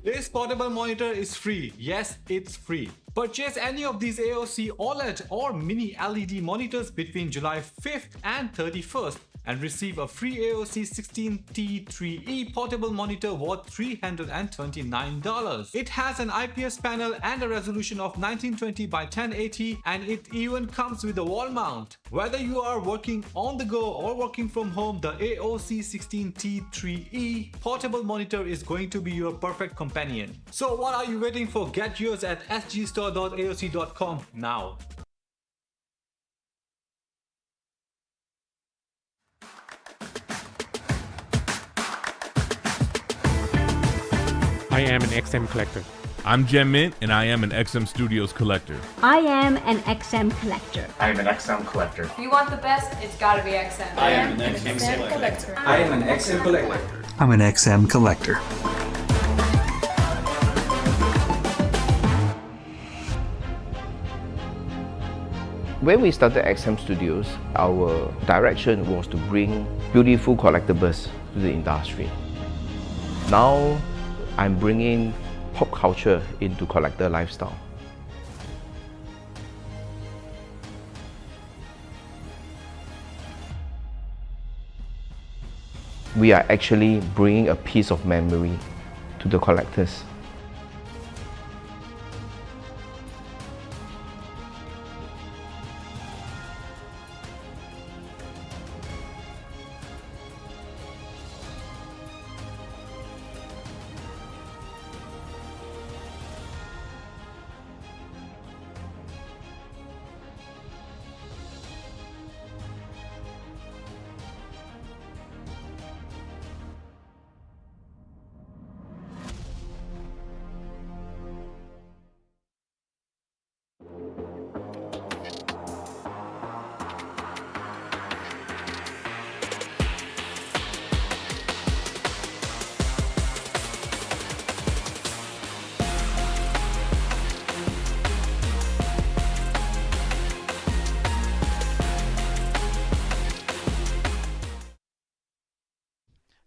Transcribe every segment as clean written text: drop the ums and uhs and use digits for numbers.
This portable monitor is free. Yes, it's free. Purchase any of these AOC OLED or mini LED monitors between July 5th and 31st and receive a free AOC 16T3E portable monitor worth $329. It has an IPS panel and a resolution of 1920 by 1080, and it even comes with a wall mount. Whether you are working on the go or working from home, the AOC 16T3E portable monitor is going to be your perfect companion. So what are you waiting for? Get yours at sgstore.aoc.com now. I am an XM collector. I'm Jem Mint, and I am an XM Studios collector. I am an XM collector. I am an XM collector. If you want the best, it's gotta be XM. I am an XM collector. I am an XM collector. I'm an XM collector. When we started XM Studios, our direction was to bring beautiful collectibles to the industry. Now, I'm bringing pop culture into collector lifestyle. We are actually bringing a piece of memory to the collectors.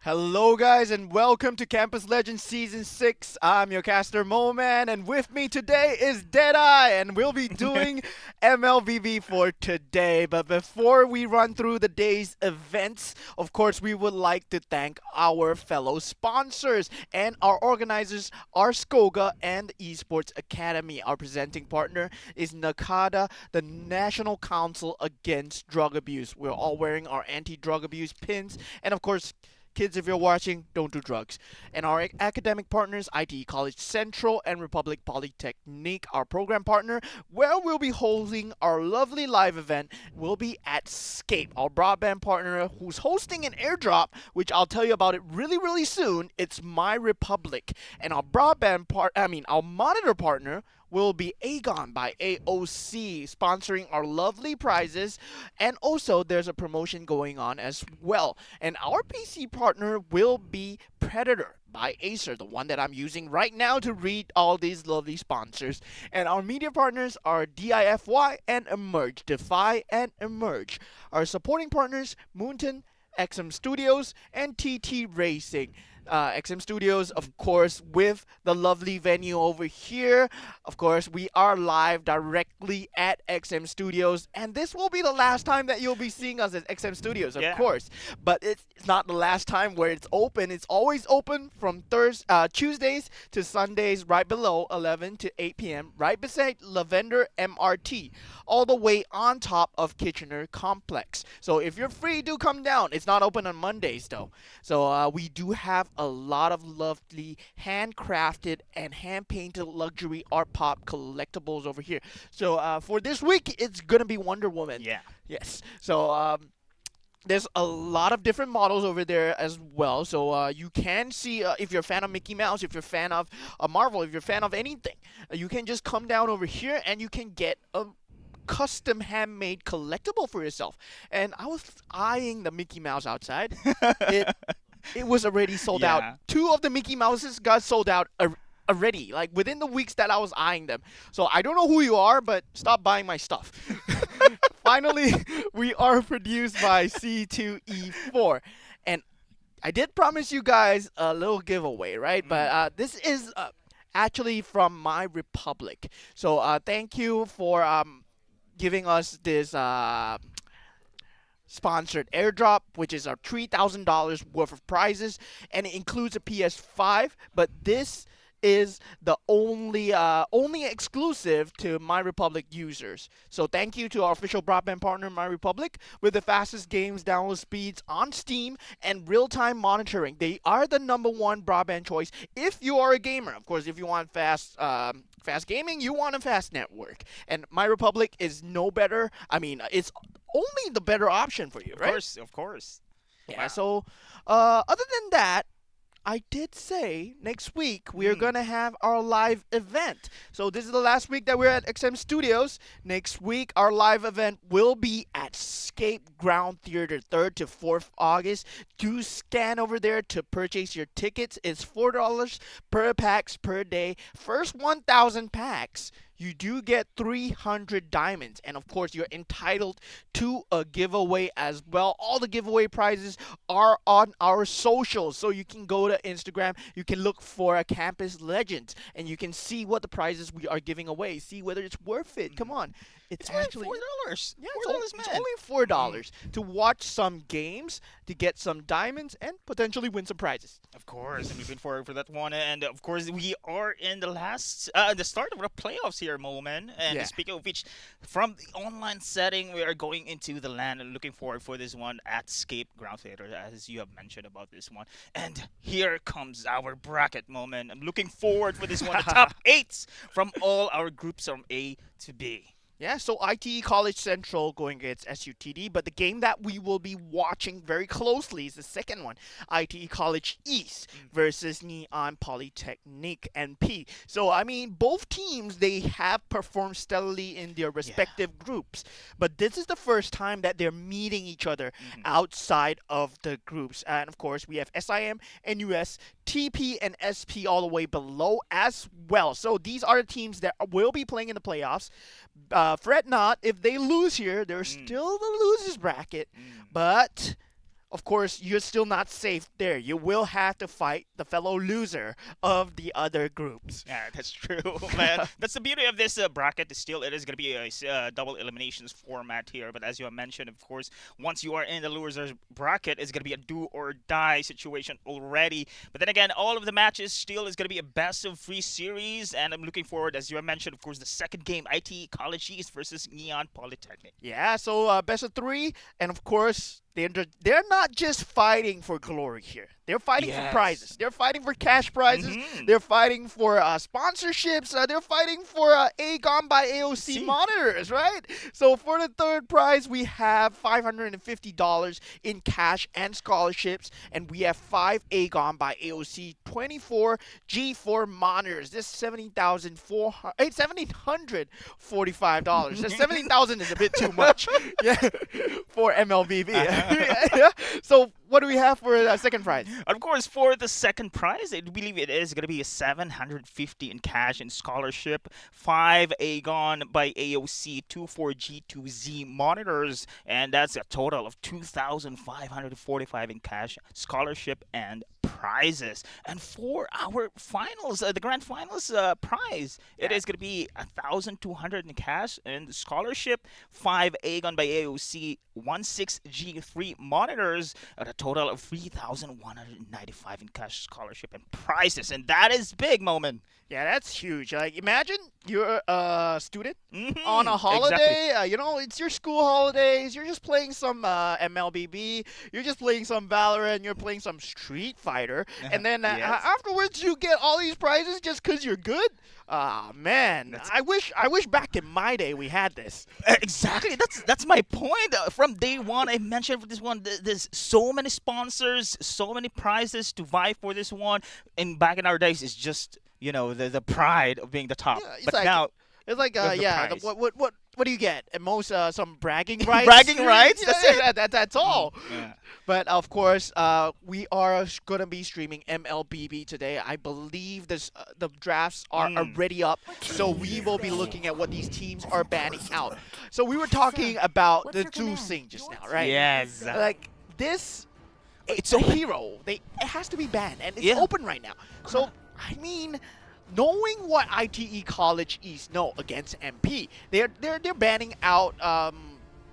Hello guys and welcome to Campus Legends Season 6. I'm your caster Moman, and with me today is Deadeye, and we'll be doing MLBB for today. But before we run through the day's events, of course we would like to thank our fellow sponsors and our organizers, Arskoga and Esports Academy. Our presenting partner is NACADA, the National Council Against Drug Abuse. We're all wearing our anti-drug abuse pins, and of course, kids, if you're watching, don't do drugs. And our academic partners, ITE College Central and Republic Polytechnic, our program partner, where we'll be holding our lovely live event, will be at Scape, our broadband partner who's hosting an airdrop, which I'll tell you about it really, really soon. It's My Republic. And our our monitor partner will be Aegon by AOC, sponsoring our lovely prizes, and also there's a promotion going on as well. And our PC partner will be Predator by Acer, the one that I'm using right now to read all these lovely sponsors. And our media partners are DIFY and Emerge, Defy and Emerge. Our supporting partners, Moonton, XM Studios, and TT Racing. XM Studios, of course, with the lovely venue over here. Of course, we are live directly at XM Studios, and this will be the last time that you'll be seeing us at XM Studios, of course. But it's not the last time where it's open. It's always open from Tuesdays to Sundays, right below 11 to 8 p.m., right beside Lavender MRT, all the way on top of Kitchener Complex. So if you're free, do come down. It's not open on Mondays, though. So we do have a lot of lovely handcrafted and hand-painted luxury art pop collectibles over here. So for this week, it's gonna be Wonder Woman. Yeah. Yes. So there's a lot of different models over there as well. So you can see if you're a fan of Mickey Mouse, if you're a fan of Marvel, if you're a fan of anything, you can just come down over here and you can get a custom handmade collectible for yourself. And I was eyeing the Mickey Mouse outside. It was already sold out. 2 of the Mickey Mouses got sold out already, like within the weeks that I was eyeing them. So I don't know who you are, but stop buying my stuff. Finally, we are produced by C2E4. And I did promise you guys a little giveaway, right? But this is actually from My Republic. So thank you for giving us this sponsored airdrop, which is our $3,000 worth of prizes, and it includes a PS5. But this is the only exclusive to My Republic users. So thank you to our official broadband partner, My Republic, with the fastest games download speeds on Steam and real-time monitoring. They are the #1 broadband choice if you are a gamer. Of course, if you want fast gaming, you want a fast network. And My Republic is no better. I mean, it's only the better option for you, right? Of course. Yeah. Wow. So, other than that, I did say next week we are gonna have our live event. So this is the last week that we're at XM Studios. Next week our live event will be at Scape Ground Theater, 3rd to 4th August. Do scan over there to purchase your tickets. It's $4 per packs per day. First 1,000 packs, you do get 300 diamonds. And of course, you're entitled to a giveaway as well. All the giveaway prizes are on our socials. So you can go to Instagram, you can look for a Campus Legends, and you can see what the prizes we are giving away. See whether it's worth it. Come on. It's actually $4. Yeah, $4, it's man. only $4 to watch some games, to get some diamonds, and potentially win some prizes. Of course, I'm looking forward for that one. And of course, we are in the start of the playoffs here, Moment. And Yeah. speaking of which, from the online setting, we are going into the LAN and looking forward for this one at Scape Ground Theater, as you have mentioned about this one. And here comes our bracket, Moment. I'm looking forward for this one. The top 8 from all our groups from A to B. Yeah, so ITE College Central going against SUTD, but the game that we will be watching very closely is the second one, ITE College East versus Neon Polytechnic NP. So, I mean, both teams, they have performed steadily in their respective groups, but this is the first time that they're meeting each other outside of the groups. And, of course, we have SIM, NUS, TP, and SP all the way below as well. So, these are the teams that will be playing in the playoffs. Fret not, if they lose here, they're still the losers bracket, but of course you're still not safe there. You will have to fight the fellow loser of the other groups. Yeah, that's true, man. That's the beauty of this bracket. Still, it is going to be a double eliminations format here. But as you have mentioned, of course, once you are in the losers bracket, it's going to be a do or die situation already. But then again, all of the matches still is going to be a best of 3 series. And I'm looking forward, as you have mentioned, of course, the second game, IT College East versus Neon Polytechnic. Yeah, so best of 3, and of course, they're not just fighting for glory here. They're fighting for prizes. They're fighting for cash prizes. They're fighting for sponsorships. They're fighting for Aegon by AOC monitors, right? So for the third prize, we have $550 in cash and scholarships, and we have 5 Aegon by AOC 24 G4 monitors. This $1,745. The 70,000 is a bit too much, for MLBB. Yeah. So what do we have for the second prize? Of course, for the second prize, I believe it is going to be a $750 in cash and scholarship, 5 Aegon by AOC 24G2Z monitors, and that's a total of $2,545 in cash, scholarship, and prizes. And for our finals, the grand finals prize, it is going to be $1,200 in cash and scholarship, 5 Aegon by AOC 16G3 monitors, at a total of $3,195 in cash, scholarship, and prizes. And that is big, Moment. Yeah, that's huge. Like, imagine you're a student on a holiday. Exactly. It's your school holidays. You're just playing some MLBB. You're just playing some Valorant. You're playing some Street Fighter. And then afterwards, you get all these prizes just because you're good. Ah, man. I wish back in my day we had this. Exactly. That's my point. From day one, I mentioned for this one, there's so many sponsors, so many prizes to vie for this one. And back in our days, it's just, the pride of being the top. Yeah, but now, it's like prize. what do you get? At most some bragging rights. Bragging rights. That's it. That's all. Yeah. But of course, we are gonna be streaming MLBB today. I believe the drafts are already up, so we will be looking at what these teams are banning out. So we were talking about the Zhu Sing just now, right? Yes. Like this it's a hero. It has to be banned, and it's Yeah. open right now. So I mean, knowing what ITE College East know against MP, they're banning out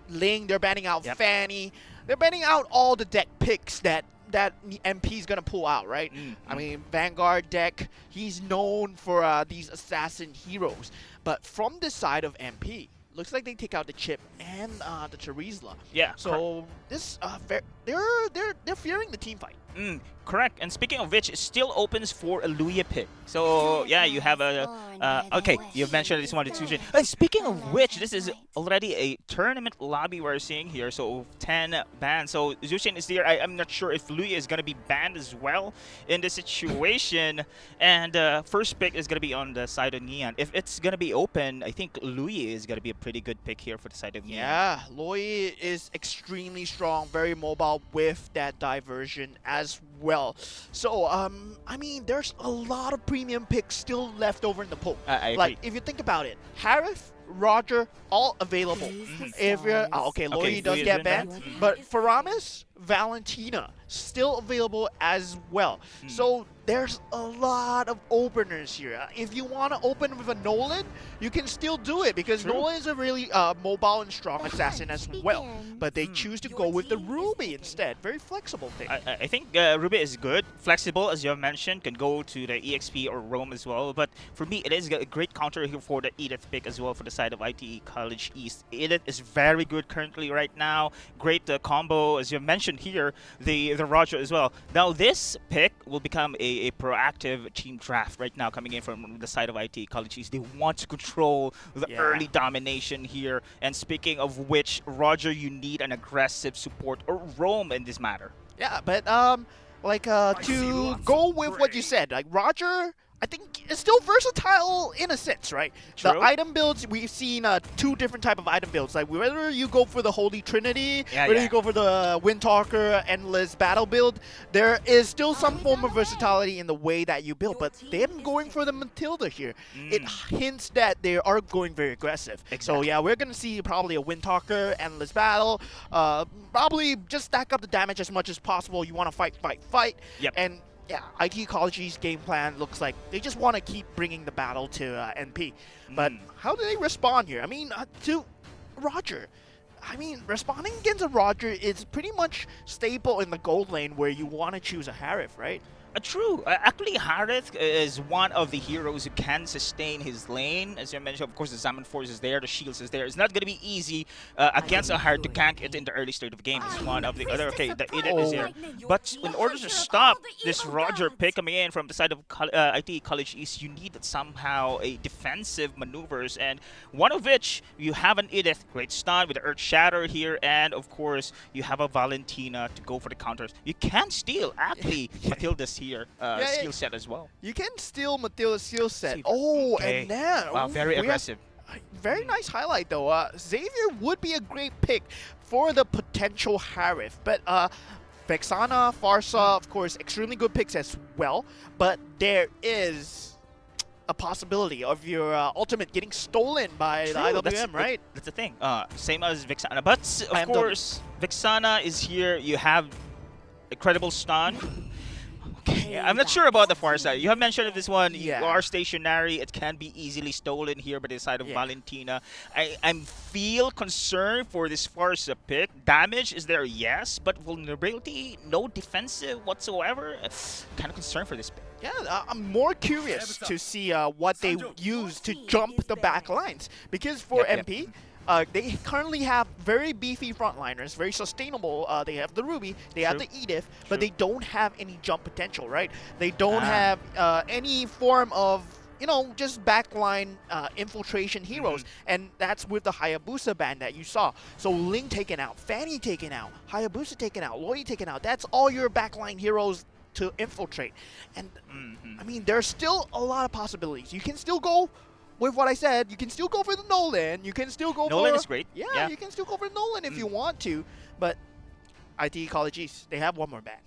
Ling, they're banning out Yep. Fanny, they're banning out all the deck picks that MP is gonna pull out, right? I mean, Vanguard deck, he's known for these assassin heroes, but from the side of MP, looks like they take out the Chip and the Charizla. Yeah. So this they're fearing the team fight. Correct. And speaking of which, it still opens for a Luya pick. So yeah, you have a okay. You've mentioned this one, two, three. And speaking of which, this is already a tournament lobby we're seeing here. So 10 bans. So Zushin is there. I'm not sure if Luya is gonna be banned as well in this situation. And first pick is gonna be on the side of Neon. If it's gonna be open, I think Luya is gonna be a pretty good pick here for the side of Neon. Yeah, Loi is extremely strong, very mobile with that diversion as well. So, I mean, there's a lot of premium picks still left over in the pool. I like, agree. if you think about it, Harith, Roger, all available. If you're okay, Loi Okay, does Loi is get in banned, there. but Faramis, Valentina still available as well. So there's a lot of openers here. If you want to open with a Nolan, you can still do it because Nolan is a really mobile and strong assassin as well. But they choose to go with the Ruby instead. Very flexible pick. I think Ruby is good, flexible as you have mentioned, can go to the EXP or Roam as well. But for me, it is a great counter here for the Edith pick as well for the side of ITE College East. Edith is very good currently right now. Great combo as you have mentioned here, the Roger as well. Now this pick will become a proactive team draft right now coming in from the side of ITE College East. They want to control the early domination here. And speaking of which, Roger, you need an aggressive support or roam in this matter. Yeah, but to go with what you said, like Roger, I think it's still versatile in a sense, right? True. The item builds, we've seen two different type of item builds. Like whether you go for the Holy Trinity, whether you go for the Windtalker Endless Battle build, there is still some form of versatility in the way that you build. But them going for the Matilda here, it hints that they are going very aggressive. So yeah, we're gonna see probably a Windtalker Endless Battle. Probably just stack up the damage as much as possible. You want to fight. Yep. And yeah, IT College's game plan looks like they just want to keep bringing the battle to NP. But how do they respond here? I mean, to Roger. I mean, responding against a Roger is pretty much staple in the gold lane where you want to choose a Harith, right? True. Actually, Harith is one of the heroes who can sustain his lane. As you mentioned, of course, the Zaman Force is there, the Shields is there. It's not going to be easy against a Harith to gank it in the early stage of the game. It's one of the other. Okay, the Edith is there. But in order to stop this Roger pick coming in from the side of IT College East, you need somehow a defensive maneuvers. And one of which, you have an Edith, great stun with the Earth Shatter here. And of course, you have a Valentina to go for the counters. You can steal, actually, Matilda's here skill set as well. You can steal Matilda's skill set. Okay. And then Wow, very aggressive. Very nice highlight though. Xavier would be a great pick for the potential Harith, but Vexana, Farsa, of course, extremely good picks as well. But there is a possibility of your ultimate getting stolen by the IWM, right? That's the thing. Same as Vexana, but of course, Vexana is here. You have incredible stun. Okay, I'm not sure about the far side. You have mentioned this one. You are stationary. It can be easily stolen here by the side of Valentina. I feel concerned for this Farsa pick. Damage is there, yes, but vulnerability, no defensive whatsoever. Kind of concerned for this pick. Yeah, I'm more curious to see what they use to jump the back lines. Because for MP, they currently have very beefy frontliners, very sustainable. They have the Ruby, they have the Edith, but they don't have any jump potential, right? They don't have any form of, you know, just backline infiltration heroes. And that's with the Hayabusa ban that you saw. So Ling taken out, Fanny taken out, Hayabusa taken out, Loi taken out. That's all your backline heroes to infiltrate. And I mean, there's still a lot of possibilities. You can still go with what I said, you can still go for the Nolan. You can still go Nolan for... is great. Yeah, you can still go for Nolan if you want to. But ITE College East, they have one more ban.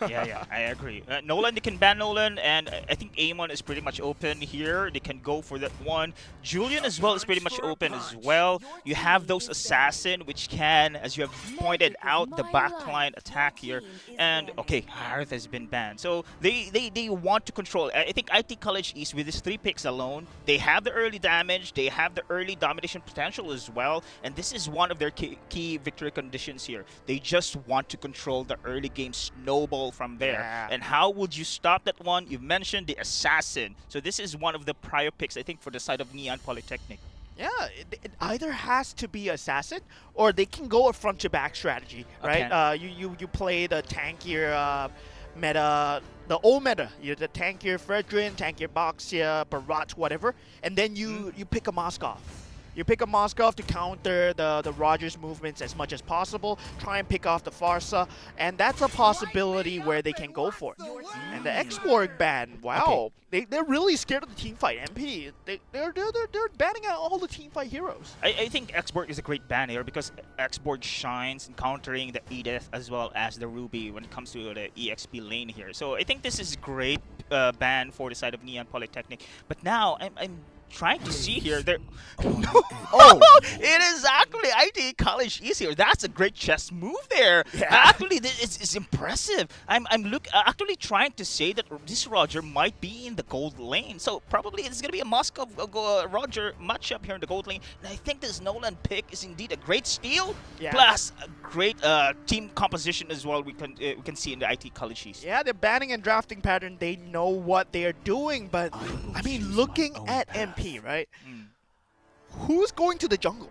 Yeah, I agree. Nolan, they can ban Nolan, and I think Amon is pretty much open here. They can go for that one. Julian as well is pretty much open as well. You have those assassin, which can, as you have pointed out, the backline attack here. And okay, Harith has been banned, so they want to control. I think IT College East with these 3 picks alone, they have the early damage, they have the early domination potential as well, and this is one of their key victory conditions here. They just want to control the early game snowball from there. Yeah. And how would you stop that one? You've mentioned the assassin. So this is one of the prior picks, I think, for the side of Neon Polytechnic. Yeah, it either has to be assassin or they can go a front to back strategy, right? Okay. You play the tankier meta, the old meta. You're the tankier Fredrin, tankier Boxia, Barat, whatever, and then you pick a Moskov. You pick a Moskov to counter the Rogers movements as much as possible, try and pick off the Farsa, and that's a possibility where they can go for it. And the X-Borg ban, wow, they're really scared of the teamfight. MP, they're banning out all the teamfight heroes. I think X-Borg is a great ban here because X-Borg shines in countering the Edith as well as the Ruby when it comes to the EXP lane here. So I think this is a great ban for the side of Neon Polytechnic. But now I'm trying to see here. It is actually IT College East here. That's a great chess move there. Yeah. Actually, it's impressive. I'm actually trying to say that this Roger might be in the gold lane. So probably it's gonna be a Moscow Roger matchup here in the gold lane. And I think this Nolan pick is indeed a great steal. Yeah. Plus a great team composition as well. We can see in the IT College East. Yeah, they're banning and drafting pattern. They know what they're doing, but I mean, looking at MP, right? Who's going to the jungle?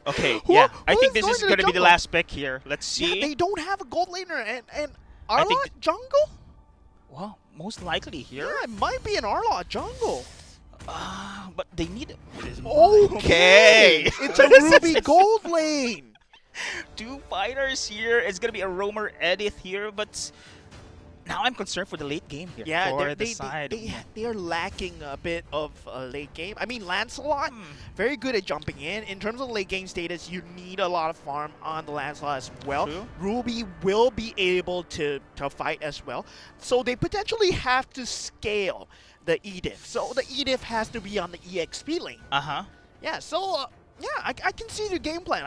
Okay, Who- yeah. I who think is this is going to the going to be the jungle? last pick here. Let's see. Yeah, they don't have a gold laner, and I think Arlot jungle? Well, most likely here. Yeah, it might be an Arlot jungle. But they need it. Okay, it's a Ruby gold lane. 2 fighters here. It's going to be a Roamer Edith here, but now I'm concerned for the late game here. Yeah, for the side. they are lacking a bit of late game. I mean, Lancelot, very good at jumping in. In terms of late game status, you need a lot of farm on the Lancelot as well. True. Ruby will be able to fight as well. So they potentially have to scale the Edith. So the Edith has to be on the EXP lane. Yeah, so yeah, I can see the game plan.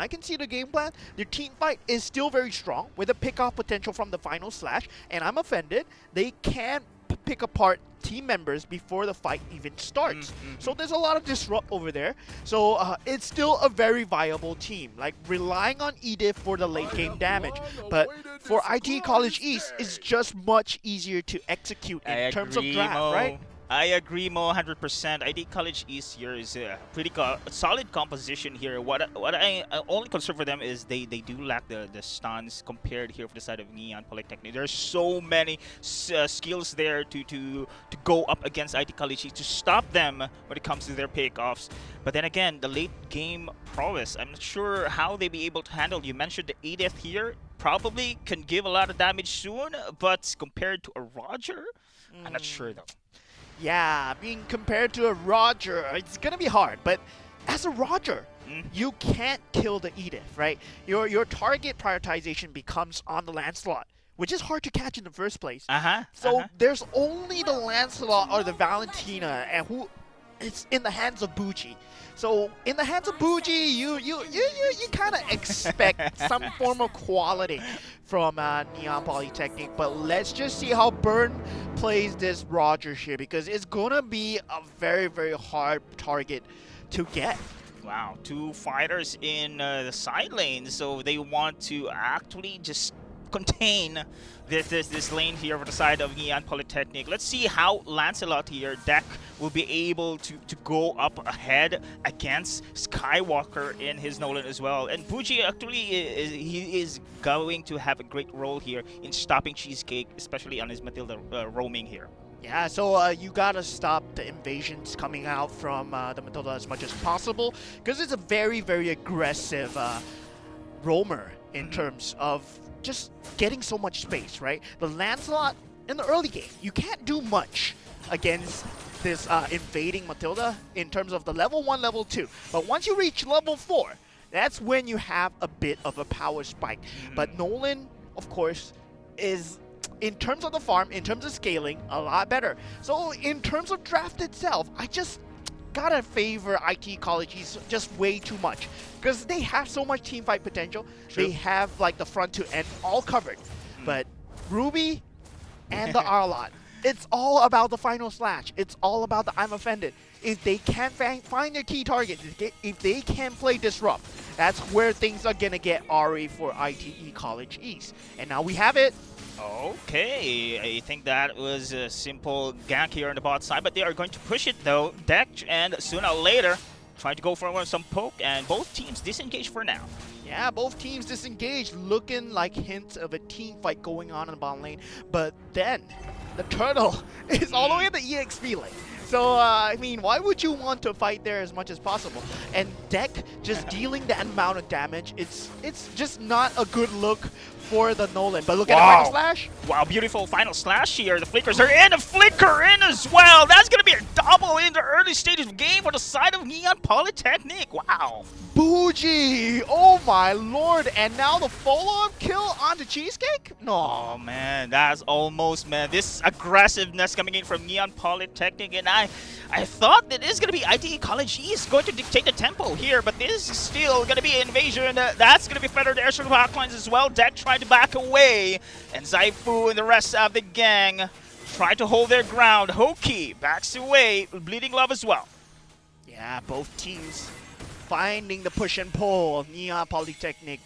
Their team fight is still very strong with a pick-off potential from the final slash, and I'm offended. They can't pick apart team members before the fight even starts. So there's a lot of disrupt over there. So it's still a very viable team, like relying on Edith for the late game damage. But for IT College East, it's just much easier to execute in terms of draft, right? I agree, Mo, 100%. ID College East here is a pretty solid composition here. What I only concern for them is they do lack the stuns compared here for the side of Neon Polytechnic. There's so many skills there to go up against ID College East to stop them when it comes to their pickoffs. But then again, the late game prowess, I'm not sure how they be able to handle. You mentioned the Edith here. Probably can give a lot of damage soon, but compared to a Roger, I'm not sure though. Yeah, being compared to a Roger, it's gonna be hard. But as a Roger, you can't kill the Edith, right? Your target prioritization becomes on the Lancelot, which is hard to catch in the first place. So there's only the Lancelot or the Valentina, and who it's in the hands of Bucci. So in the hands of Bucci, you kind of expect some form of quality from Neon Polytechnic. But let's just see how Burn plays this Roger here, because it's gonna be a very, very hard target to get. Wow, 2 fighters in the side lane, so they want to actually just contain this lane here for the side of Neon Polytechnic. Let's see how Lancelot here, deck, will be able to go up ahead against Skywalker in his Nolan as well. And Bucci actually he is going to have a great role here in stopping Cheesecake, especially on his Matilda roaming here. Yeah, so you gotta stop the invasions coming out from the Matilda as much as possible, because it's a very, very aggressive roamer in terms of just getting so much space, right? The Lancelot in the early game, you can't do much against this invading Matilda in terms of the level 1, level 2. But once you reach level 4, that's when you have a bit of a power spike. But Nolan of course, is in terms of the farm, in terms of scaling, a lot better. So in terms of draft itself, I just gotta favor IT College East just way too much because they have so much team fight potential. True. They have like the front to end all covered. But Ruby and the Arlot, it's all about the final slash. It's all about the I'm offended. If they can't find their key targets, if they can play disrupt, that's where things are gonna get RE for ITE College East. And now we have it. Okay, I think that was a simple gank here on the bot side, but they are going to push it though. Deck and sooner or later trying to go for some poke, and both teams disengage for now. Yeah, both teams disengaged, looking like hints of a team fight going on in the bottom lane. But then, the turtle is all the way at the EXP lane. So, I mean, why would you want to fight there as much as possible? And Deck just dealing that amount of damage, it's just not a good look for the Nolan. But look at the final slash. Wow, beautiful final slash here. The flickers are in, a flicker in as well. That's going to be a double in the early stages of the game for the side of Neon Polytechnic. Wow. Bougie! Oh my lord! And now the follow-up kill on the Cheesecake? No. Oh man, that's almost, man. This aggressiveness coming in from Neon Polytechnic, and I thought that this is going to be ITE College East going to dictate the tempo here, but this is still going to be an invasion. That's going to be feathered airstrike backlines as well. Deck tried to back away, and Zaifu and the rest of the gang try to hold their ground. Hoki backs away, Bleeding Love as well. Yeah, both teams finding the push and pull. Neon Polytechnic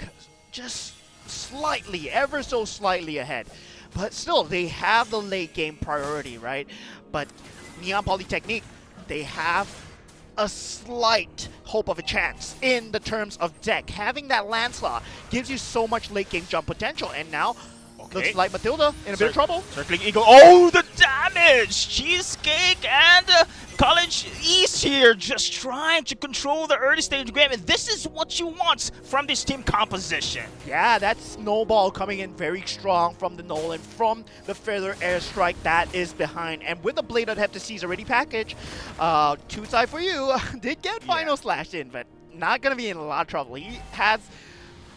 just slightly, ever so slightly ahead. But still, they have the late game priority, right? But Neon Polytechnic, they have a slight hope of a chance in the terms of Deck. Having that Lancelot gives you so much late game jump potential, and now looks like Matilda in a bit of trouble. Circling Eagle. Oh, the damage! Cheesecake and College East here just trying to control the early stage of the game, and this is what you want from this team composition. Yeah, that snowball coming in very strong from the Nolan, from the Feather Airstrike that is behind. And with the Blade of Heptaseas already packaged, two side for you did get final slash in, but not going to be in a lot of trouble. He has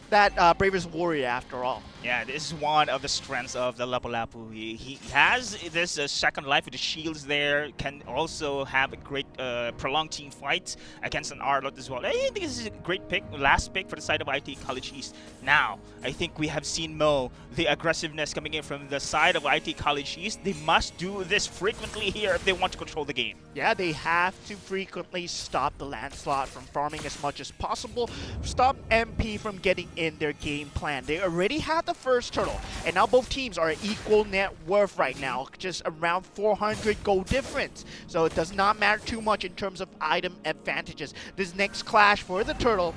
that Bravest Warrior after all. Yeah, this is one of the strengths of the Lapu-Lapu. He has this second life with the shields there, can also have a great prolonged team fight against an Arlot as well. I think this is a great pick, last pick for the side of IT College East. Now, I think we have seen the aggressiveness coming in from the side of IT College East. They must do this frequently here if they want to control the game. Yeah, they have to frequently stop the Lancelot from farming as much as possible, stop MP from getting in their game plan. They already had the first turtle, and now both teams are at equal net worth right now, just around 400 gold difference. So it does not matter too much in terms of item advantages. This next clash for the turtle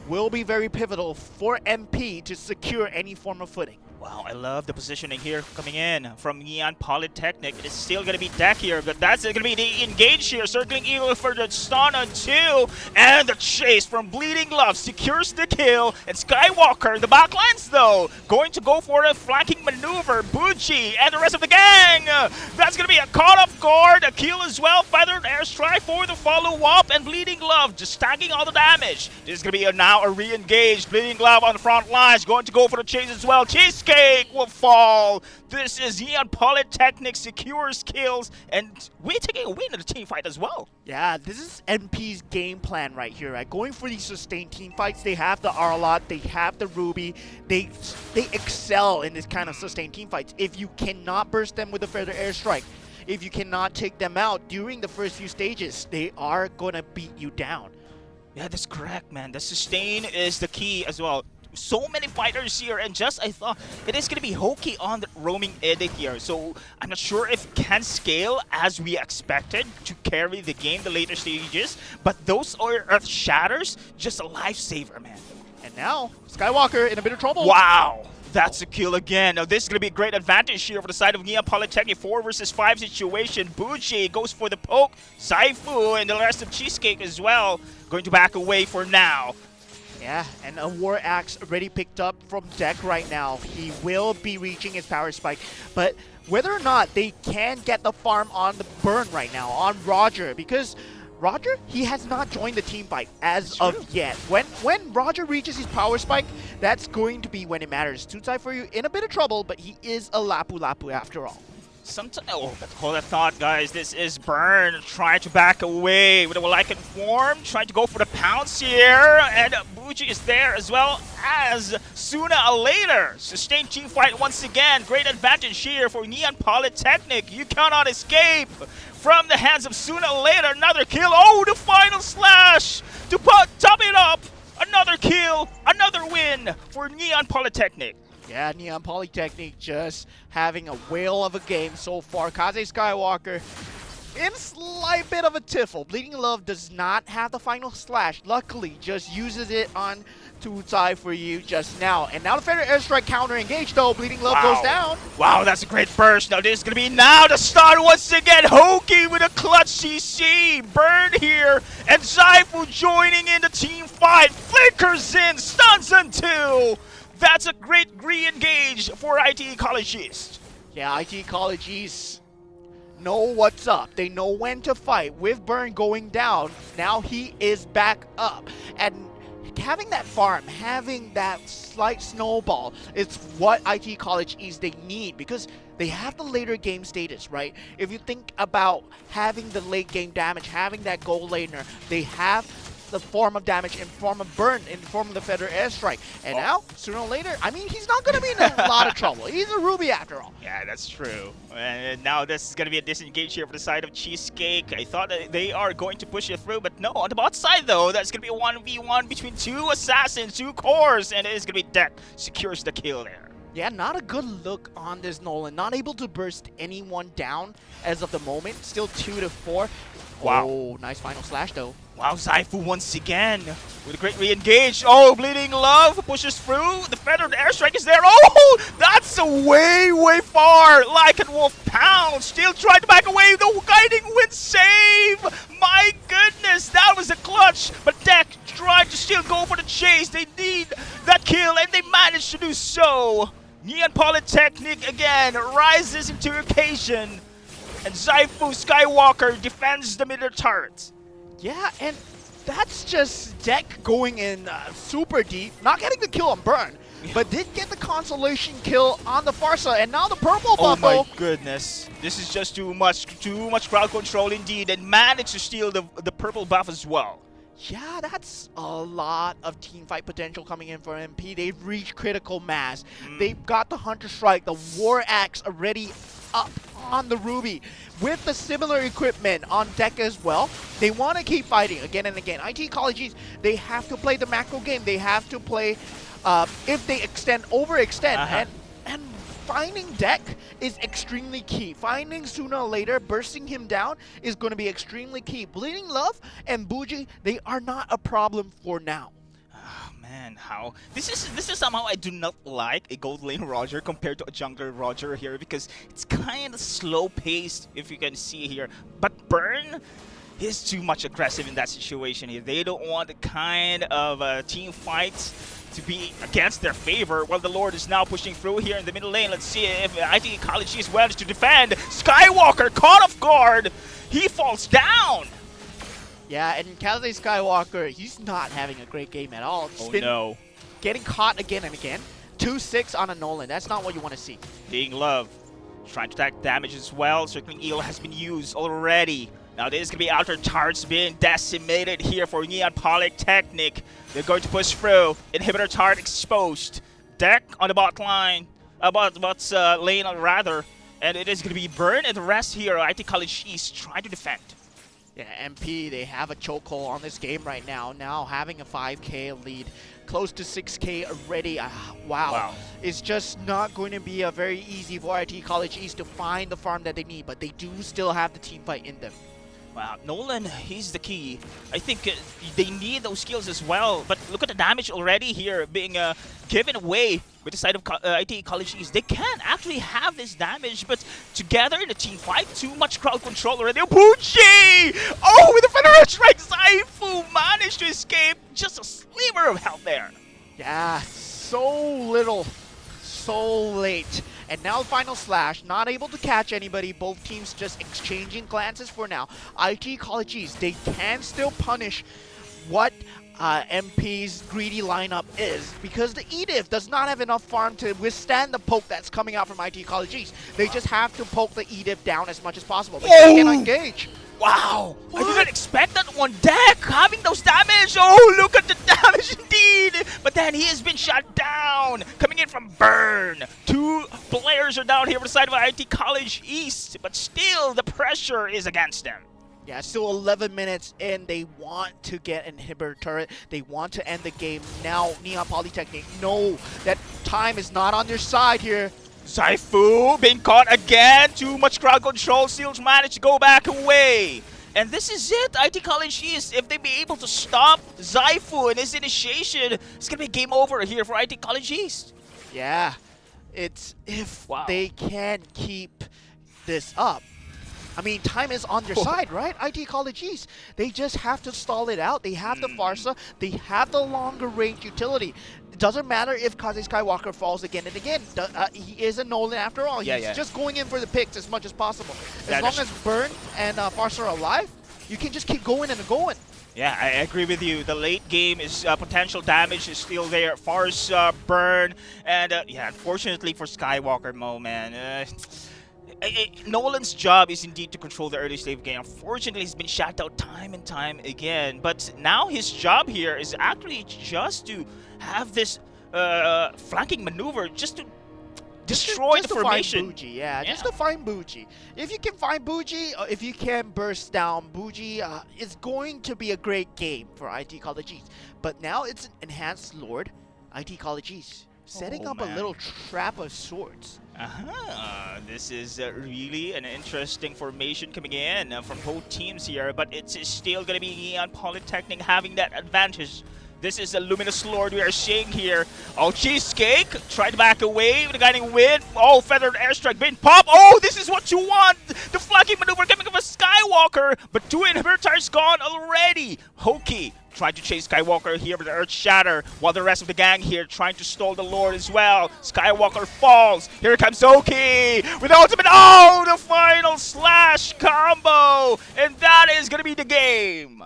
will be very pivotal for MP to secure any form of footing. Wow, I love the positioning here coming in from Neon Polytechnic. It's still going to be Deck here, but that's going to be the engage here. Circling Eagle for the stun on 2. And the chase from Bleeding Love secures the kill. And Skywalker, the backlines though, going to go for a flanking maneuver. Bougie and the rest of the gang. That's going to be a caught off guard, a kill as well. Feathered Airstrike for the follow-up. And Bleeding Love just stacking all the damage. This is going to be now a re-engage. Bleeding Love on the front lines, going to go for the chase as well. Cheesecake will fall. This is Neon Polytechnic secures kills, and we're taking a win in the team fight as well. Yeah, this is MP's game plan right here, right? Going for these sustained team fights. They have the Arlot, they have the Ruby. They excel in this kind of sustained team fights. If you cannot burst them with a Feather Airstrike, if you cannot take them out during the first few stages, they are going to beat you down. Yeah, that's correct, man. The sustain is the key as well. So many fighters here, and just I thought it is going to be Hoki on the roaming edit here, so I'm not sure if it can scale as we expected to carry the game the later stages, but those are Earth Shatters, just a lifesaver, man. And now Skywalker in a bit of trouble. Wow, that's a kill again. Now this is going to be a great advantage here for the side of Neon Polytechnic. 4 versus 5 situation. Bougie goes for the poke. Zaifu and the rest of Cheesecake as well going to back away for now. Yeah, and a War Axe already picked up from Deck right now. He will be reaching his power spike, but whether or not they can get the farm on the burn right now, on Roger, because Roger, he has not joined the team fight as of yet. When Roger reaches his power spike, that's going to be when it matters. Tutsai for you in a bit of trouble, but he is a Lapu Lapu after all. Oh, but hold that thought, guys. This is Burn trying to back away with a Lycan form, trying to go for the pounce here, and Buji is there as well as sooner or later. Sustained team fight once again. Great advantage here for Neon Polytechnic. You cannot escape from the hands of sooner or later. Another kill. Oh, the final slash to top it up. Another kill, another win for Neon Polytechnic. Yeah, Neon Polytechnic just having a whale of a game so far. Kaze Skywalker in slight bit of a tiffle. Bleeding Love does not have the final slash. Luckily, just uses it on Tutsai for you just now. And now the Feather Airstrike counter engaged though. Bleeding Love goes down. Wow, that's a great burst. Now this is going to be now the start once again. Hoki with a clutch CC. Burn here. And Zaifu joining in the team fight. Flickers in. Stuns on 2. That's a great re-engage for IT College East. Yeah, IT College East know what's up. They know when to fight. With Burn going down, now he is back up. And having that farm, having that slight snowball is what IT College East they need, because they have the later game status, right? If you think about having the late game damage, having that gold laner, they have the form of damage in form of Burn, in form of the Feather Airstrike. And now, sooner or later, I mean, he's not going to be in a lot of trouble. He's a Ruby after all. Yeah, that's true. And now this is going to be a disengage here for the side of Cheesecake. I thought that they are going to push it through, but no. On the bot side, though, that's going to be a 1v1 between 2 assassins, 2 cores, and it is going to be Deck secures the kill there. Yeah, not a good look on this Nolan. Not able to burst anyone down as of the moment. Still 2 to 4. Wow. Oh, nice final slash, though. Wow, Zaifu once again with a great re-engage. Oh, Bleeding Love pushes through. The Feathered Airstrike is there. Oh, that's a way far. Like a Wolf Pound. Still trying to back away. The Guiding Wind save. My goodness, that was a clutch. But Deck tried to still go for the chase. They need that kill, and they managed to do so. Neon Polytechnic again rises into occasion. And Zaifu Skywalker defends the middle turret. Yeah, and that's just Deck going in super deep. Not getting the kill on Burn, but did get the consolation kill on the Farsa. And now the purple buffalo. Oh my goodness. This is just too much crowd control indeed. And managed to steal the purple buff as well. Yeah, that's a lot of team fight potential coming in for MP. They've reached critical mass. They've got the Hunter Strike, the War Axe already up on the Ruby. With the similar equipment on deck as well, they want to keep fighting again and again. IT College East, they have to play the macro game. They have to play, if they overextend. And finding Deck is extremely key. Finding sooner or later, bursting him down is going to be extremely key. Bleeding Love and Buji, they are not a problem for now. Man, how this is somehow I do not like a gold lane Roger compared to a jungler Roger here, because it's kind of slow paced, if you can see here. But Burn is too much aggressive in that situation here. They don't want the kind of team fights to be against their favor, while the Lord is now pushing through here in the middle lane. Let's see if IT College East managed to defend. Skywalker caught off guard. He falls down. Yeah, and Kaze Skywalker, he's not having a great game at all. Oh no. Getting caught again and again. 2-6 on a Nolan. That's not what you want to see. Being Love trying to attack damage as well. Circling Eel has been used already. Now this is going to be outer turrets being decimated here for Neon Polytechnic. They're going to push through. Inhibitor turret exposed. Deck on the bot line. Lane rather. And it is going to be Burn and the rest here. IT College East trying to defend. Yeah, MP, they have a chokehold on this game right now. Now having a 5k lead, close to 6k already. Wow. It's just not going to be a very easy for IT College East to find the farm that they need, but they do still have the team fight in them. Wow, Nolan, he's the key. I think they need those skills as well. But look at the damage already here being given away with the side of IT College East. They can actually have this damage, but together in a team fight, too much crowd control already. Pucci! Oh, with the Feather Strike, Zaifu managed to escape. Just a sliver of health there. Yeah, so little, so late. And now final slash, not able to catch anybody. Both teams just exchanging glances for now. IT College East, they can still punish what MP's greedy lineup is, because the Edith does not have enough farm to withstand the poke that's coming out from IT College East. They just have to poke the Edith down as much as possible, but they cannot engage. Wow! I didn't expect that one deck having those damage. Oh, look at the damage indeed! But then he has been shot down. Coming in from Burn. 2 players are down here on the side of IT College East, but still the pressure is against them. Yeah, still 11 minutes in. They want to get an inhibitor turret. They want to end the game. Now, Neon Polytechnic know that time is not on their side here. Zaifu being caught again. Too much crowd control. Seals managed to go back away. And this is it. IT College East, if they be able to stop Zaifu and his initiation, it's going to be game over here for IT College East. Yeah, it's if Wow. they can keep this up. I mean, time is on their side, right? IT College East. They just have to stall it out. They have the Farsa. They have the longer range utility. It doesn't matter if Kaze Skywalker falls again and again. He is a Nolan after all. He's just going in for the picks as much as possible. As long as Burn and Farsa are alive, you can just keep going and going. Yeah, I agree with you. The late game is potential damage is still there. Farce, Burn, and yeah, unfortunately for Skywalker, man. Nolan's job is indeed to control the early stage game. Unfortunately, he's been shot out time and time again. But now his job here is actually just to have this flanking maneuver, just to destroy just the to formation. Find Buji, just to find Buji. If you can find Buji, or if you can burst down Buji, it's going to be a great game for IT College East. But now it's an enhanced Lord, IT College East, setting up a little trap of sorts. This is really an interesting formation coming in from both teams here, but it's still going to be Neon Polytechnic having that advantage. This is a Luminous Lord we are seeing here. Oh, Cheesecake tried to back away with the guiding wind. Oh, Feathered Airstrike being popped. Oh, this is what you want. The flanking maneuver coming from a Skywalker, but 2 inhibitors gone already. Hoki tried to chase Skywalker here with the Earth Shatter, while the rest of the gang here trying to stall the Lord as well. Skywalker falls. Here comes Hoki with the ultimate. Oh, the final slash combo. And that is going to be the game.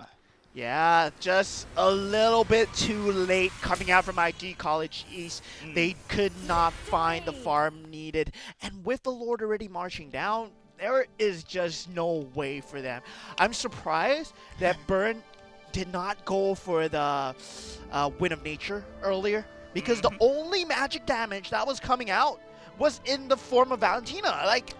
Yeah, just a little bit too late coming out from IT College East. They could not find the farm needed. And with the Lord already marching down, there is just no way for them. I'm surprised that Burn did not go for the Wind of Nature earlier, because the only magic damage that was coming out was in the form of Valentina. Like,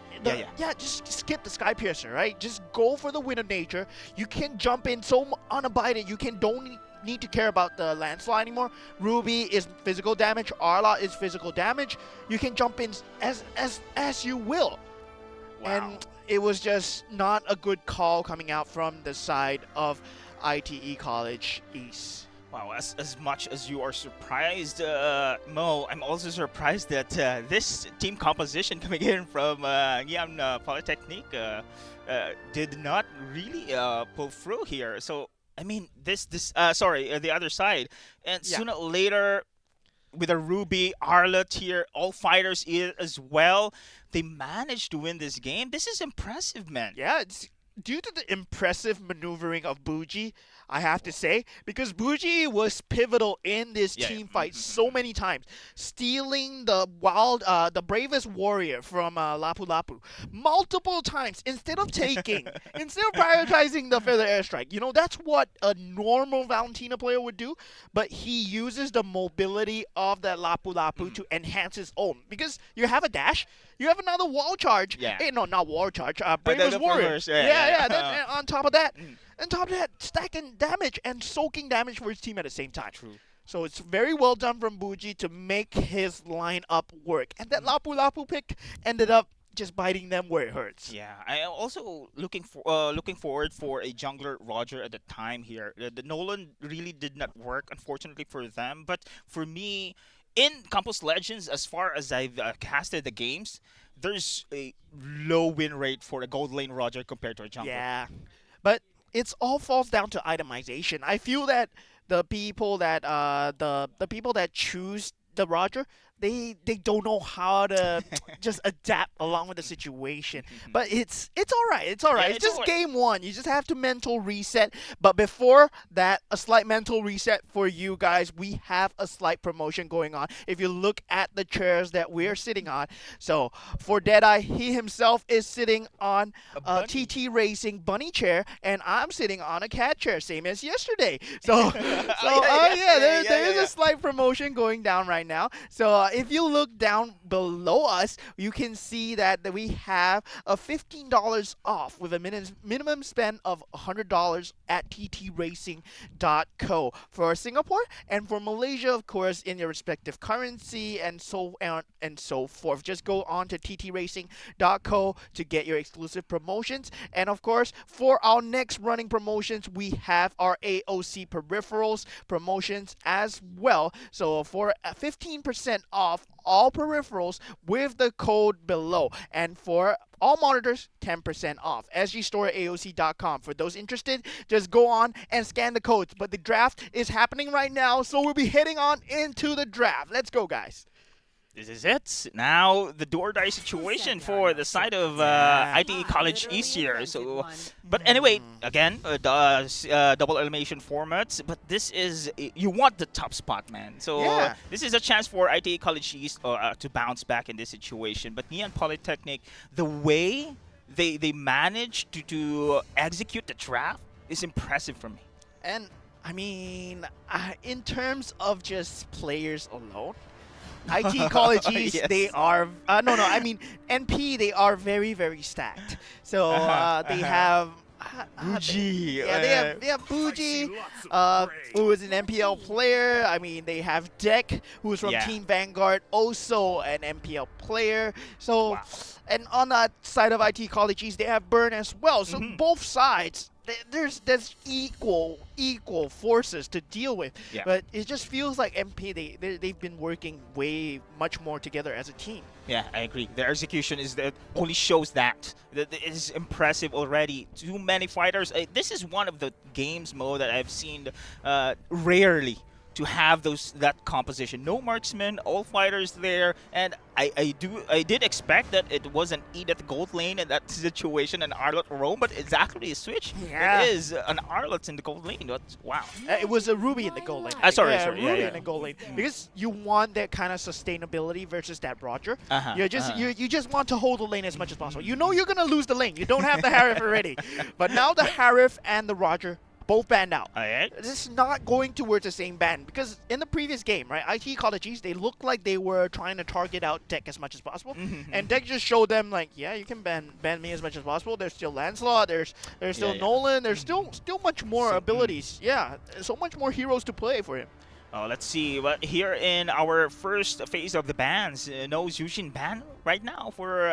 just skip the Sky Piercer, right? Just go for the Wind of Nature. You can jump in so unabated. You don't need to care about the landslide anymore. Ruby is physical damage. Arla is physical damage. You can jump in as you will. Wow. And it was just not a good call coming out from the side of ITE College East. Wow, as much as you are surprised, Mo, I'm also surprised that this team composition coming in from Neon Polytechnic did not really pull through here. So, I mean, the other side. And sooner or later, with a Ruby, Arlet here, all fighters as well, they managed to win this game. This is impressive, man. Yeah, it's due to the impressive maneuvering of Buji, I have to say, because Buji was pivotal in this team fight so many times, stealing the bravest warrior from Lapu Lapu multiple times instead of prioritizing the feather airstrike. You know, that's what a normal Valentina player would do, but he uses the mobility of that Lapu Lapu to enhance his own, because you have a dash, you have another wall charge. No, not wall charge. Bravest warrior. Then, on top of that. On top of that, stacking damage and soaking damage for his team at the same time. True. So it's very well done from Buji to make his lineup work. And that Lapu Lapu pick ended up just biting them where it hurts. Yeah, I am also looking forward for a jungler Roger at the time here. The Nolan really did not work, unfortunately for them. But for me, in Campus Legends, as far as I've casted the games, there's a low win rate for a gold lane Roger compared to a jungler. Yeah, but it's all falls down to itemization. I feel that the people that choose the Roger, they don't know how to just adapt along with the situation. But it's all right. It's all right. Yeah, it's it's just all right. game one. You just have to mental reset. But before that, a slight mental reset for you guys. We have a slight promotion going on. If you look at the chairs that we're sitting on, so for Deadeye, he himself is sitting on a TT Racing bunny chair, and I'm sitting on a cat chair, same as yesterday. So, there is a slight promotion going down right now. So if you look down below us, you can see that we have a $15 off with a minimum spend of $100 at ttracing.co for Singapore, and for Malaysia, of course, in your respective currency and so on and so forth. Just go on to ttracing.co to get your exclusive promotions. And of course, for our next running promotions, we have our AOC peripherals promotions as well. So for 15% off all peripherals with the code below, and for all monitors, 10% off. sgstore@aoc.com. For those interested, just go on and scan the codes. But the draft is happening right now, so we'll be heading on into the draft. Let's go, guys. This is it. Now the door-die situation for the side of ITE College East here. So, but anyway, again, double elimination formats. But this is you want the top spot, man. So this is a chance for ITE College East to bounce back in this situation. But Ngee Ann Polytechnic, the way they managed to execute the draft is impressive for me. And I mean, in terms of just players alone, IT College East, Yes. they are I mean NP, they are very, very stacked. So they have Buji. they have Buji, who is an MPL player. I mean, they have Deck, who is from Team Vanguard, also an MPL player. So, and on that side of IT College East, they have Burn as well. So both sides, there's equal forces to deal with. But it just feels like MP, they've been working way much more together as a team. Yeah, I agree. Their execution only shows that. It is impressive already. Too many fighters. This is one of the games mode that I've seen rarely to have that composition. No marksman, all fighters there, and I did expect that it was an Edith gold lane in that situation, an Arlott roam, but it's actually a switch. Yeah. It is an Arlott in the gold lane. Wow. It was a Ruby in the gold lane. Sorry. Ruby in the gold lane. Because you want that kind of sustainability versus that Roger. You just want to hold the lane as much as possible. You know you're gonna lose the lane. You don't have the Harif already. But now the Harif and the Roger both banned out. This is not going towards the same ban, because in the previous game, right, IT College East, they looked like they were trying to target out Deck as much as possible, and Deck just showed them like, yeah, you can ban me as much as possible. There's still Lancelot, there's still Nolan, there's still much more abilities. So much more heroes to play for him. Let's see. Well, here in our first phase of the bans, no Zushin ban right now.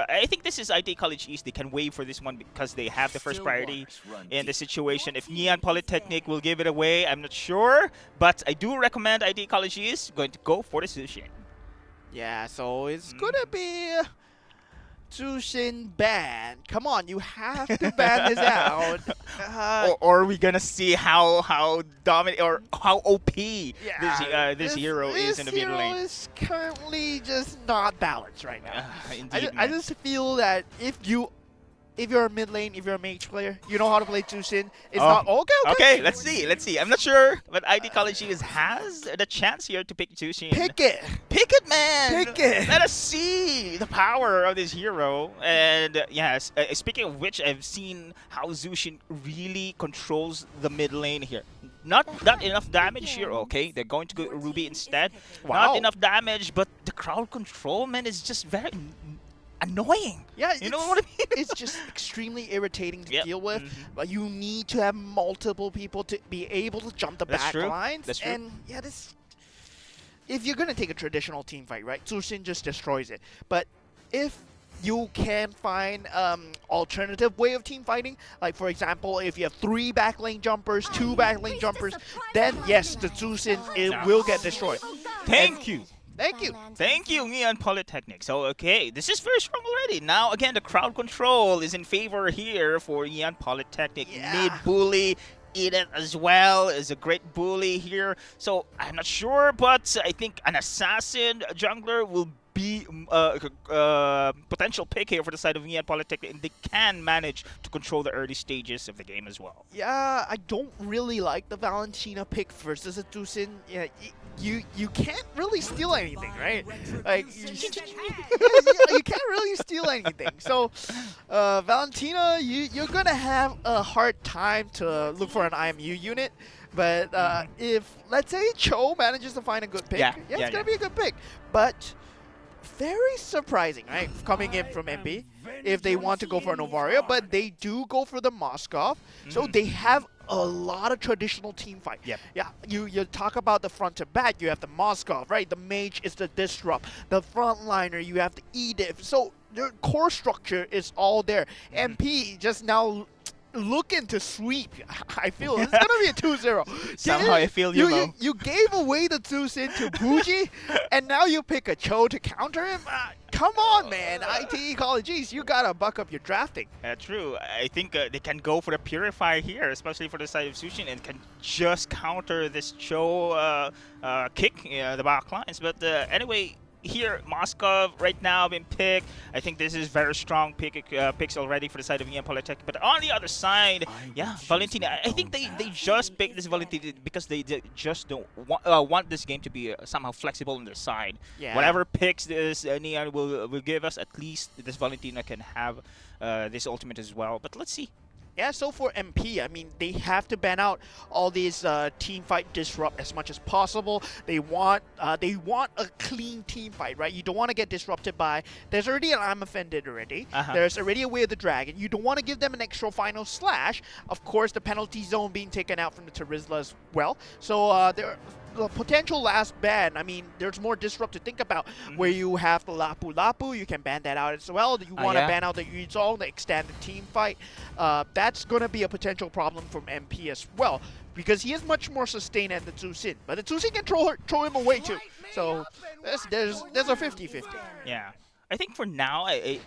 I think this is IT College East. They can wait for this one because they have the first priority in the situation. If Ngee Ann Polytechnic will give it away, I'm not sure. But I do recommend IT College East going to go for the Zushin. Yeah, so it's gonna be Zushin ban. Come on, you have to ban this out. Or are we gonna see how dominant or how OP this hero is in the mid lane? This hero is currently just not balanced right now. Indeed, I just feel that if you're a mid lane, if you're a mage player, you know how to play Zushin. It's not okay. Let's see. I'm not sure, but IT College East has the chance here to pick Zushin. Pick it, man. Pick it. Let us see the power of this hero. And yes, speaking of which, I've seen how Zushin really controls the mid lane here. Not enough damage here. Okay, they're going to go Ruby instead. Not enough damage, but the crowd control, man, is just very annoying. Yeah, you know what I mean? It's just extremely irritating to deal with. But you need to have multiple people to be able to jump the back lines. That's true. And if you're gonna take a traditional team fight, right, Zushin just destroys it. But if you can find alternative way of team fighting, like for example, if you have 3 backlane jumpers, 2 backlane jumpers, then yes, the Zushin will get destroyed. Thank you. Thank you. Thank you, Ngee Ann Polytechnic. So, okay, this is very strong already. Now, again, the crowd control is in favor here for Ngee Ann Polytechnic. Mid bully, eat it as well. Is a great bully here. So I'm not sure, but I think an assassin jungler will be potential pick here for the side of Nyan Polytechnic, and they can manage to control the early stages of the game as well. Yeah, I don't really like the Valentina pick versus a Tusin. Yeah, you can't really steal anything, right? Like you can't really steal anything. So Valentina, you're gonna have a hard time to look for an IMU unit. But if let's say Cho manages to find a good pick, it's gonna be a good pick. But very surprising, right? Coming in from MP, if they want to go for an Novaria, but they do go for the Moskov. So they have a lot of traditional team fight. Yep. Yeah, you talk about the front to back, you have the Moskov, right? The Mage is the Disrupt. The frontliner, you have the Edith. So their core structure is all there. MP just now looking to sweep. I feel it's gonna be a 2-0. Somehow I feel you gave away the Tsusin to Bougie, and now you pick a Cho to counter him. Come on, man. ITE Colleges, you gotta buck up your drafting. True. I think they can go for the Purifier here, especially for the side of Sushin, and can just counter this Cho kick the back lines. But anyway, here, Moskov right now been picked. I think this is very strong picks already for the side of Nyan Polytechnic. But on the other side, yeah, Valentina. I think they just picked this Valentina because they just don't want this game to be somehow flexible on their side. Yeah. Whatever picks this Nyan will give us, at least this Valentina can have this ultimate as well. But let's see. Yeah, so for MP, I mean, they have to ban out all these team fight disrupt as much as possible. They want a clean team fight, right? You don't want to get disrupted by. There's already an I'm offended already. There's already a Way of the Dragon. You don't want to give them an extra final slash. Of course, the penalty zone being taken out from the Terizla as well. So the potential last ban, I mean, there's more disrupt to think about. Where you have the Lapu Lapu, you can ban that out as well. You want to ban out the Yuzong, the extended team fight. That's going to be a potential problem from MP as well, because he is much more sustained than the Tsusin. But the Tsusin can throw him away too. So there's a 50-50. Yeah. I think for now, I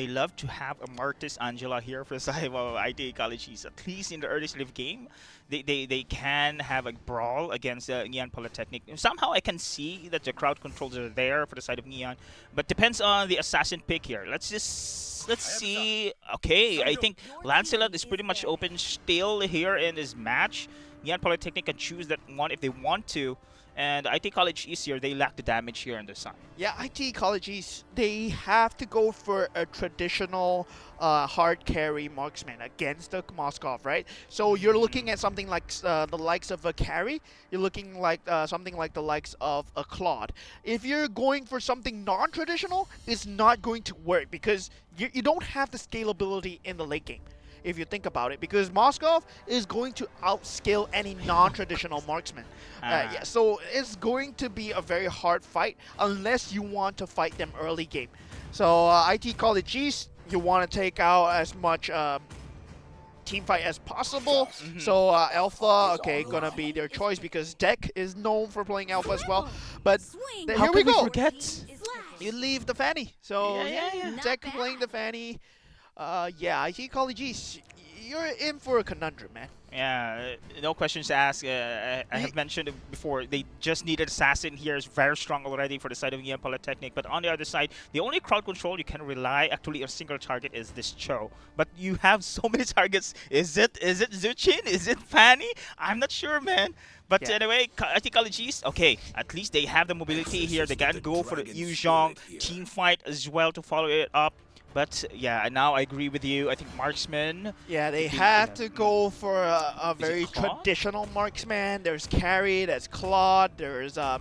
love to have a Martis Angela here for the side of ITA Colleges. At least in the early stage of game, they can have a brawl against Nyan Polytechnic. Somehow I can see that the crowd controls are there for the side of Nyan, but depends on the assassin pick here. Let's see. Okay, I think Lancelot is pretty much open still here in this match. Nyan Polytechnic can choose that one if they want to. And IT College East here, they lack the damage here on the side. Yeah, IT College East, they have to go for a traditional hard carry marksman against the Moskov, right? So you're looking at something like the likes of a carry. You're looking like something like the likes of a Claude. If you're going for something non-traditional, it's not going to work because you don't have the scalability in the late game, if you think about it, because Moskov is going to outscale any non-traditional marksman. Yeah, so it's going to be a very hard fight unless you want to fight them early game. So IT College East, you want to take out as much team fight as possible. So Alpha, okay, gonna be their choice because Deck is known for playing Alpha as well. But here we go. You leave the Fanny. So Deck playing the Fanny. Yeah, IT College East, you're in for a conundrum, man. Yeah, no questions asked. I have mentioned it before. They just needed Assassin here. Is very strong already for the side of Nyan Polytechnic. But on the other side, the only crowd control you can rely actually on a single target is this Cho. But you have so many targets. Is it Zuchin? Is it Fanny? I'm not sure, man. But anyway, I think College East, okay, at least they have the mobility here. They can go for the Yuzhong team fight as well to follow it up. But yeah, now I agree with you. I think marksman. Yeah, they have to go for a very traditional marksman. There's carry, there's Claude, there's I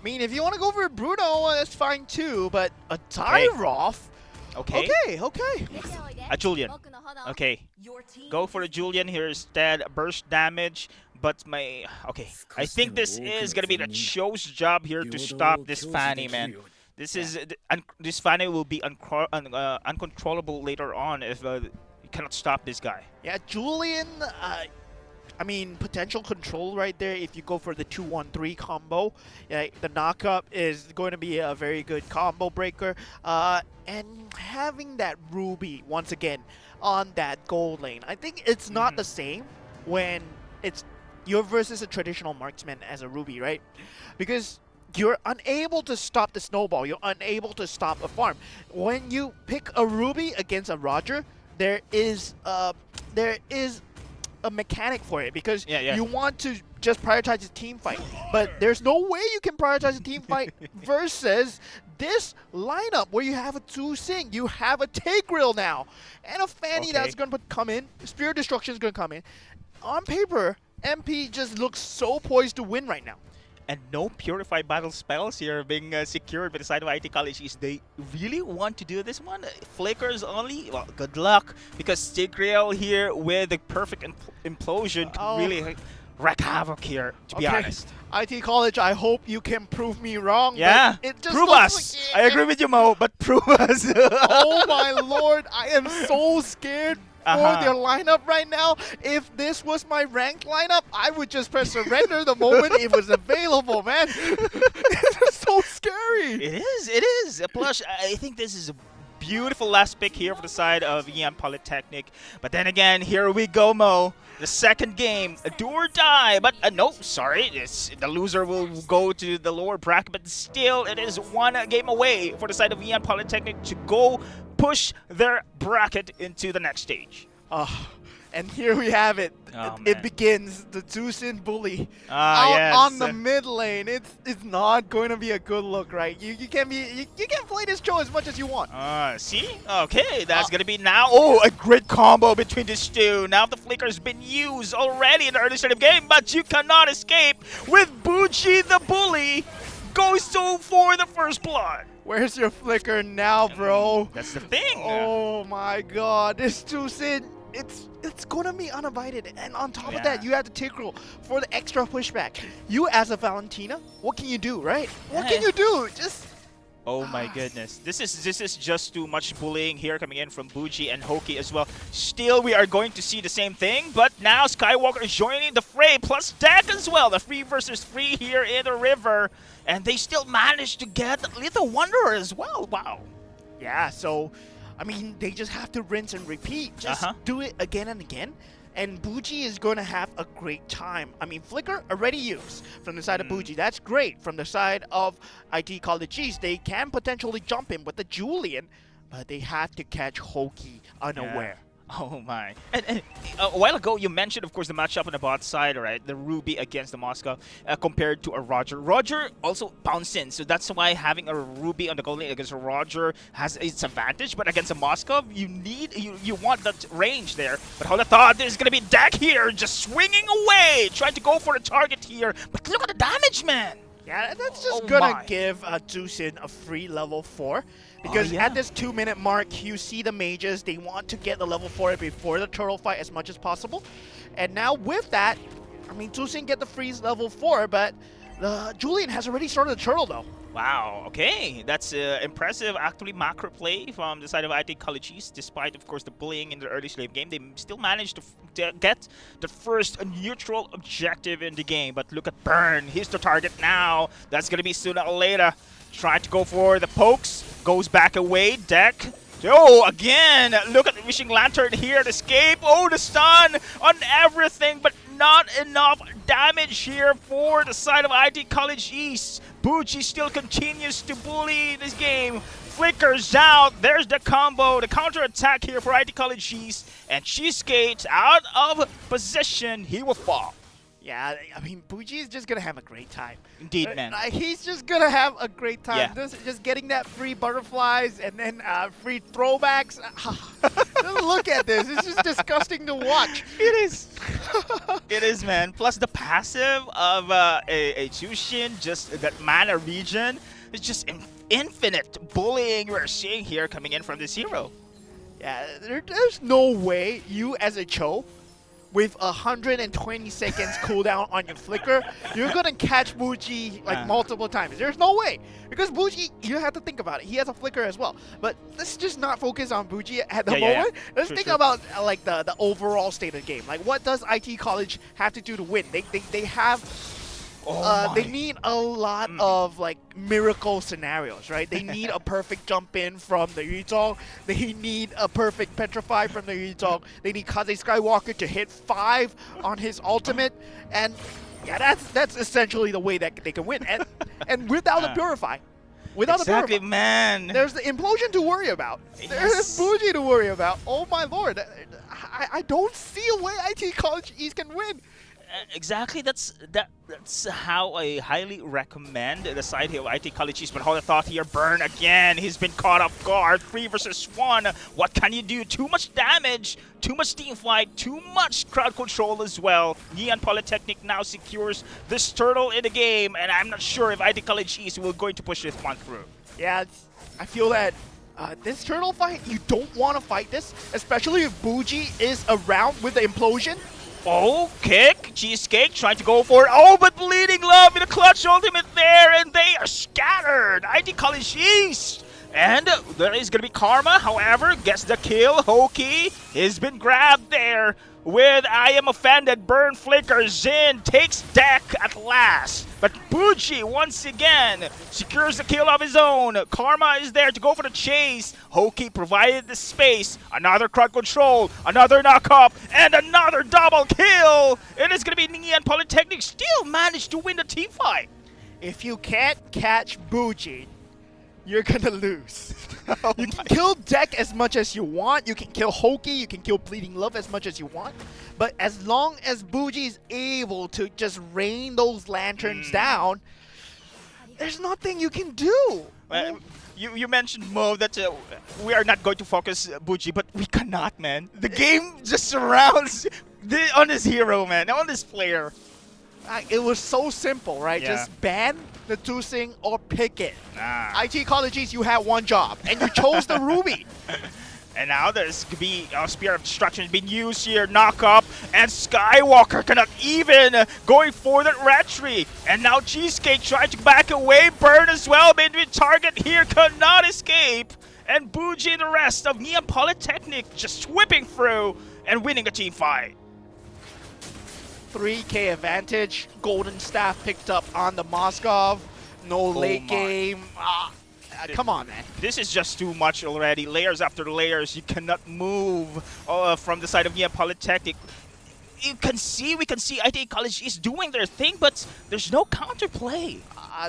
mean, if you want to go for Bruno, that's fine too. But a Tyroff. Okay. Okay. A Julian. Okay. Go for a Julian here instead. Burst damage. But I think this is gonna be the Cho's job here to stop this Fanny, man. This Fanny will be uncontrollable later on if you cannot stop this guy. Yeah, Julian, I mean, potential control right there if you go for the 2-1-3 combo. Yeah, the knockup is going to be a very good combo breaker. And having that Ruby, once again, on that gold lane. I think it's not the same when it's you're versus a traditional marksman as a Ruby, right? Because you're unable to stop the snowball. You're unable to stop a farm. When you pick a Ruby against a Roger, there is a mechanic for it because you want to just prioritize the team fight. But there's no way you can prioritize a team fight versus this lineup where you have a Two-Sing, you have a Take-Grill now, and a Fanny that's going to come in. Spirit Destruction is going to come in. On paper, MP just looks so poised to win right now. And no Purified Battle spells here being secured by the side of IT College East. They really want to do this one. Flickers only? Well, good luck. Because Stigreal here with the perfect implosion could really wreak havoc here, to be honest. IT College, I hope you can prove me wrong. Yeah, but it just prove us. I agree with you, Mo, but prove us. Oh my lord, I am so scared for their lineup right now. If this was my ranked lineup, I would just press surrender the moment it was available, man. It's so scary. It is. Plus, I think this is a beautiful last pick here for the side of EM Polytechnic. But then again, here we go, Mo. The second game, a do or die. But no, sorry, the loser will go to the lower bracket. But still, it is one game away for the side of EM Polytechnic to go push their bracket into the next stage. And here we have it. It begins. The Two-Sing bully out on the mid lane. It's not going to be a good look, right? You can play this show as much as you want. See? Okay, that's gonna be now. Oh, a great combo between these two. Now the flicker's been used already in the early start of the game, but you cannot escape with Bucci the bully. Goes so for the first blood. Where's your flicker now, bro? That's the thing. Oh my god, this Two-Sing. It's gonna be uninvited, and on top of that, you have to take roll for the extra pushback. You as a Valentina, what can you do, right? What can you do? Just oh my goodness, this is just too much bullying here coming in from Buji and Hoki as well. Still, we are going to see the same thing, but now Skywalker is joining the fray, plus Deck as well. The 3 versus 3 here in the river, and they still managed to get Little Wanderer as well. Wow. Yeah, so I mean, they just have to rinse and repeat. Just do it again and again. And Buji is going to have a great time. I mean, Flicker already used from the side of Buji. That's great. From the side of IT College East, they can potentially jump in with the Julian, but they have to catch Hoki unaware. Oh my. And a while ago, you mentioned, of course, the matchup on the bot side, right? The Ruby against the Moscow compared to a Roger. Roger also bounced in, so that's why having a Ruby on the goal lane against a Roger has its advantage. But against a Moscow, you want that range there. But hold on, thought there's going to be Deck here just swinging away, trying to go for the target here. But look at the damage, man. Yeah, that's just gonna give Two-Sing a free level 4. Because at this 2-minute mark, you see the mages, they want to get the level 4 before the turtle fight as much as possible. And now with that, I mean, Two-Sing get the free level 4, but Julian has already started the turtle though. Wow, okay. That's impressive, actually, macro play from the side of IT College East. Despite, of course, the bullying in the early slave game, they still managed to get the first neutral objective in the game. But look at Burn. He's the target now. That's going to be sooner or later. Trying to go for the pokes. Goes back away. Deck. Oh, again. Look at the Wishing Lantern here. The escape. Oh, the stun on everything. But not enough damage here for the side of IT College East. Bucci still continues to bully this game. Flickers out. There's the combo. The counter attack here for IT College East. And Cheesecake out of position. He will fall. Yeah, I mean, Buji is just going to have a great time. Indeed, man. He's just going to have a great time. Yeah. Just getting that free butterflies and then free throwbacks. Just look at this. It's just disgusting to watch. It is. It is, man. Plus the passive of a Jushin, just that mana region, is just infinite bullying we're seeing here coming in from this hero. Yeah, there's no way you as a Cho, with 120 seconds cooldown on your flicker, you're gonna catch Buji like multiple times. There's no way. Because Buji, you have to think about it. He has a flicker as well. But let's just not focus on Buji at the moment. Let's think about like the overall state of the game. Like, what does IT College have to do to win? They have They need a lot of like miracle scenarios, right? They need a perfect jump in from the Yutong. They need a perfect petrify from the Yutong. They need Kaze Skywalker to hit 5 on his ultimate, and yeah, that's essentially the way that they can win. And without the purify, Exactly, man. there's the implosion to worry about. Yes. There's Fuji to worry about. Oh my lord, I don't see a way IT College East can win. Exactly, that's how I highly recommend the side here of IT College East. But hold the thought here, Burn again. He's been caught off guard. 3 versus 1. What can you do? Too much damage, too much team fight, too much crowd control as well. Neon Polytechnic now secures this turtle in the game, and I'm not sure if IT College East will going to push this one through. Yeah, I feel that this turtle fight, you don't want to fight this, especially if Buji is around with the implosion. Oh, kick. Cheesecake trying to go for it. Oh, but Bleeding Love in a clutch ultimate there, and they are scattered. IT College East. And there is going to be Karma, however, gets the kill. Hoki has been grabbed there with I Am Offended. Burn flickers in, takes deck at last. But Buji, once again, secures the kill of his own. Karma is there to go for the chase. Hoki provided the space. Another crowd control, another knock-up, and another double kill. It is going to be Neon Polytechnic still managed to win the team fight. If you can't catch Buji, you're gonna lose. You can kill Deck as much as you want, you can kill Hoki, you can kill Bleeding Love as much as you want, but as long as Buji is able to just rain those lanterns down, there's nothing you can do. You mentioned, Mo, that we are not going to focus Buji, but we cannot, man. The game just surrounds on this hero, man, on this player. It was so simple, right? Yeah. Just ban the Tusing or pick it. Nah. IT Colleges, you had one job, and you chose the Ruby. And now there's going to be a Spear of Destruction being used here, knock up, and Skywalker cannot even going for the retry. And now Cheesecake trying to back away, Burn as well, maybe target here cannot escape. And Buji and the rest of Neon Polytechnic just whipping through and winning a team fight. 3K advantage, Golden Staff picked up on the Moskov, no late my. game. Come on, man. This is just too much already. Layers after layers. You cannot move from the side of Neon Polytechnic. We can see IT College is doing their thing, but there's no counterplay.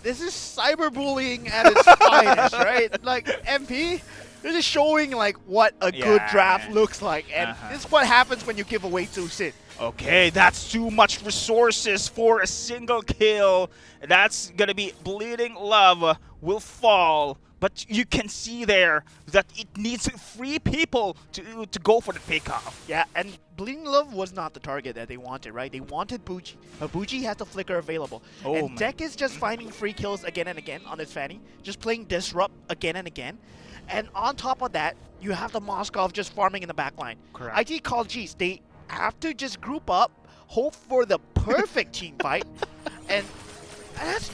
This is cyberbullying at its finest, right? Like, MP, you're just showing like what a good draft looks like, and this is what happens when you give away too soon. Okay, that's too much resources for a single kill. That's gonna be Bleeding Love will fall, but you can see there that it needs 3 people to go for the takeoff. Yeah, and Bleeding Love was not the target that they wanted, right? They wanted Buji, but Buji has the flicker available. And Deck is just finding free kills again and again on his Fanny, just playing Disrupt again and again. And on top of that, you have the Moskov just farming in the backline. Correct. IT Call G's, they have to just group up, hope for the perfect team fight, and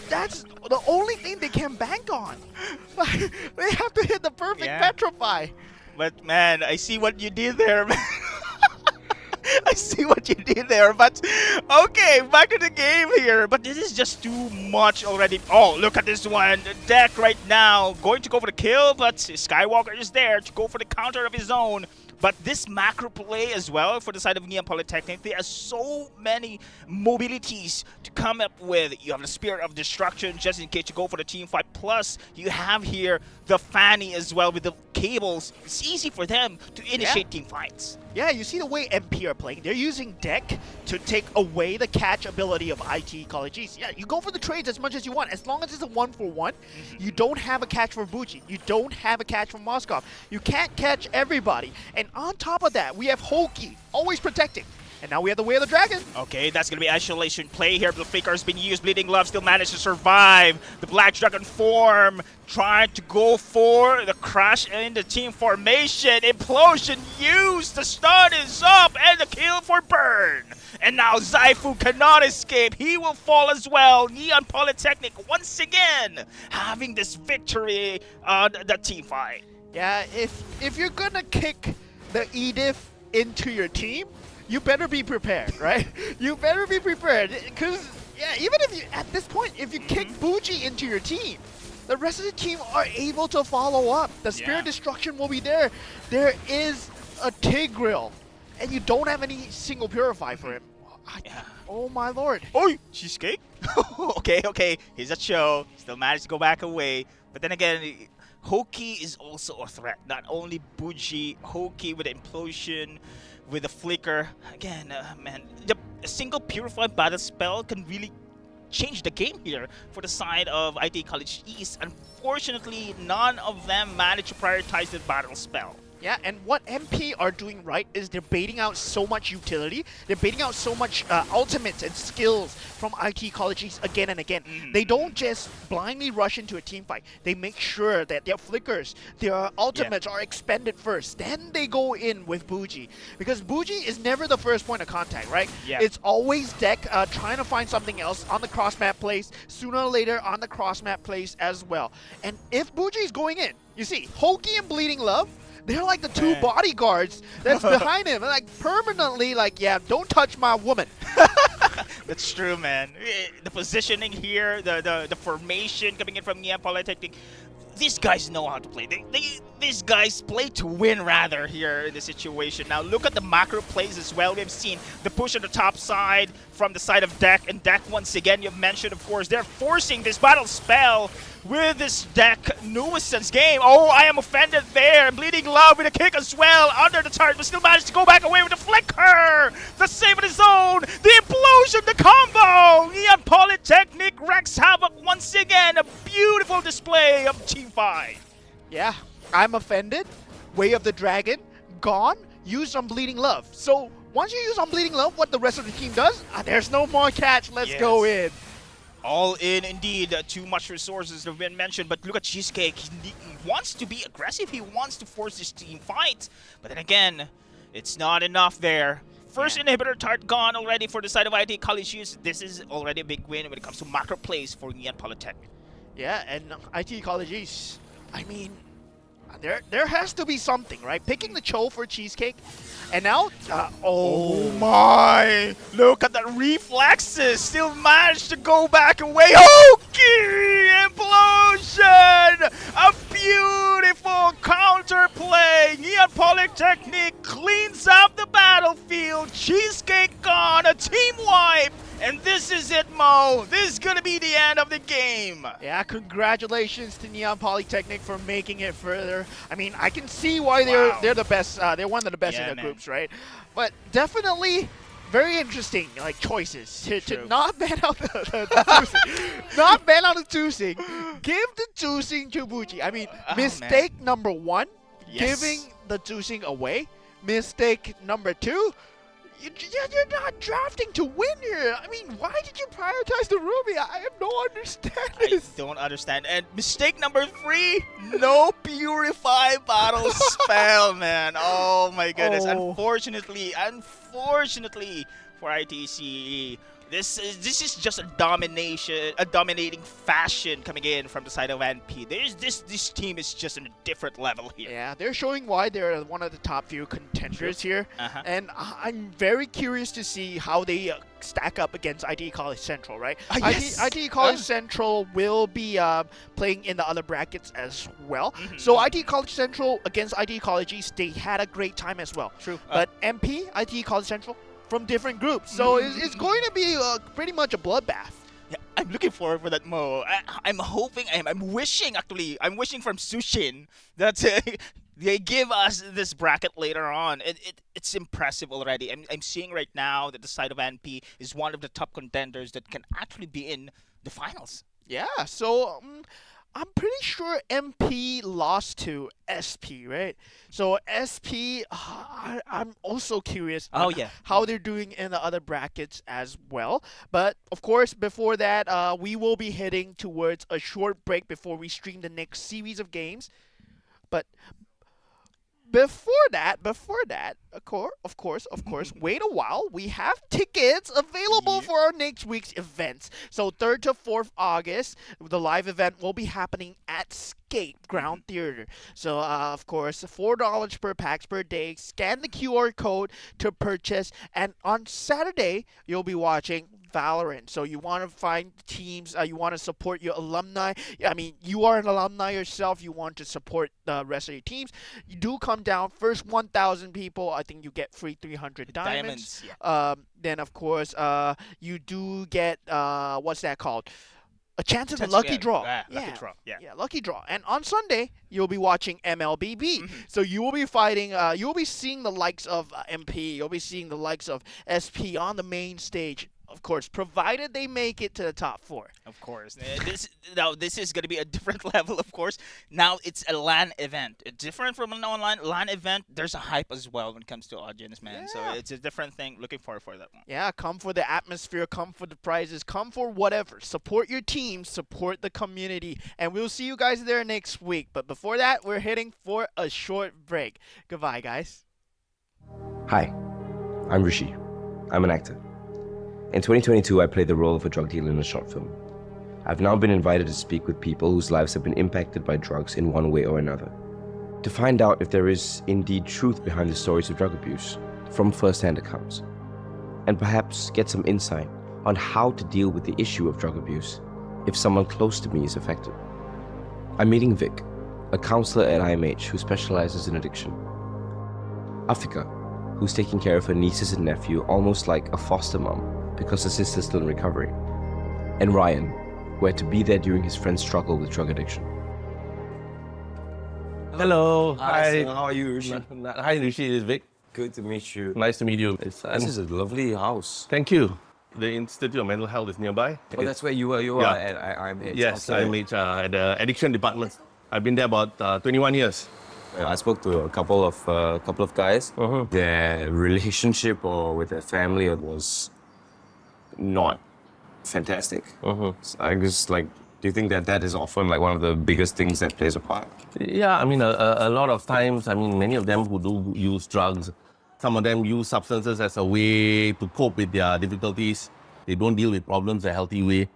that's the only thing they can bank on. They have to hit the perfect petrify. But man, I see what you did there, man. I see what you did there, but okay, back to the game here. But this is just too much already. Oh, look at this one. Deck right now going to go for the kill, but Skywalker is there to go for the counter of his own. But this macro play as well for the side of Neon Polytechnic, there are so many mobilities to come up with. You have the Spirit of Destruction just in case you go for the team fight. Plus, you have here the Fanny as well with the cables. It's easy for them to initiate team fights. Yeah, you see the way MP are playing. They're using Deck to take away the catch ability of IT College East. Yeah, you go for the trades as much as you want. As long as it's a 1-for-1, you don't have a catch for Buji. You don't have a catch for Moskov. You can't catch everybody. And on top of that, we have Hoki always protecting. And now we have the Way of the Dragon. Okay, that's going to be isolation play here. The Flicker has been used. Bleeding Love still managed to survive. The Black Dragon form trying to go for the crash in the team formation. Implosion used. The stun is up. And the kill for Burn. And now Zaifu cannot escape. He will fall as well. Neon Polytechnic once again having this victory on the team fight. Yeah, if you're going to kick the Edith into your team, you better be prepared, right? You better be prepared, because Yeah, even if you, at this point, if you kick Buji into your team, the rest of the team are able to follow up. The Spirit Destruction will be there. There is a Tigreal, and you don't have any single Purify for him. Oh my lord. Oh, Cheesecake? Okay. Here's a show. Still managed to go back away. But then again, Hoki is also a threat. Not only Buji, Hoki with the Implosion, with the Flicker. Again, man, a single Purify battle spell can really change the game here for the side of IT College East. Unfortunately, none of them managed to prioritize the battle spell. Yeah, and what MP are doing right is they're baiting out so much utility. They're baiting out so much ultimates and skills from IT colleges again and again. They don't just blindly rush into a team fight. They make sure that their flickers, their ultimates are expended first. Then they go in with Buji. Because Buji is never the first point of contact, right? Yeah. It's always Deck trying to find something else on the cross-map place, sooner or later on the cross-map place as well. And if Buji is going in, you see, Hoki and Bleeding Love, they're like the two bodyguards that's behind him. Like, permanently, like, yeah, don't touch my woman. That's true, man. The positioning here, the formation coming in from Nyan Polytechnic, these guys know how to play. These guys play to win, rather, here in the situation. Now, look at the macro plays as well. We've seen the push on the top side from the side of Deck. And Deck, once again, you've mentioned, of course, they're forcing this battle spell with this Deck nuisance game. Oh, I am offended there. Bleeding Love with a kick as well under the turret, but still managed to go back away with the flicker. The save of his own. The implosion, the combo. Nyan Polytechnic wreaks havoc once again. A beautiful display of Team 5. Yeah, I'm offended. Way of the Dragon, gone. Used on Bleeding Love. So once you use on Bleeding Love, what the rest of the team does? There's no more catch. Let's go in. All in, indeed. Too much resources have been mentioned, but look at Cheesecake. He wants to be aggressive. He wants to force this team fight. But then again, it's not enough there. First inhibitor tart gone already for the side of IT College East. This is already a big win when it comes to macro plays for Nyan Polytechnic. Yeah, and IT College East, I mean, there has to be something, right? Picking the Cho for Cheesecake, and now, oh my! Look at the reflexes! Still managed to go back away. Hoki! Implosion! A beautiful counterplay! Nyan Polytechnic cleans up the battlefield. Cheesecake gone, a team wipe! And this is it, Mo. This is going to be the end of the game. Yeah, congratulations to Nyan Polytechnic for making it further. I mean, I can see why they're the best. They're one of the best in their groups, right? But definitely very interesting, like, choices to not ban out the Tusing. Not ban out the Tusing. Give the Tusing to Buji. I mean, mistake number one, giving the Tusing away. Mistake number two, you're not drafting to win here. I mean, why did you prioritize the Ruby? I don't understand this. I don't understand. And mistake number 3, no Purify battle spell, man. Oh my goodness. Unfortunately for ITCE, this is just a dominating fashion coming in from the side of NP. This team is just on a different level here. Yeah, they're showing why they're one of the top few contenders here, and I'm very curious to see how they stack up against IT College Central, right? IT College Central will be playing in the other brackets as well. So IT College Central against IT College East, they had a great time as well. True. But MP, IT College Central, from different groups. So it's going to be pretty much a bloodbath. Yeah, I'm looking forward for that, Mo. I'm hoping, I'm wishing from Sushin that they give us this bracket later on. It's impressive already. I'm seeing right now that the side of NP is one of the top contenders that can actually be in the finals. Yeah, so I'm pretty sure MP lost to SP, right? So SP, I'm also curious how they're doing in the other brackets as well. But of course, before that, we will be heading towards a short break before we stream the next series of games. But before that, of course, wait a while. We have tickets available for our next week's events. So 3rd to 4th August, the live event will be happening at Skate Ground Theater. So, of course, $4 per packs per day. Scan the QR code to purchase. And on Saturday, you'll be watching Valorant. So you want to find teams, you want to support your alumni. I mean, you are an alumni yourself. You want to support the rest of your teams. You do come down. First 1,000 people, I think you get free 300 diamonds. Yeah. Then, of course, you do get, what's that called? A chance at a Chance- lucky yeah, draw. lucky draw, yeah. Lucky draw. And on Sunday, you'll be watching MLBB. So you will be fighting, you'll be seeing the likes of MP, you'll be seeing the likes of SP on the main stage. Of course, provided they make it to the top 4. Of course. This is going to be a different level, of course. Now it's a LAN event. Different from an online LAN event, there's a hype as well when it comes to audience, man. So it's a different thing. Looking forward for that one. Yeah, come for the atmosphere, come for the prizes, come for whatever. Support your team, support the community, and we'll see you guys there next week. But before that, we're heading for a short break. Goodbye, guys. Hi, I'm Rishi. I'm an actor. In 2022, I played the role of a drug dealer in a short film. I've now been invited to speak with people whose lives have been impacted by drugs in one way or another, to find out if there is indeed truth behind the stories of drug abuse from first-hand accounts, and perhaps get some insight on how to deal with the issue of drug abuse if someone close to me is affected. I'm meeting Vic, a counselor at IMH who specializes in addiction. Afika, who's taking care of her nieces and nephew almost like a foster mom because her sister's still in recovery. And Ryan, who had to be there during his friend's struggle with drug addiction. Hello. Hi. So how are you, Rishi? Hi, Rishi. This is Vic. Good to meet you. Nice to meet you. This is a lovely house. Thank you. The Institute of Mental Health is nearby. Oh, that's where you are at IMH. Yes, okay. IMH at the addiction department. I've been there about 21 years. I spoke to a couple of guys. Their relationship or with their family was not fantastic. So I guess, like, do you think that is often like one of the biggest things that plays a part? Yeah, I mean, a lot of times, I mean, many of them who do use drugs, some of them use substances as a way to cope with their difficulties. They don't deal with problems a healthy way.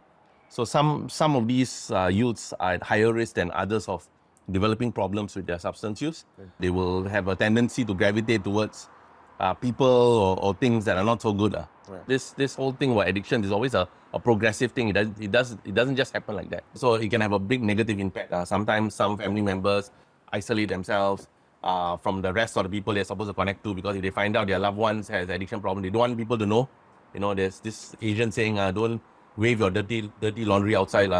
So some of these youths are at higher risk than others of developing problems with their substance use. They will have a tendency to gravitate towards people or things that are not so good. This whole thing about addiction is always a progressive thing. It doesn't just happen like that. So it can have a big negative impact. Sometimes some family members isolate themselves from the rest of the people they're supposed to connect to, because if they find out their loved ones has addiction problem, they don't want people to know. You know, there's this Asian saying, don't wave your dirty laundry outside.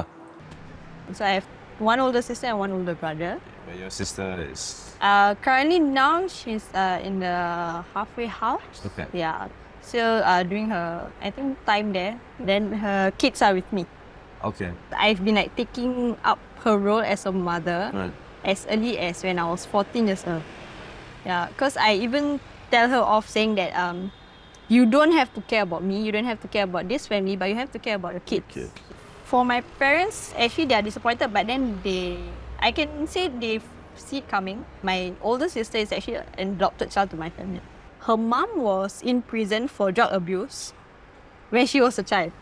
So I have one older sister and one older brother. But your sister is... Currently now she's in the halfway house. Okay. Yeah. Still doing her, I think, time there. Then her kids are with me. Okay. I've been like taking up her role as a mother as early as when I was 14 years old. Yeah, because I even tell her off saying that you don't have to care about me, you don't have to care about this family, but you have to care about the kids. For my parents, actually they are disappointed, but then I can say they see it coming. My older sister is actually an adopted child to my family. Her mom was in prison for drug abuse when she was a child.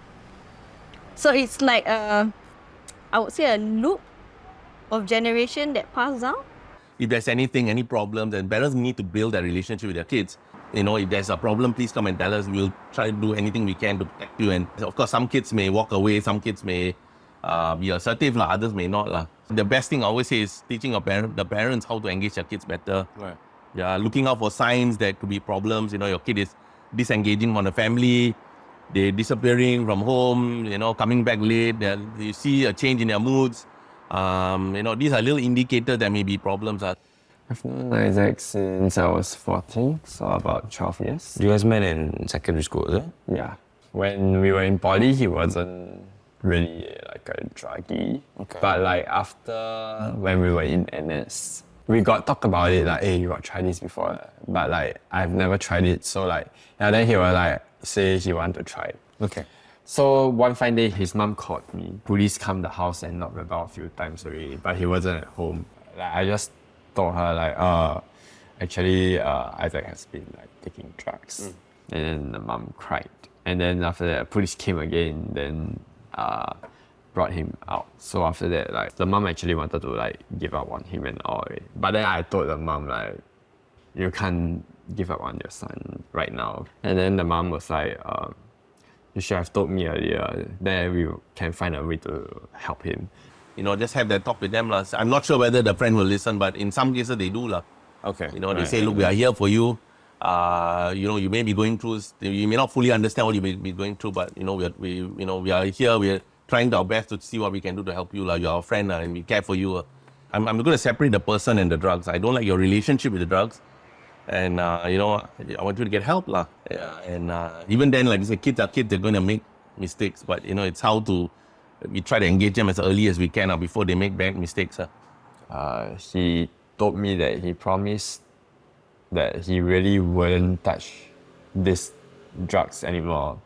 So it's like I would say a loop of generation that passed down. If there's anything, any problems, then parents need to build that relationship with their kids. You know, if there's a problem, please come and tell us. We'll try to do anything we can to protect you. And of course, some kids may walk away, some kids may be assertive, others may not. The best thing I always say is teaching the parents how to engage their kids better. Right. Yeah, looking out for signs that could be problems. You know, your kid is disengaging from the family, they're disappearing from home, you know, coming back late, you see a change in their moods. You know, these are little indicators that may be problems. I've known Isaac since I was 14, so about 12 years. You guys met in secondary school, is it? Yeah. When we were in poly, he wasn't really like a druggie. Okay. But like after, when we were in NS, we got talk about it, like, hey, you got tried this before. But like, I've never tried it. So like, yeah, then he was like, say he want to try it. Okay. So one fine day, his mom called me. Police come to the house and knocked the door a few times already, but he wasn't at home. Like, I just told her like, actually, Isaac has been like taking drugs. And then the mom cried. And then after that, police came again, then brought him out. So after that, like, the mom actually wanted to like give up on him and all. But then I told the mom like, you can't give up on your son right now. And then the mom was like, you should have told me earlier. Then we can find a way to help him. You know, just have that talk with them. I'm not sure whether the friend will listen, but in some cases they do. Okay. You know, they say, look, we are here for you. You know, you may be going through, you may not fully understand what you may be going through, but, you know, we are here. We're trying our best to see what we can do to help you. You're our friend and we care for you. I'm going to separate the person and the drugs. I don't like your relationship with the drugs. And, you know, I want you to get help. Yeah. And even then, like I said, kids are kids. They're going to make mistakes. But, you know, it's how to, we try to engage them as early as we can before they make bad mistakes. He told me that he promised that he really wouldn't touch these drugs anymore.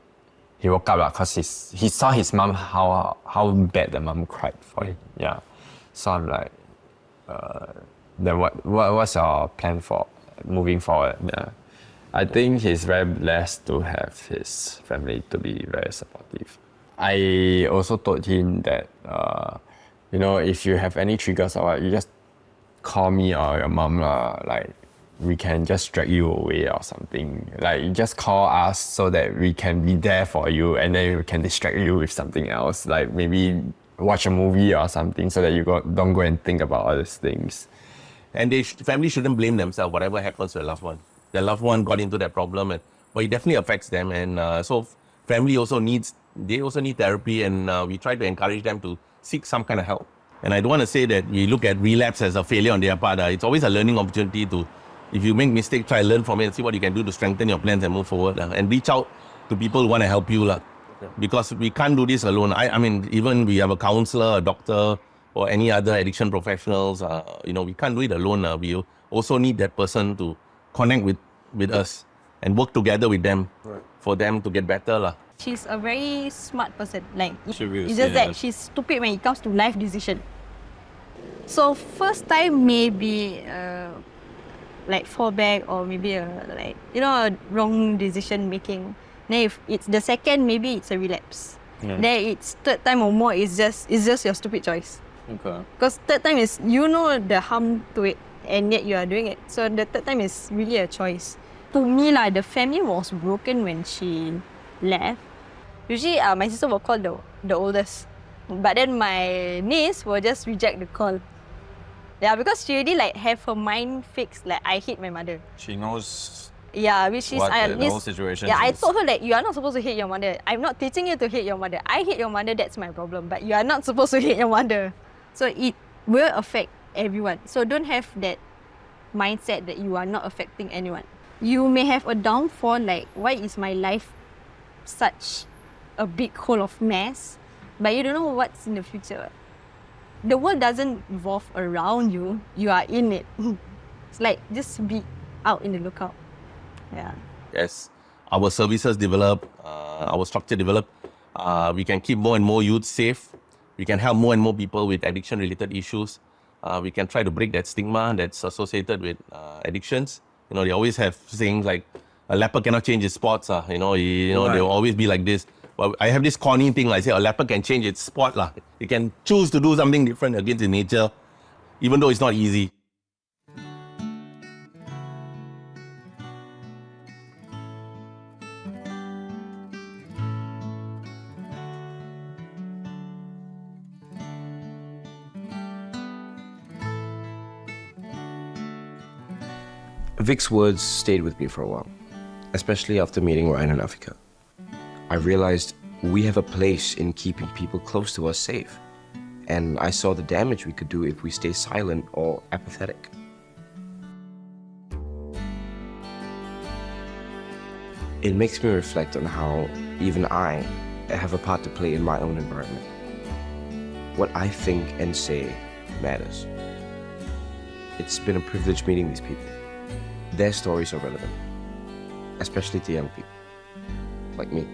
He woke up because he saw his mom, how bad the mom cried for him. Yeah. So I'm like, then what's your plan for moving forward? Yeah. I think he's very blessed to have his family to be very supportive. I also told him that, you know, if you have any triggers or what, you just call me or your mom, like we can just drag you away or something. Like you just call us so that we can be there for you and then we can distract you with something else. Like maybe watch a movie or something so that you don't go and think about all these things. And family shouldn't blame themselves, whatever happens to their loved one. Their loved one got into that problem, but it definitely affects them. And so family also need therapy, and we try to encourage them to seek some kind of help. And I don't want to say that we look at relapse as a failure on their part. It's always a learning opportunity to, if you make mistakes, try to learn from it and see what you can do to strengthen your plans and move forward. And reach out to people who want to help you. Because we can't do this alone. I mean, even we have a counselor, a doctor, or any other addiction professionals, you know, we can't do it alone. We also need that person to connect with us and work together with them for them to get better. She's a very smart person. Like, it's Yes. just that she's stupid when it comes to life decision. So first time maybe like fall back or maybe like, you know, a wrong decision making. Then if it's the second, maybe it's a relapse. Yeah. Then it's third time or more, it's just your stupid choice. Okay. Because third time is, you know the harm to it and yet you are doing it. So the third time is really a choice. To me, the family was broken when she left. Usually, my sister will call the oldest. But then my niece will just reject the call. Yeah, because she already have her mind fixed, I hate my mother. She knows. Yeah, which is the whole situation. Yeah, I told her that you are not supposed to hate your mother. I'm not teaching you to hate your mother. I hate your mother, that's my problem. But you are not supposed to hate your mother. So it will affect everyone. So don't have that mindset that you are not affecting anyone. You may have a downfall why is my life such a big hole of mess? But you don't know what's in the future. The world doesn't revolve around you. You are in it. It's just be out in the lookout. Yeah. Yes, our services develop, our structure develop. We can keep more and more youth safe. We can help more and more people with addiction-related issues. We can try to break that stigma that's associated with addictions. You know, they always have sayings like, a leper cannot change his spots. They'll always be like this. But I have this corny thing, I say, a leper can change its spot. It can choose to do something different against its nature, even though it's not easy. Vic's words stayed with me for a while, especially after meeting Ryan and Africa. I realized we have a place in keeping people close to us safe, and I saw the damage we could do if we stay silent or apathetic. It makes me reflect on how even I have a part to play in my own environment. What I think and say matters. It's been a privilege meeting these people. Their stories are relevant, especially to young people, like me.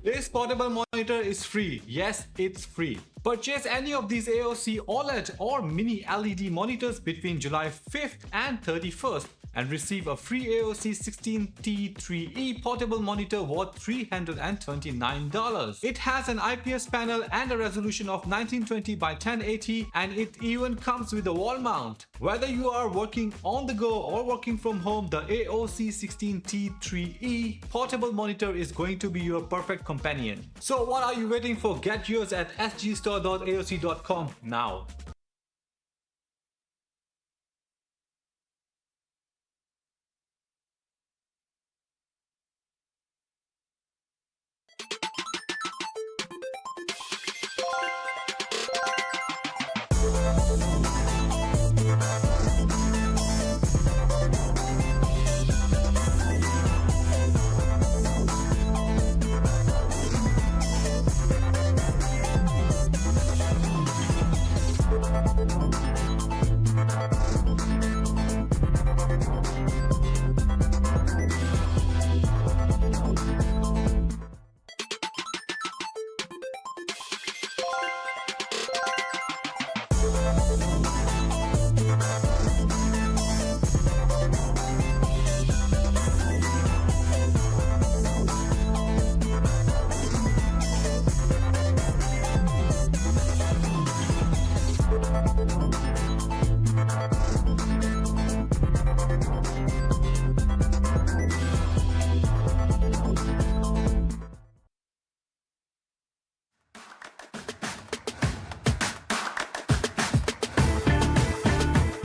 This portable monitor is free. Yes, it's free. Purchase any of these AOC OLED or mini LED monitors between July 5th and 31st and receive a free AOC 16T3E portable monitor worth $329. It has an IPS panel and a resolution of 1920 by 1080, and it even comes with a wall mount. Whether you are working on the go or working from home, the AOC 16T3E portable monitor is going to be your perfect companion. So what are you waiting for? Get yours at sgstore.aoc.com now.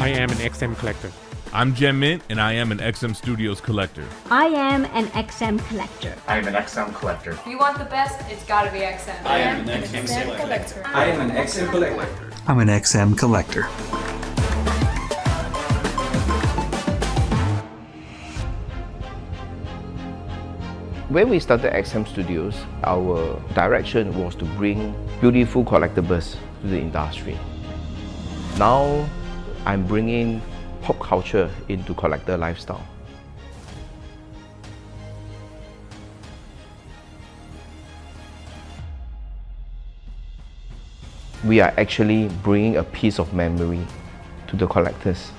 I am an XM collector. I'm Mint, and I am an XM Studios collector. I am an XM collector. I am an XM collector. If you want the best, it's gotta be XM. I am an XM collector. I am an XM collector. I'm an XM collector. When we started XM Studios, our direction was to bring beautiful collectibles to the industry. Now, I'm bringing pop culture into collector lifestyle. We are actually bringing a piece of memory to the collectors.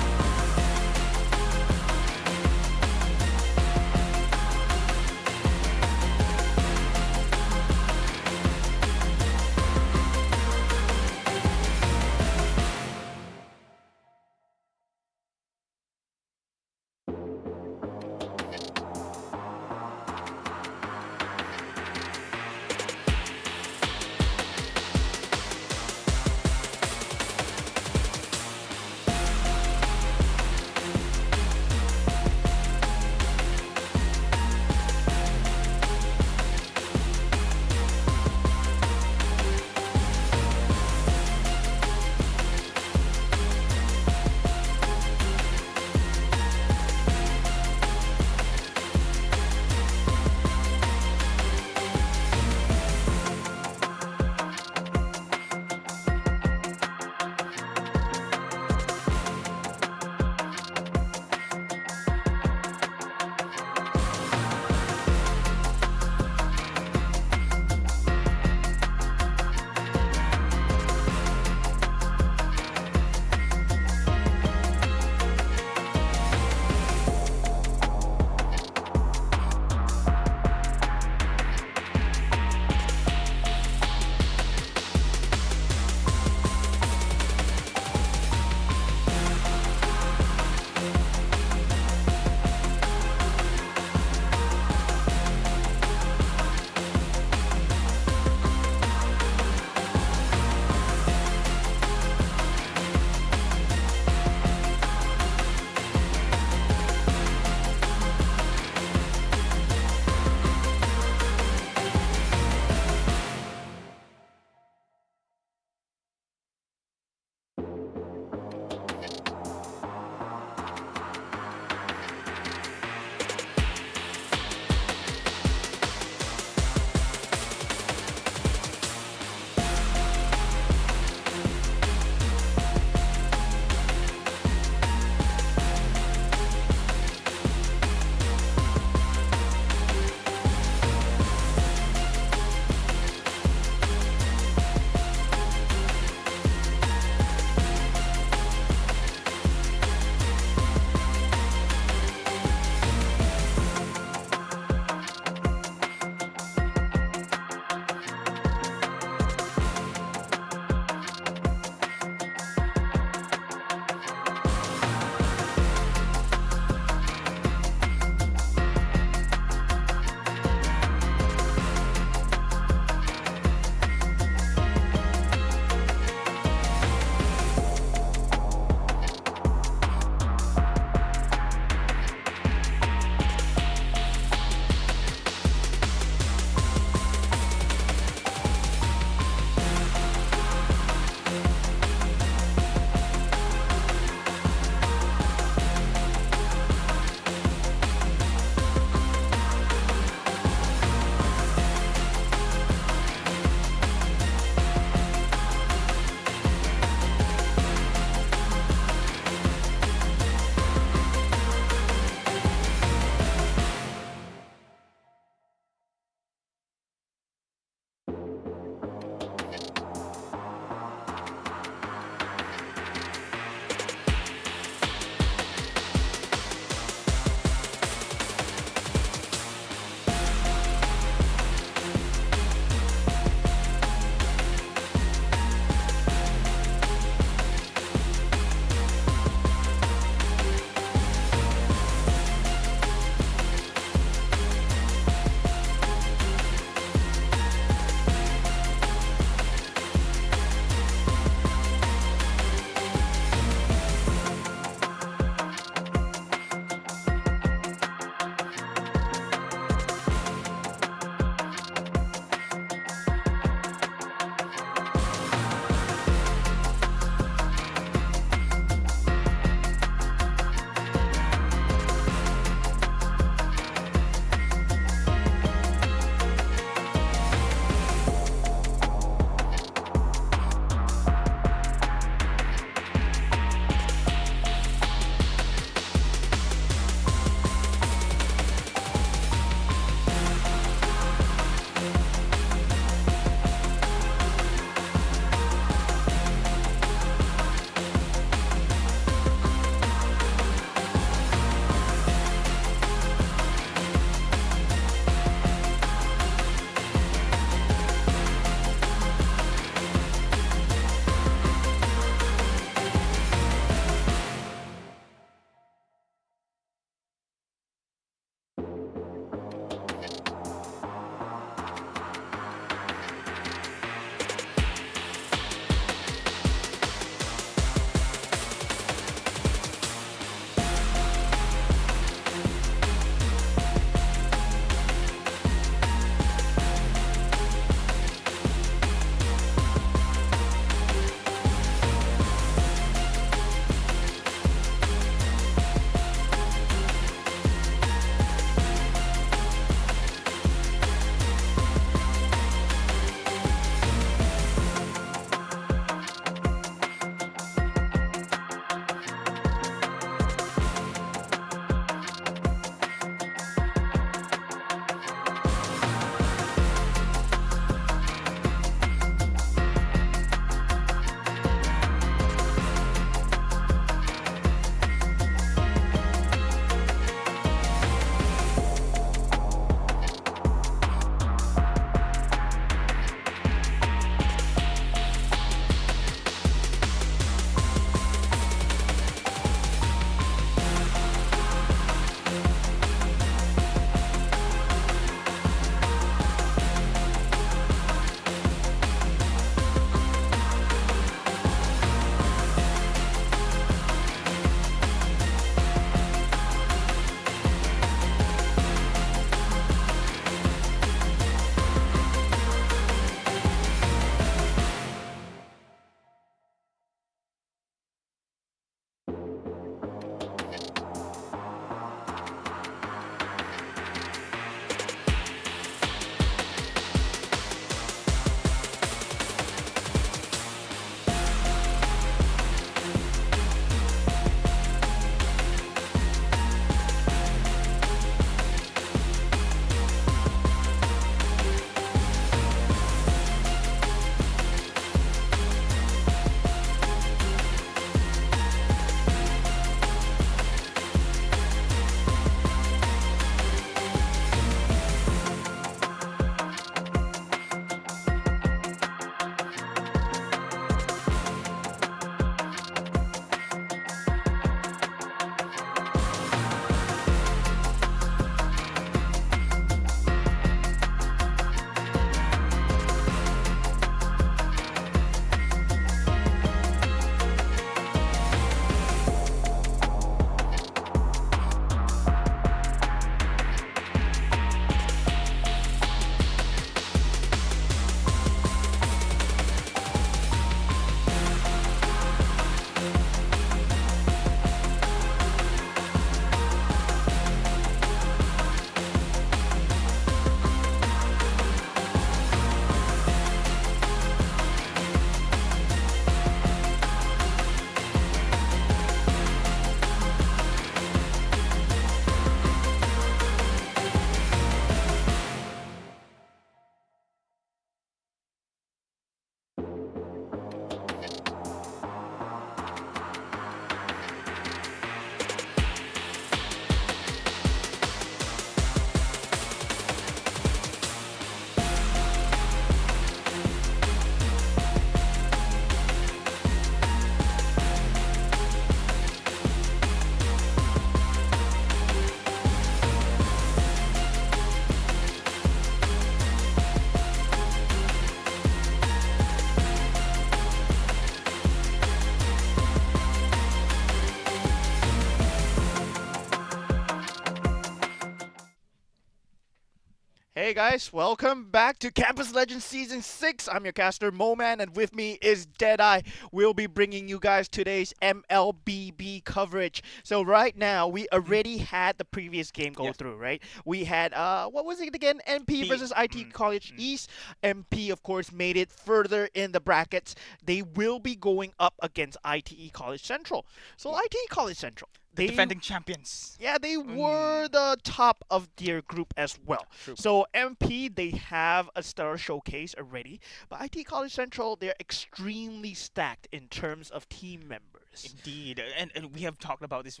Okay, guys, welcome back to Campus Legends Season 6. I'm your caster, Moman, and with me is Deadeye. We'll be bringing you guys today's MLBB coverage. So right now, we already had the previous game go through, right? We had, what was it again? MP versus IT College East. MP, of course, made it further in the brackets. They will be going up against ITE College Central. So ITE College Central. The defending champions. Yeah, they were the top of their group as well. True. So MP, they have a star showcase already, but IT College Central, they're extremely stacked in terms of team members. Indeed, and we have talked about this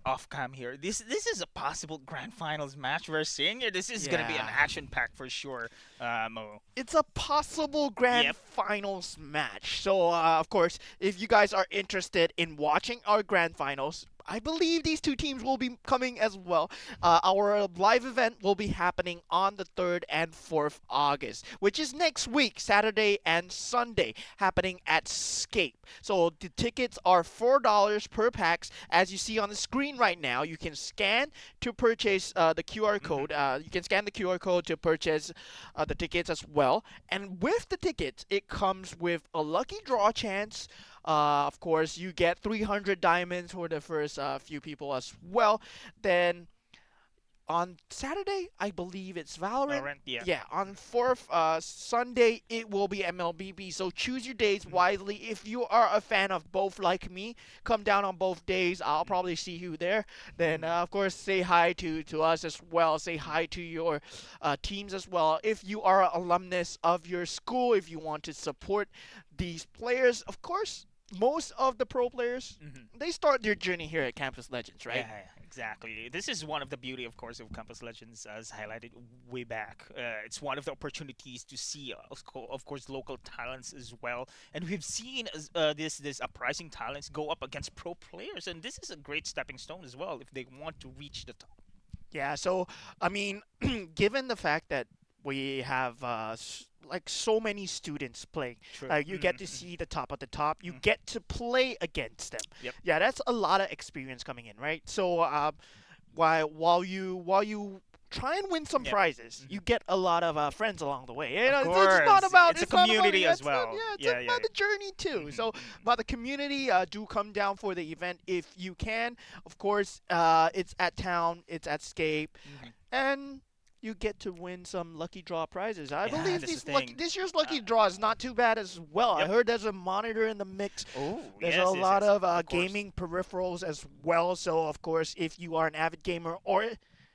off cam here. This is a possible grand finals match we're seeing here. This is gonna be an action pack for sure, Mo. It's a possible grand finals match. So of course, if you guys are interested in watching our grand finals, I believe these two teams will be coming as well. Our live event will be happening on the 3rd and 4th August, which is next week, Saturday and Sunday, happening at Scape. So the tickets are $4 per packs. As you see on the screen right now, you can scan to purchase the QR code. You can scan the QR code to purchase the tickets as well. And with the tickets, it comes with a lucky draw chance. Of course, you get 300 diamonds for the first few people as well. Then on Saturday, I believe it's Valorant. Yeah. On 4th Sunday, it will be MLBB. So choose your days wisely. If you are a fan of both like me, come down on both days. I'll probably see you there. Then, of course, say hi to us as well. Say hi to your teams as well. If you are an alumnus of your school, if you want to support these players, of course, most of the pro players, they start their journey here at Campus Legends, right? Yeah, exactly. This is one of the beauty, of course, of Campus Legends, as highlighted way back. It's one of the opportunities to see, of course, local talents as well. And we've seen this uprising talents go up against pro players, and this is a great stepping stone as well if they want to reach the top. Yeah, so, I mean, given the fact that we have like so many students playing. You get to see the top of the top. You get to play against them. Yep. Yeah, that's a lot of experience coming in, right? So while you try and win some prizes, you get a lot of friends along the way. You know, it's not about it's a community as well. It's about the journey too. So about the community, do come down for the event if you can. Of course, it's at town. It's at Scape, and you get to win some lucky draw prizes. I believe this year's lucky draw is not too bad as well. I heard there's a monitor in the mix. There's a lot of gaming peripherals as well. So, of course, if you are an avid gamer or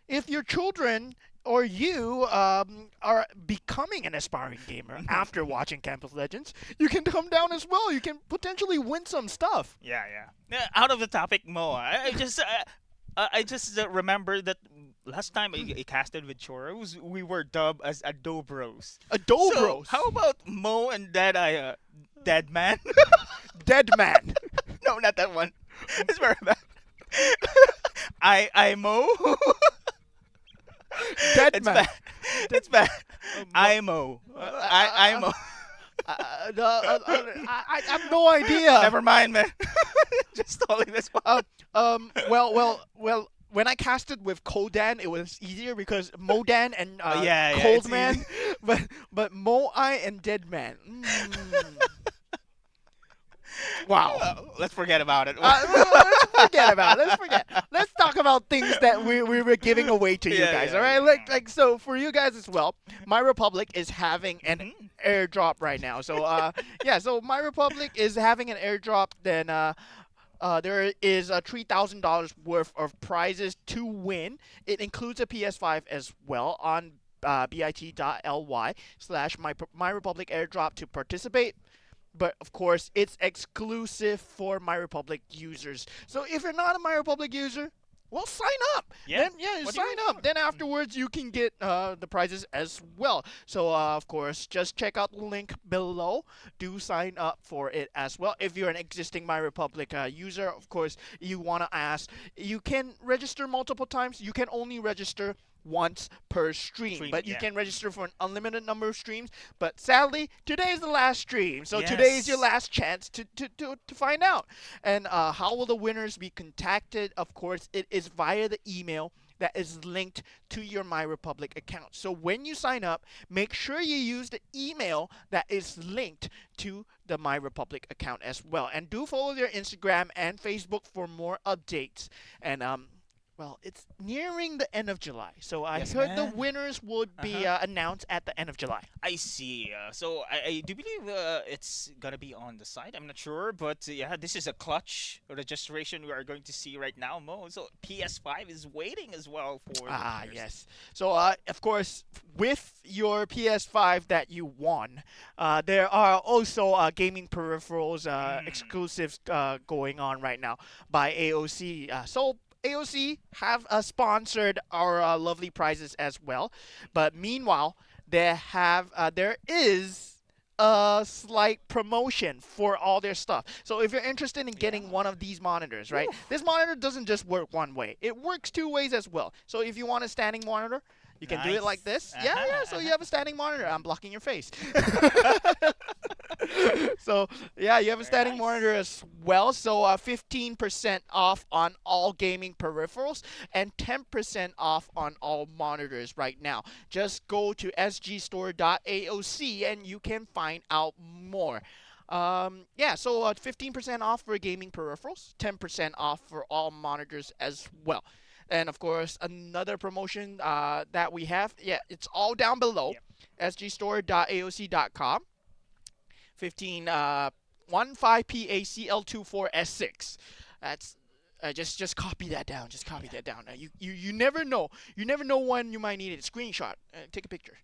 if your children or you are becoming an aspiring gamer after watching Campus Legends, you can come down as well. You can potentially win some stuff. Yeah. Out of the topic, Mo, I just remember that last time I casted with Choros, we were dubbed as Adobros. Adobros? So, how about Mo and Dead Dead Man? Dead Man. No, not that one. It's very bad. I Mo. Dead Man. It's bad. I Mo. I Mo. I have no idea. Never mind, man. Just stalling this one. Well. When I casted with Kodan, it was easier because Modan and Coldman, but Mo-I and Deadman. Wow. Let's forget about it. Let's forget about it. Let's talk about things that we were giving away to you guys. All right. Like so for you guys as well. My Republic is having an airdrop right now. So so My Republic is having an airdrop. Then there is $3,000 worth of prizes to win. It includes a PS5 as well on bit.ly/MyRepublic airdrop to participate. But of course, it's exclusive for My Republic users. So if you're not a My Republic user, well, sign up. Sign up. Then afterwards, you can get the prizes as well. So, of course, just check out the link below. Do sign up for it as well. If you're an existing My Republic user, of course, you want to ask. You can register multiple times. You can only register once per stream, but you can register for an unlimited number of streams. But sadly, today is the last stream, so today is your last chance to find out. And how will the winners be contacted? Of course, it is via the email that is linked to your MyRepublic account. So when you sign up, make sure you use the email that is linked to the MyRepublic account as well. And do follow their Instagram and Facebook for more updates. And well, it's nearing the end of July, so I heard the winners would be announced at the end of July. I see. So I do believe it's gonna be on the site. I'm not sure, but yeah, this is a clutch registration we are going to see right now, Mo. So PS5 is waiting as well for. Yes. So of course, with your PS5 that you won, there are also gaming peripherals exclusives going on right now by AOC. So AOC have sponsored our lovely prizes as well, but meanwhile there is a slight promotion for all their stuff. So if you're interested in getting one of these monitors, right? This monitor doesn't just work one way; it works two ways as well. So if you want a standing monitor, you can do it like this. Yeah. So you have a standing monitor. I'm blocking your face. So yeah, you have a standing monitor as well. So 15% off on all gaming peripherals and 10% off on all monitors right now. Just go to sgstore.aoc and you can find out more. Yeah, so 15% off for gaming peripherals, 10% off for all monitors as well. And of course, another promotion that we have, it's all down below, sgstore.aoc.com. 15PACL24S6. That's just copy that down. Just copy that down. You never know. You never know when you might need it. Screenshot. Take a picture.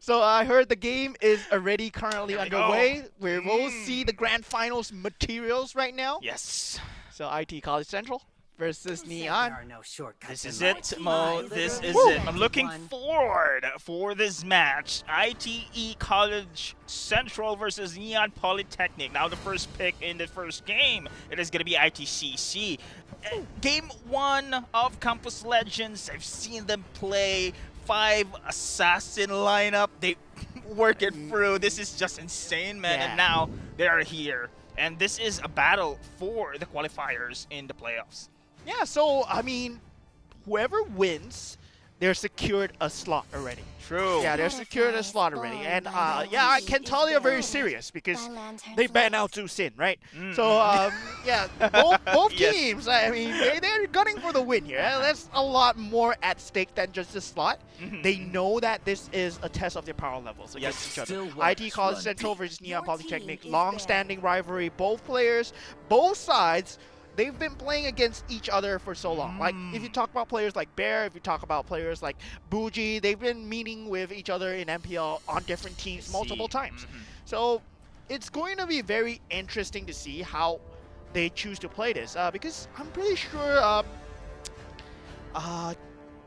So I heard the game is already currently underway. We will see the grand finals materials right now. Yes. So IT College Central versus Neon. This is it, Mo. This is it. I'm looking forward for this match. ITE College Central versus Neon Polytechnic. Now the first pick in the first game. It is going to be ITCC. Game 1 of Campus Legends. I've seen them play 5 assassin lineup. They work it through. This is just insane, man. And now they are here. And this is a battle for the qualifiers in the playoffs. Yeah, so, I mean, whoever wins, they're secured a slot already. True. Yeah, they're secured a slot already. And, yeah, I can tell they're very serious because they banned out Zu Sin, right? So, yeah, both teams, I mean, they're gunning for the win here. There's a lot more at stake than just the slot. They know that this is a test of their power levels against each other. IT College Central versus Neon Polytechnic, long-standing rivalry. Both players, both sides, they've been playing against each other for so long. Like, if you talk about players like Bear, if you talk about players like Bougie, they've been meeting with each other in MPL on different teams multiple times. So it's going to be very interesting to see how they choose to play this. Because I'm pretty sure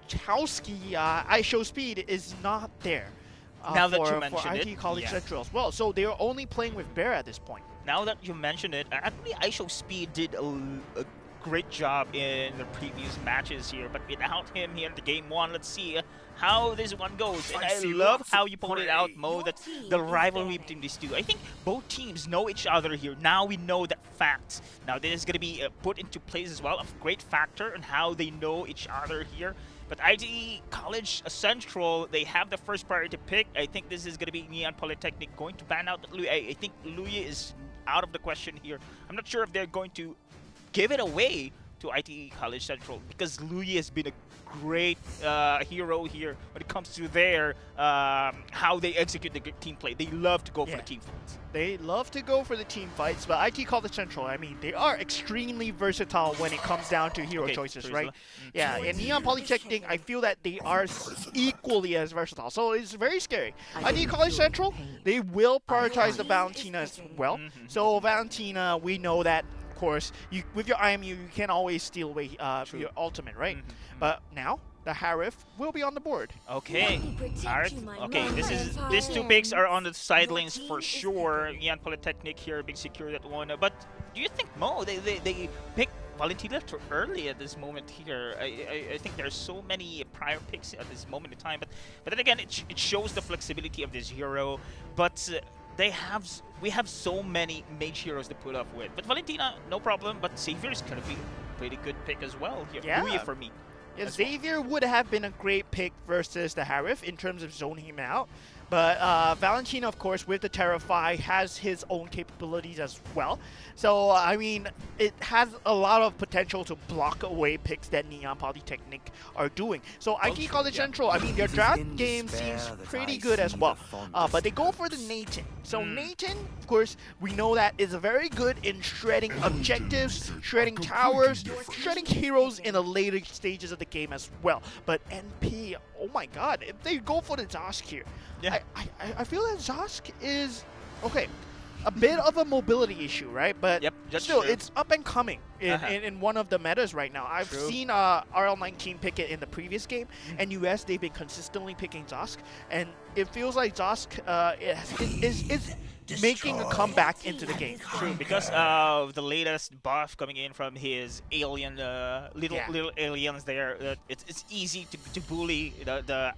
Chowski, iShow Speed is not there. Now that you mention IT College Central as well. So they're only playing with Bear at this point. Now that you mention it, actually iShow Speed did a great job in the previous matches here, but without him here in the game 1, let's see how this one goes. And I love how you pointed out, Mo, that the rivalry between these two. I think both teams know each other here. Now we know that fact. Now this is going to be put into place as well, a great factor in how they know each other here. But ITE College Central, they have the first priority pick. I think this is going to be Neon Polytechnic going to ban out Luya. I think Luya is out of the question here. I'm not sure if they're going to give it away to ITE College Central because Luya has been a great hero here when it comes to their how they execute the team play. They love to go for the team fights. They love to go for the team fights, but IT College Central, I mean, they are extremely versatile when it comes down to hero choices, right? Yeah, and Neon Polytechnic, I feel that they are equally as versatile, so it's very scary. IT College Central, they will prioritize the Valentina as well. So Valentina, we know that, of course, with your IMU, you can always steal away your ultimate, right? But now, the Harif will be on the board. Okay, okay. These two picks are on the sidelines for sure. Neon Polytechnic here, big secure that one. But do you think, Mo, they picked Valentina too early at this moment here? I think there's so many prior picks at this moment in time. But then again, it shows the flexibility of this hero. But we have so many mage heroes to put up with. But Valentina, no problem. But Savior is gonna be pretty good pick as well here. Yeah. Louis for me. Yeah, as well. Xavier would have been a great pick versus the Harif in terms of zoning him out. But Valentina, of course, with the Terrify, has his own capabilities as well. So, I mean, it has a lot of potential to block away picks that Neon Polytechnic are doing. So, IT College Central, I mean, their draft game seems pretty good as well. But they go for the Nathan. So, Nathan, of course, we know that is very good in shredding objectives, shredding towers, shredding heroes in the later stages of the game as well. But NP, oh my god, if they go for the Zosk here, yeah. I feel that Zosk is, okay, a bit of a mobility issue, right? But still, it's up and coming in one of the metas right now. I've seen RL19 pick it in the previous game, and US, they've been consistently picking Zosk, and it feels like Zosk is making a comeback into the game. True, because of the latest buff coming in from his alien, little aliens there. It's easy to bully the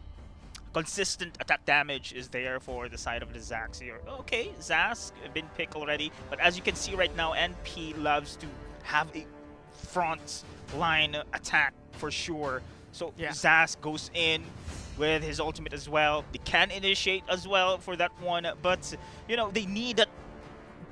consistent attack damage is there for the side of the Zax here. Okay, Zask been picked already, but as you can see right now, NP loves to have a front line attack for sure. So Zask goes in with his ultimate as well. They can initiate as well for that one, but you know, they need that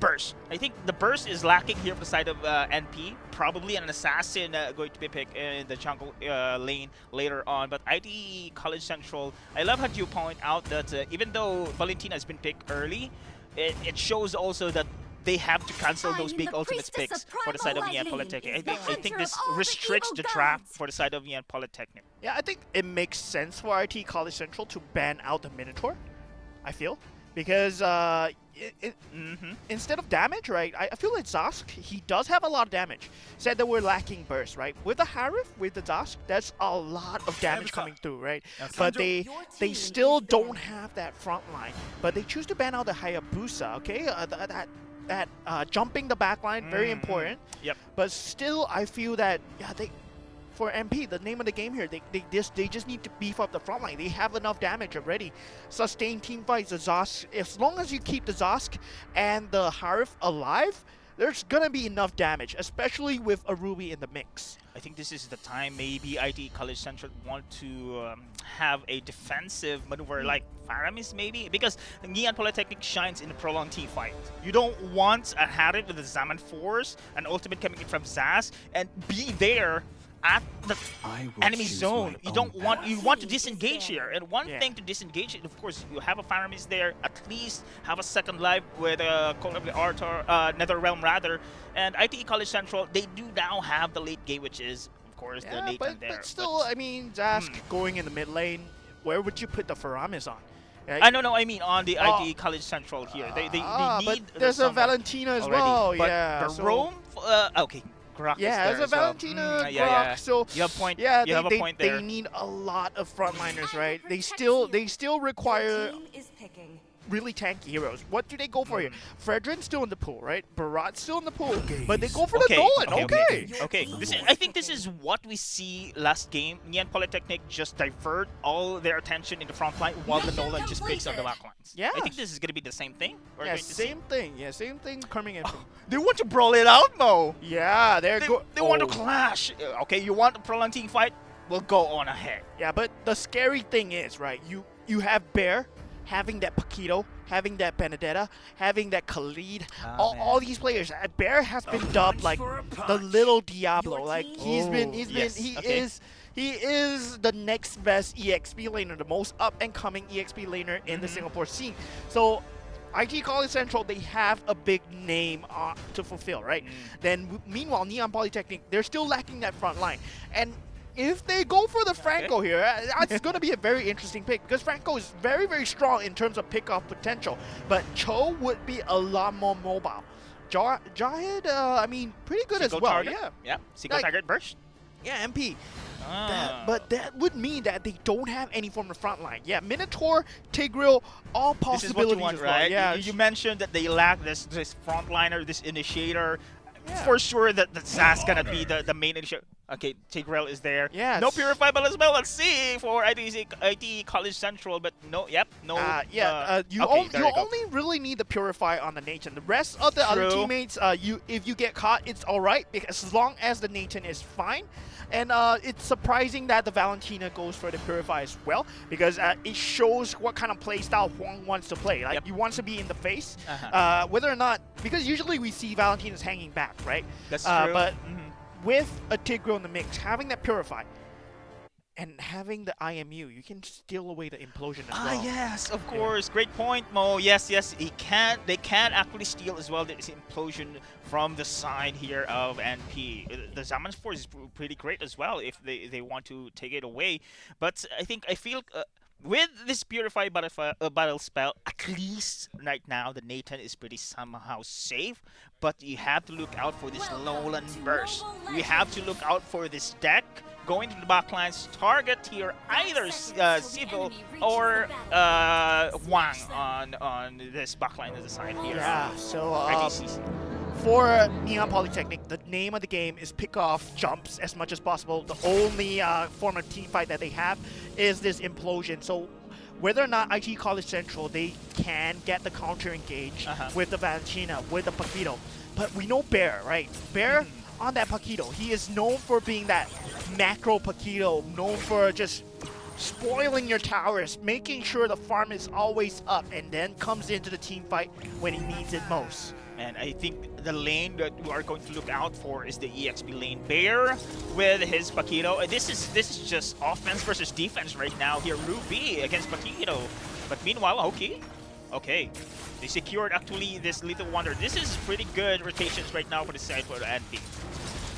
burst. I think the burst is lacking here for the side of NP. Probably an assassin going to be picked in the jungle lane later on. But IT College Central, I love how you point out that even though Valentina has been picked early, it shows also that they have to cancel those big ultimate picks for the side of Neon Polytechnic. I think this restricts the draft for the side of Neon Polytechnic. Yeah, I think it makes sense for IT College Central to ban out the Minotaur, I feel. Because instead of damage, right, I feel like Zosk, he does have a lot of damage. Said that we're lacking burst, right? With the Harif, with the Zosk, that's a lot of damage coming through, right? But they still don't have that front line. But they choose to ban out the Hayabusa, okay? That jumping the back line, very important. Yep. But still, I feel that, for MP, the name of the game here, they just need to beef up the front line. They have enough damage already. Sustain team fights, the Zosk, as long as you keep the Zosk and the Harif alive, there's gonna be enough damage, especially with a Ruby in the mix. I think this is the time maybe IT College Central want to have a defensive maneuver like Faramis maybe, because Neon Polytechnic shines in a prolonged team fight. You don't want a Harif with the Zaman Force, an ultimate coming in from Zaz, and be there at the enemy zone. You want to disengage here, and one thing to disengage it, of course, you have a Faramis there, at least have a second life with a Call of the Arthur, Netherrealm rather, and IT College Central, they do now have the late game, which is of course the Nathan there. But still, I mean, Zask going in the mid lane, where would you put the Faramis on? I don't know. I mean, on the IT College Central here, they need. But there's a Valentina as well. But the Rome, okay. Yeah, there's a Valentina, Grok, so you have a point. Yeah, you have a point there. They need a lot of frontliners, right? They still require really tanky heroes. What do they go for here? Fredrin's still in the pool, right? Barat's still in the pool, but they go for the Dolan. Okay. I think this is what we see last game. Neon Polytechnic just divert all their attention in the front line while the Dolan just picks up the back lines. Yeah. I think this is going to be the same thing. Yeah, same thing. Yeah, same thing coming in. They want to brawl it out, Mo. Yeah, they want to clash. Okay, you want a prolonged team fight? We'll go on ahead. Yeah, but the scary thing is, right, you have Bear having that Paquito, having that Benedetta, having that Khalid, all these players. Bear has been dubbed like the little Diablo. Like he is the next best EXP laner, the most up and coming EXP laner in the Singapore scene. So IT College Central, they have a big name to fulfill, right? Then meanwhile, Neon Polytechnic, they're still lacking that front line. And if they go for the Franco here, it's going to be a very interesting pick, because Franco is very, very strong in terms of pick-off potential. But Cho would be a lot more mobile. Jahid, I mean, pretty good as well. Target. Yeah, single target burst. Yeah, MP. But that would mean that they don't have any from the front line. Yeah, Minotaur, Tigreal, all possibilities. This is what you want, right? Yeah, you mentioned that they lack this frontliner, this initiator. Yeah. For sure that Zaz gonna be the main initiator. Okay, Tigrel is there. Yes. No Purify Bell as well. Let's see for IT College Central, but no, no. You only really need the Purify on the Nathan. The rest of the other teammates, if you get caught, it's alright, because as long as the Nathan is fine. And it's surprising that the Valentina goes for the Purify as well, because it shows what kind of play style Huang wants to play. Like, he wants to be in the face, whether or not, because usually we see Valentina's hanging back, right? That's true. But with a Tigro in the mix, having that Purify, and having the IMU, you can steal away the implosion as well. Yes, of course. Great point, Mo. Yes, they can actually steal as well this implosion from the side here of NP. The Zaman's Force is pretty great as well if they want to take it away. But I feel with this Purify battle spell, at least right now, the Nathan is pretty somehow safe. But you have to look out for this Nolan burst. You have to look out for this deck going to the backlines, target here either Civil or Wang on this backline of the side here. Yeah, so for Neon Polytechnic, the name of the game is pick off jumps as much as possible. The only form of team fight that they have is this implosion. So whether or not IT College Central, they can get the counter engage with the Valentina, with the Paquito. But we know Bear, right? Bear on that Paquito, he is known for being that macro Paquito, known for just spoiling your towers, making sure the farm is always up, and then comes into the team fight when he needs it most. And I think the lane that we are going to look out for is the EXP lane. Bear with his Paquito. This is just offense versus defense right now here. Ruby against Paquito. But meanwhile, okay. They secured actually this Little Wonder. This is pretty good rotations right now for the side for the NP.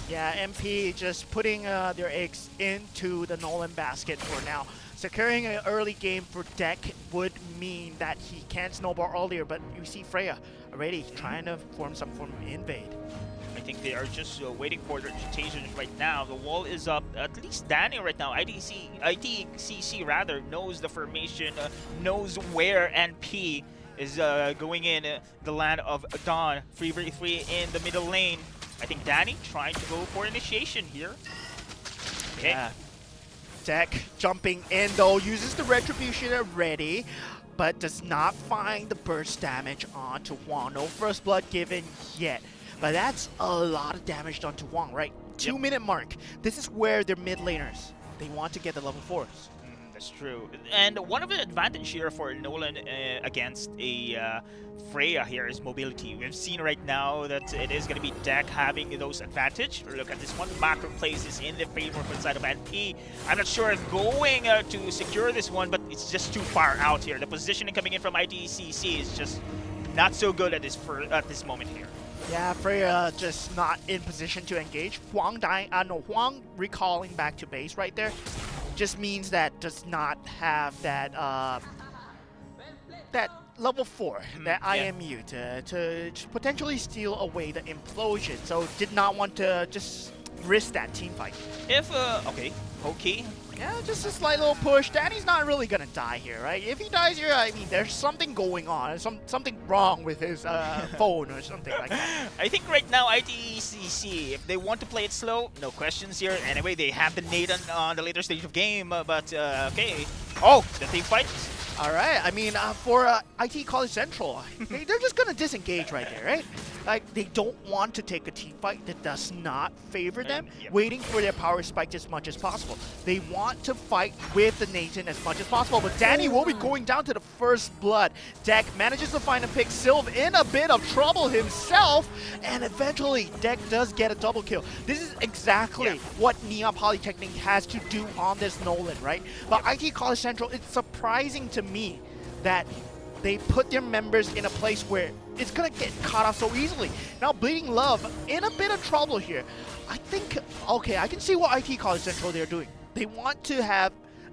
Yeah, MP just putting their eggs into the Nolan basket for now. Securing an early game for Deck would mean that he can snowball earlier, but you see Freya already trying to form some form of invade. I think they are just waiting for their rotations right now. The wall is up. At least Danny right now, ITCC rather, knows the formation, knows where NP is going in the land of Dawn. 3v3 in the middle lane. I think Danny trying to go for initiation here. Okay. Yeah. Deck jumping in though, uses the Retribution already, but does not find the burst damage onto Huang. No first blood given yet. But that's a lot of damage done to Huang, right? 2 minute mark. This is where their mid laners, they want to get the level 4s. That's true. And one of the advantage here for Nolan against a Freya here is mobility. We've seen right now that it is going to be Deck having those advantage. Look at this one. Macro place is in the favor for the side of NP. I'm not sure if going to secure this one, but it's just too far out here. The positioning coming in from ITCC is just not so good at this moment here. Yeah, Freya just not in position to engage. Huang Huang recalling back to base right there. Just means that does not have that that level 4, that IMU to potentially steal away the implosion. So did not want to just risk that team fight. If okay. Yeah, just a slight little push. Danny's not really gonna die here, right? If he dies here, I mean, there's something going on. Something wrong with his phone or something like that. I think right now, ITCC, if they want to play it slow, no questions here. Anyway, they have the Nathan on the later stage of game, but okay. Oh, the team fight. All right, I mean, for IT College Central, they're just going to disengage right there, right? Like, they don't want to take a team fight that does not favor them, waiting for their power spike as much as possible. They want to fight with the Nathan as much as possible, but Danny will be going down to the first blood. Deck manages to find a pick. Sylv in a bit of trouble himself, and eventually Deck does get a double kill. This is exactly what Neon Polytechnic has to do on this Nolan, right? But IT College Central, it's surprising to me that they put their members in a place where it's gonna get caught off so easily. Now Bleeding Love in a bit of trouble here. I think, okay, I can see what IT College Central they're doing. They want to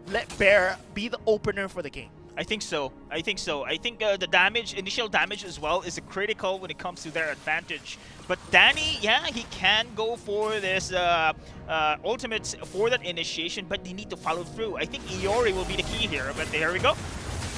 let Bear be the opener for the game. I think so. I think the initial damage as well is critical when it comes to their advantage. But Danny, yeah, he can go for this ultimate for that initiation, but they need to follow through. I think Iori will be the key here, but there we go.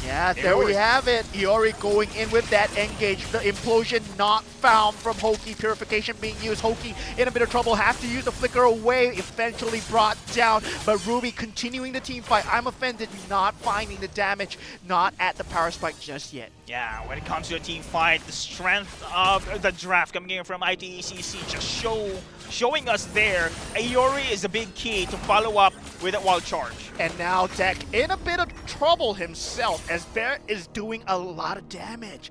Yeah, there we have it. Iori going in with that engage. The implosion not found from Hoki. Purification being used. Hoki in a bit of trouble. Have to use the flicker away. Eventually brought down. But Ruby continuing the team fight. I'm offended not finding the damage. Not at the power spike just yet. Yeah, when it comes to a team fight, the strength of the draft coming in from ITECC just showing us there. Iori is a big key to follow up with a wall charge. And now Deck in a bit of trouble himself as Bear is doing a lot of damage.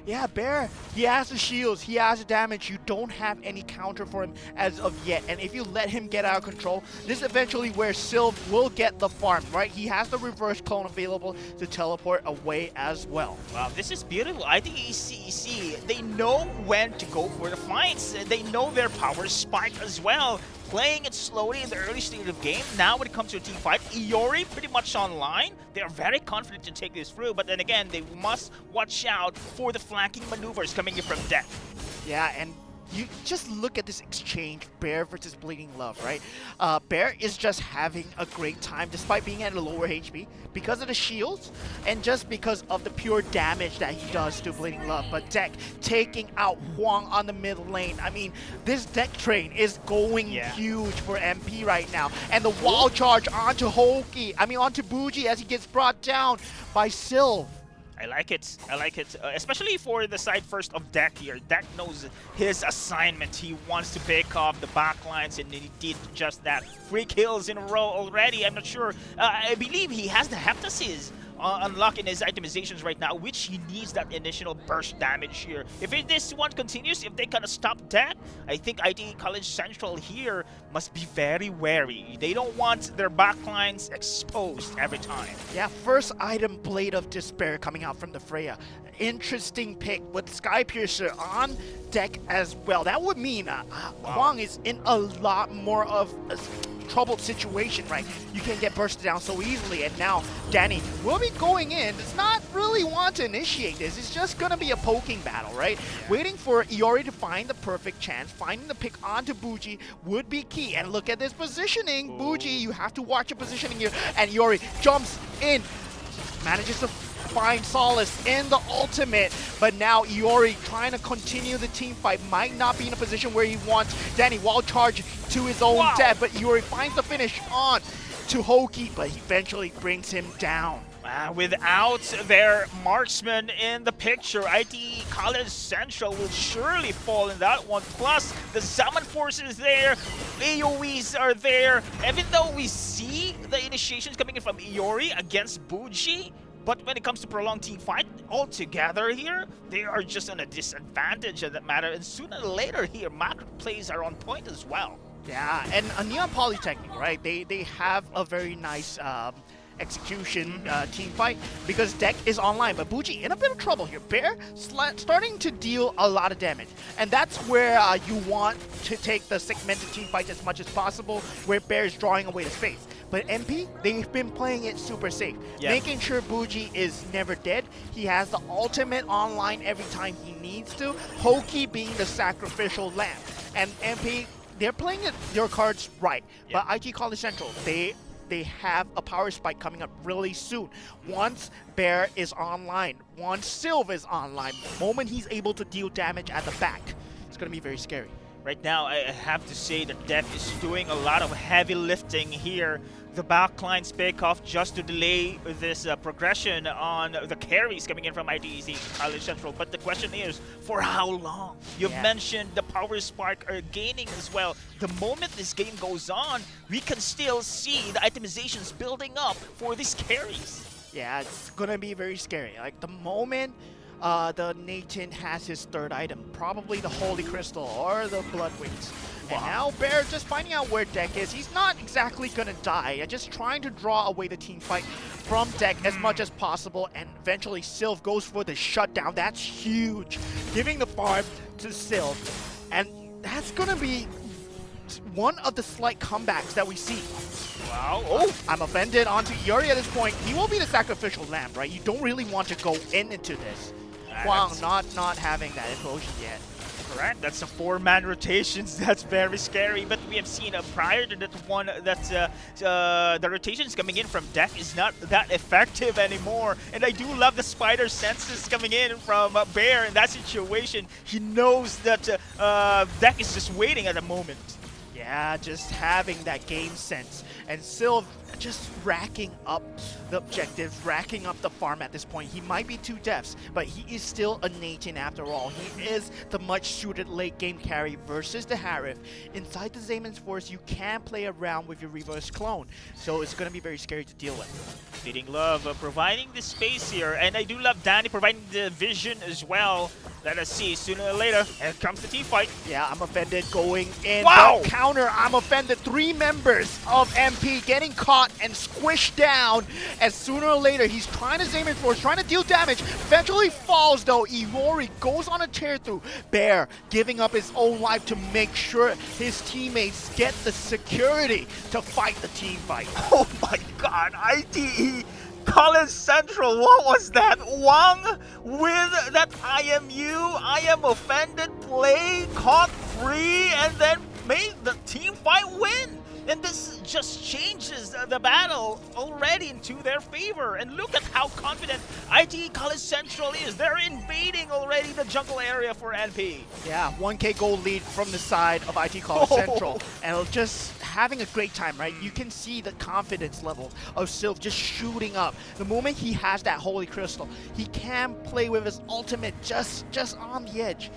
Yeah, Bear, he has the shields, he has the damage. You don't have any counter for him as of yet. And if you let him get out of control, this is eventually where Sylv will get the farm, right? He has the reverse clone available to teleport away as well. Wow, this is beautiful. I think ECC, they know when to go for the fights. They know their power spike as well. Playing it slowly in the early stage of game. Now when it comes to a team fight, Iori pretty much online. They are very confident to take this through, but then again, they must watch out for the flanking maneuvers coming in from Deck. Yeah, and you just look at this exchange, Bear versus Bleeding Love, right? Bear is just having a great time despite being at a lower HP because of the shields and just because of the pure damage that he does to Bleeding Love. But Deck taking out Huang on the mid lane. I mean, this Deck train is going huge for MP right now. And the wall charge onto Hoki, onto Bougie as he gets brought down by Sylv. I like it. I like it. Especially for the side first of Deck here. Deck knows his assignment. He wants to pick off the backlines, and he did just that. 3 kills in a row already. I'm not sure. I believe he has the Heptasis unlocked in his itemizations right now, which he needs that initial burst damage here. If this one continues, if they kind of stop Deck, I think IT College Central here must be very wary. They don't want their backlines exposed every time. Yeah, first item, Blade of Despair coming out from the Freya. Interesting pick with Skypiercer on Deck as well. That would mean Huang is in a lot more of a troubled situation, right? You can't get bursted down so easily, and now Danny will be going in. Does not really want to initiate this. It's just gonna be a poking battle, right? Waiting for Iori to find the perfect chance. Finding the pick onto Bougie would be key. And look at this positioning. Bougie, you have to watch your positioning here. And Iori jumps in, manages to find solace in the ultimate, but now Iori trying to continue the team fight, might not be in a position where he wants. Danny wall charge to his own death, but Iori finds the finish on to Hoki, but he eventually brings him down. Without their marksman in the picture, IT College Central will surely fall in that one. Plus, the Summon Force is there, AoEs are there. Even though we see the initiations coming in from Iori against Bougie, but when it comes to prolonged team fight, altogether here, they are just on a disadvantage in that matter. And sooner or later here, macro plays are on point as well. Yeah, and a Neon Polytechnic, right? They have a very nice execution team fight because Deck is online, but Bougie in a bit of trouble here. Bear starting to deal a lot of damage, and that's where you want to take the segmented team fight as much as possible, where Bear is drawing away the space. But MP, they've been playing it super safe, making sure Bougie is never dead. He has the ultimate online every time he needs to. Hoki being the sacrificial lamb, and MP, they're playing their cards right. But IT College Central, they have a power spike coming up really soon. Once Bear is online, once Sylv is online, the moment he's able to deal damage at the back, it's going to be very scary. Right now, I have to say that Deck is doing a lot of heavy lifting here. The backlines pick off just to delay this progression on the carries coming in from ITEC College Central. But the question is, for how long? You've mentioned the power spark are gaining as well. The moment this game goes on, we can still see the itemizations building up for these carries. Yeah, it's gonna be very scary. Like the moment the Nathan has his third item, probably the Holy Crystal or the Blood Wings. And now Bear just finding out where Deck is. He's not exactly gonna die, just trying to draw away the team fight from Deck as much as possible, and eventually Sylv goes for the shutdown. That's huge, giving the farm to Sylv, and that's gonna be one of the slight comebacks that we see. Wow. Oh, I'm offended onto Iori at this point. He will be the sacrificial lamb, right? You don't really want to go into this. Huang not having that implosion yet. Correct. That's a 4-man rotations. That's very scary. But we have seen prior to that one that the rotations coming in from Deck is not that effective anymore. And I do love the spider senses coming in from Bear in that situation. He knows that Deck is just waiting at the moment. Yeah, just having that game sense. And Sylv just racking up the objectives, racking up the farm at this point. He might be 2 deaths, but he is still a Nathan after all. He is the much suited late game carry versus the Harif. Inside the Zayman's Force, you can play around with your reverse clone, so it's going to be very scary to deal with. Feeding Love providing the space here, and I do love Danny providing the vision as well. Let us see, sooner or later, here comes the team fight. Yeah, I'm offended going in. Wow! The counter, I'm offended. 3 members of MP getting caught and squished down. As sooner or later, he's trying to Zayman Force, trying to deal damage. Eventually falls though. Iori goes on a tear through. Bear giving up his own life to make sure his teammates get the security to fight the team fight. Oh my god, ITE College Central, what was that? Wang with that I am offended play, caught free, and then made the team fight win. And this just changes the battle already into their favor. And look at how confident ITE College Central is. They're invading already the jungle area for NP. Yeah, 1k gold lead from the side of ITE College Central. And just having a great time, right? You can see the confidence level of Sylv just shooting up. The moment he has that Holy Crystal, he can play with his ultimate just on the edge.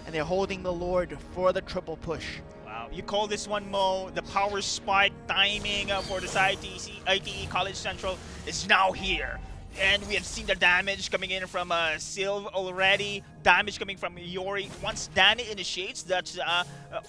And they're holding the Lord for the triple push. Wow, you call this one, Mo, the power spike timing for this ITE College Central is now here. And we have seen the damage coming in from Sylv already, damage coming from Iori. Once Danny initiates that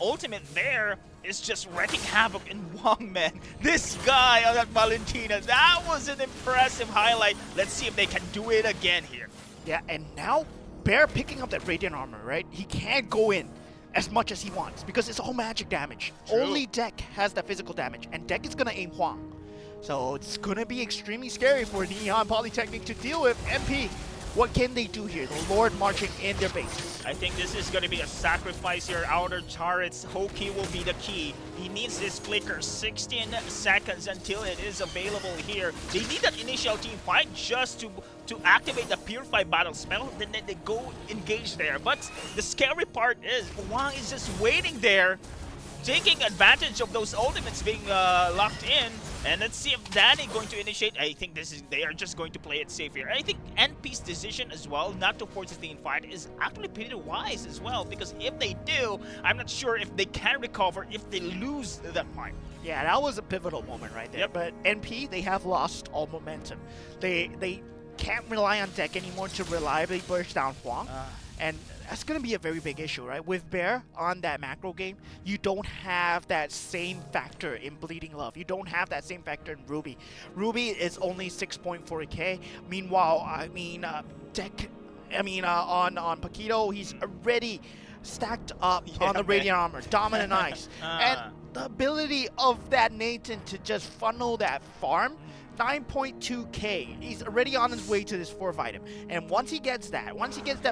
ultimate there, is just wreaking havoc in Wang, man. This guy on that Valentina, that was an impressive highlight. Let's see if they can do it again here. Yeah, and now Bear picking up that Radiant Armor, right? He can't go in as much as he wants because it's all magic damage. True. Only Deck has the physical damage, and Deck is gonna aim Huang. So it's gonna be extremely scary for Neon Polytechnic to deal with. MP, what can they do here? The Lord marching in their bases. I think this is going to be a sacrifice here. Outer turrets, Hoki will be the key. He needs this flicker 16 seconds until it is available here. They need that initial team fight just to activate the Purify battle spell. Then they go engage there. But the scary part is Wang is just waiting there, taking advantage of those ultimates being locked in. And let's see if Danny going to initiate. I think they are just going to play it safe here. I think NP's decision as well not to force the team fight is actually pretty wise as well, because if they do, I'm not sure if they can recover if they lose that fight. Yeah, that was a pivotal moment right there. Yep. But NP, they have lost all momentum. They can't rely on Deck anymore to reliably burst down Huang. And that's going to be a very big issue, right? With Bear on that macro game, you don't have that same factor in Bleeding Love. You don't have that same factor in Ruby. Ruby is only 6.4k. Meanwhile, Deck, on Paquito, he's already stacked up on the Radiant Armor, Dominant Ice. And the ability of that Nathan to just funnel that farm, 9.2k. He's already on his way to this 4th item. And once he gets that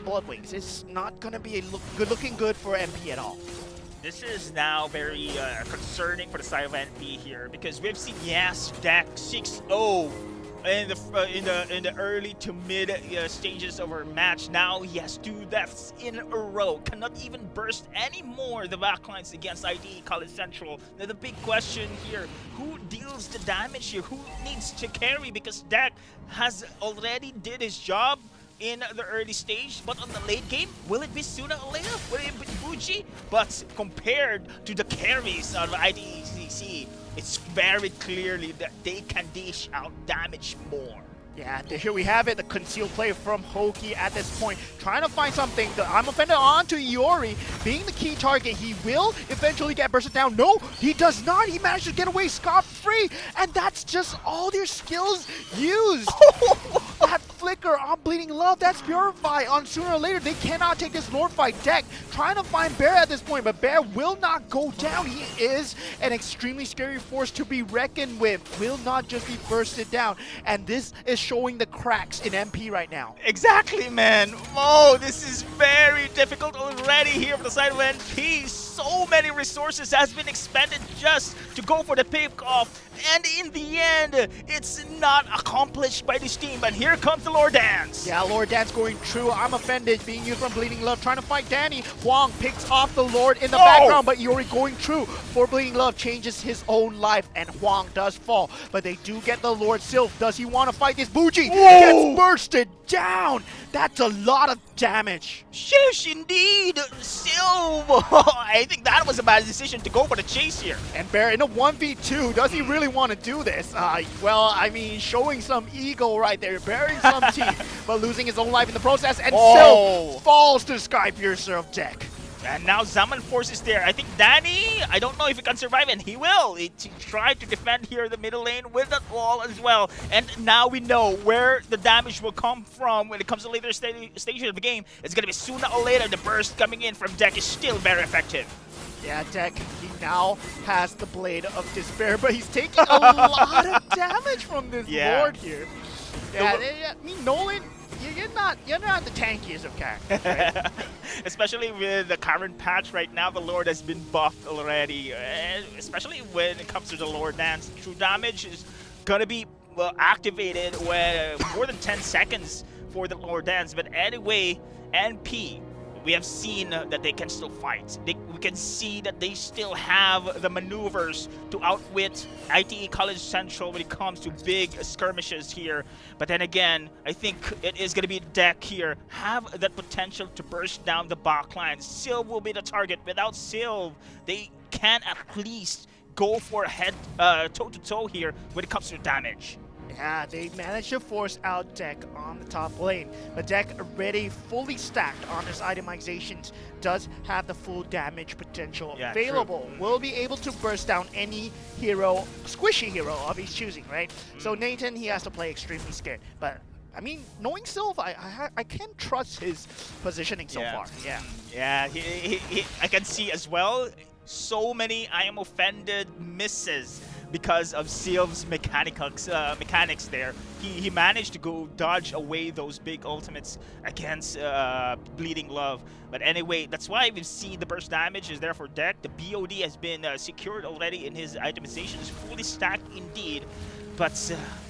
Blood Wings, it's not going to be looking good for MP at all. This is now very concerning for the side of NP here, because we've seen Deck 6-0 in the early to mid stages of our match. Now he has 2 deaths in a row. Cannot even burst anymore the backlines against ITE College Central. Now the big question here, who deals the damage here? Who needs to carry? Because Deck has already did his job in the early stage, but on the late game, will it be Suna or later? Will it be Fuji? But compared to the carries out of IDCC, it's very clearly that they can dish out damage more. Yeah, here we have it, the concealed play from Hoki at this point, trying to find something. I'm offended onto Iori, being the key target. He will eventually get bursted down. No, he does not. He managed to get away scot-free, and that's just all their skills used. That flip Flicker on Bleeding Love. That's Purify on sooner or later. They cannot take this Lord fight. Deck trying to find Bear at this point, but Bear will not go down. He is an extremely scary force to be reckoned with. Will not just be bursted down. And this is showing the cracks in MP right now. Exactly, man. Oh, this is very difficult already here for the side of NP. So many resources has been expended just to go for the pick-off. And in the end, it's not accomplished by this team. But here comes the Lord Dance. Yeah, Lord Dance going true. I'm offended being used from Bleeding Love. Trying to fight Danny. Huang picks off the Lord in the background, but Iori going true for Bleeding Love. Changes his own life, and Huang does fall. But they do get the Lord Sylph. Does he want to fight this Buji? Gets bursted down. That's a lot of damage. Sheesh, indeed. Sylph. I think that was a bad decision to go for the chase here. And Bear in a 1v2. Does he really want to do this? Well, I mean, showing some ego right there. Bearing some teeth, but losing his own life in the process. And Sylph falls to Sky Piercer of Deck. And now Zaman Force is there. I think Danny, I don't know if he can survive, and he will. He tried to defend here the middle lane with that wall as well. And now we know where the damage will come from when it comes to later stage of the game. It's going to be sooner or later. The burst coming in from Deck is still very effective. Yeah, Deck, he now has the Blade of Despair, but he's taking a lot of damage from this Lord here. Yeah, I mean, Nolan, you're not the tankiest of characters, right? Especially with the current patch right now, the Lord has been buffed already. Especially when it comes to the Lord Dance. True damage is going to be activated with more than 10 seconds for the Lord Dance. But anyway, NP, we have seen that they can still fight. We can see that they still have the maneuvers to outwit ITE College Central when it comes to big skirmishes here. But then again, I think it is going to be Deck here. Have that potential to burst down the backline. Sylv will be the target. Without Sylv, they can at least go for a head toe-to-toe here when it comes to damage. Yeah, they managed to force out Deck on the top lane, but Deck already fully stacked on his itemizations, does have the full damage potential available. True. Will be able to burst down any hero, squishy hero of his choosing, right? So Nathan, he has to play extremely scared, but I mean, knowing Sylv, I can't trust his positioning so far. Yeah, I can see as well, so many I am offended misses because of Sylv's mechanics there. He managed to go dodge away those big ultimates against Bleeding Love. But anyway, that's why we've seen the burst damage is there for Deck. The BOD has been secured already in his itemization. It's fully stacked indeed. But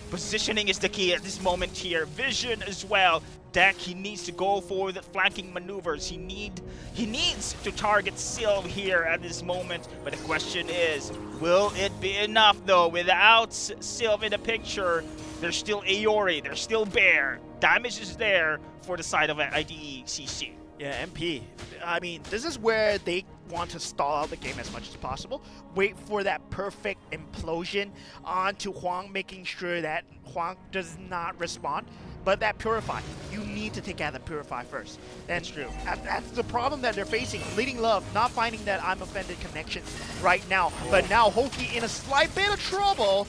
positioning is the key at this moment here. Vision as well. Deck, he needs to go for the flanking maneuvers. He needs to target Sylv here at this moment. But the question is, will it be enough though? Without Sylv in the picture, there's still Aori, there's still Bear. Damage is there for the side of IDE CC. Yeah, MP. I mean, this is where they want to stall out the game as much as possible. Wait for that perfect implosion onto Huang, making sure that Huang does not respond. But that Purify, you need to take out the Purify first. That's true. That's the problem that they're facing. Bleeding Love not finding that I'm offended connection right now. But now Hoki in a slight bit of trouble.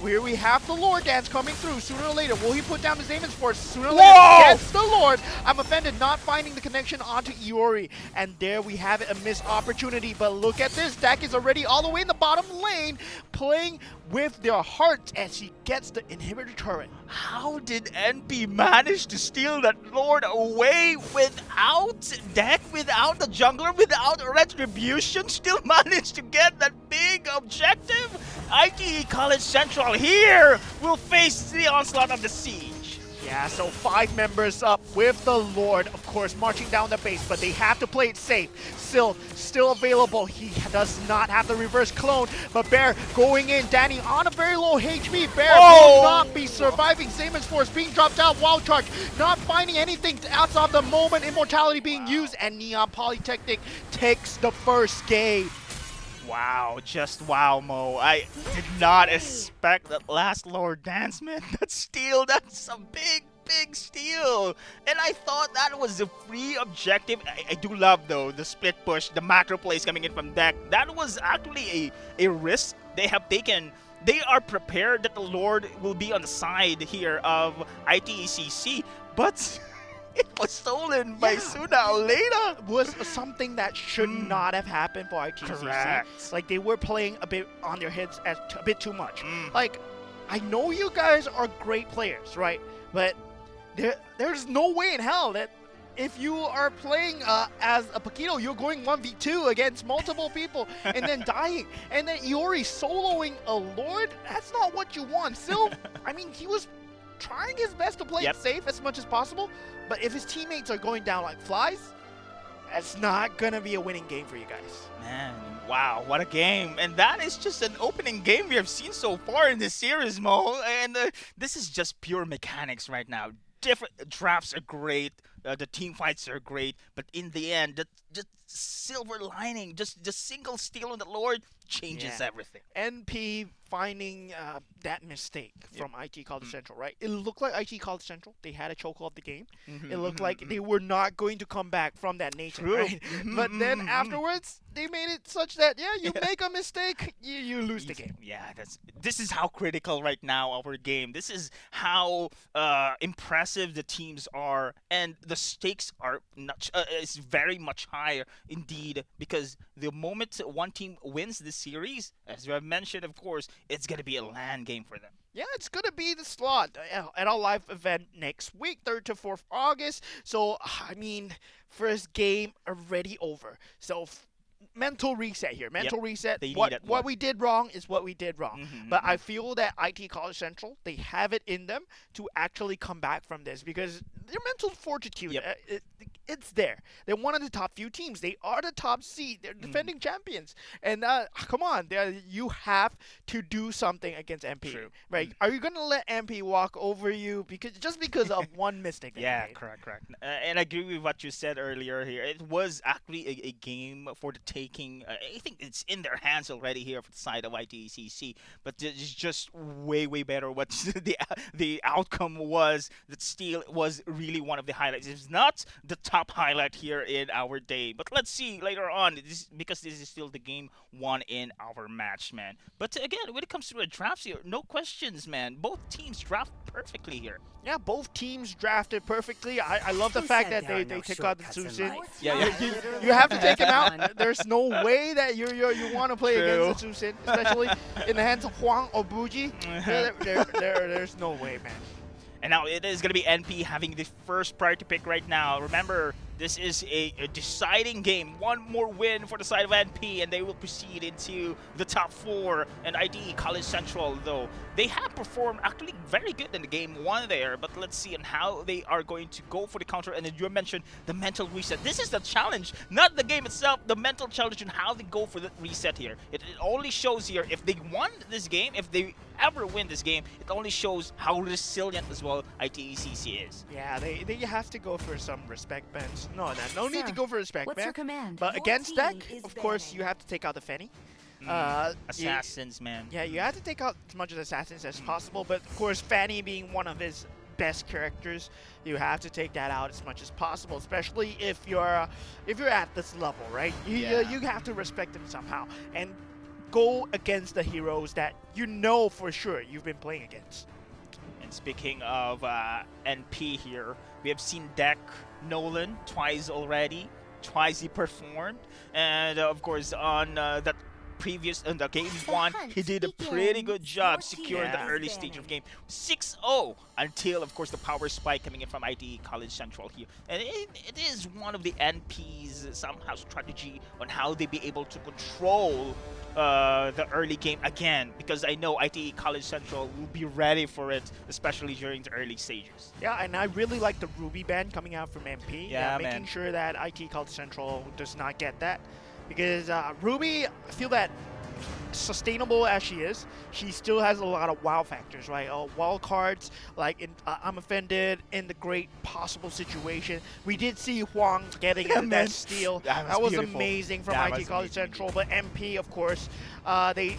Here we have the Lord Dance coming through sooner or later. Will he put down his Damon's Force sooner or later? Gets the Lord. I'm offended not finding the connection onto Iori. And there we have it, a missed opportunity. But look at this. Dak is already all the way in the bottom lane, playing with their hearts as he gets the inhibitor turret. How did NP manage to steal that Lord away without Deck, without the jungler, without Retribution? Still managed to get that big objective? ITE College Central here will face the onslaught of the siege. Yeah, so 5 members up with the Lord, of course, marching down the base, but they have to play it safe. Sylv still available. He does not have the reverse clone, but Bear going in. Danny on a very low HP. Bear will not be surviving. Zamon's Force being dropped out. Wild Charge not finding anything outside the moment. Immortality being used, and Neon Polytechnic takes the first game. Wow, just wow, Mo. I did not expect that last Lord Dance, man. That steal, that's a big steal. And I thought that was a free objective. I do love, though, the split push, the macro plays coming in from Deck. That was actually a risk they have taken they are prepared that the Lord will be on the side here of ITECC, but it was stolen by Suna Aleda. Was something that should not have happened for ITCC. Correct. Like, they were playing a bit on their heads a bit too much. Like, I know you guys are great players, right? But there's no way in hell that if you are playing as a Paquito, you're going 1v2 against multiple people and then dying. And then Iori soloing a Lord? That's not what you want. Still, I mean, he was trying his best to play it safe as much as possible. But if his teammates are going down like flies, that's not going to be a winning game for you guys. Man, wow, what a game. And that is just an opening game we have seen so far in this series, Mo. And this is just pure mechanics right now. Different drafts are great, the team fights are great, but in the end, the silver lining, just the single steal on the Lord changes everything. NP finding that mistake from IT College Central, right? It looked like IT College Central, they had a chokehold of the game. It looked like they were not going to come back from that nature, right? But then afterwards, they made it such that, you make a mistake, you lose the game. Yeah, this is how critical right now our game. This is how impressive the teams are, and the stakes are is very much higher indeed, because the moment one team wins this series, as you have mentioned, of course, it's going to be a LAN game for them. Yeah, it's going to be the slot at our live event next week, 3rd to 4th August. So, I mean, first game already over. So, mental reset here. Mental reset. What we did wrong is what we did wrong. But I feel that IT College Central, they have it in them to actually come back from this, because their mental fortitude, it's there. They're one of the top few teams. They are the top seed. They're defending champions. And come on, you have to do something against MP. Right? Are you going to let MP walk over you just because of one mistake? Correct. And I agree with what you said earlier here. It was actually a game for the taking. I think it's in their hands already here for the side of ITECC. But it's just way better what the outcome was. That steal was really one of the highlights. It's not the top highlight here in our day, but let's see later on, because this is still the game one in our match, man. But again, when it comes to the drafts here, no questions, man. Both teams draft perfectly here. Yeah, both teams drafted perfectly. I love the fact that they took out the Tsusin. You have to take him out. There's no way that you want to play against the Tsusin, especially in the hands of Huang or Buji. There's no way, man. And now it is going to be NP having the first priority pick right now. Remember, this is a deciding game. One more win for the side of NP, and they will proceed into the top 4. And ID College Central, though, they have performed actually very good in the game 1 there. But let's see on how they are going to go for the counter. And then you mentioned the mental reset. This is the challenge, not the game itself. The mental challenge and how they go for the reset here. It only shows here if they won this game, if they ever win this game, it only shows how resilient as well ITECC is. Yeah, they have to go for some respect bans. No need to go for respect ban. What's your command? But against deck, of course, you have to take out the Fenny. Assassins, man. Yeah, you have to take out as much of the assassins as possible. But of course, Fanny being one of his best characters, you have to take that out as much as possible. Especially if you're at this level, right? You have to respect them somehow and go against the heroes that you know for sure you've been playing against. And speaking of NP here, we have seen Deck Nolan twice already. Twice he performed, and of course on that previous in the game 1, he did a pretty good job securing the early stage of game 6-0 until of course the power spike coming in from ID College Central here. And it is one of the NP's somehow strategy on how they be able to control the early game again, because I know IT College Central will be ready for it, especially during the early stages. Yeah, and I really like the Ruby ban coming out from MP. Making sure that IT College Central does not get that. Because Ruby, I feel that sustainable as she is, she still has a lot of wow factors, right? Wild cards, like in I'm Offended, in the great possible situation. We did see Huang getting that steal. That was amazing from IT College Central. But MP, of course, they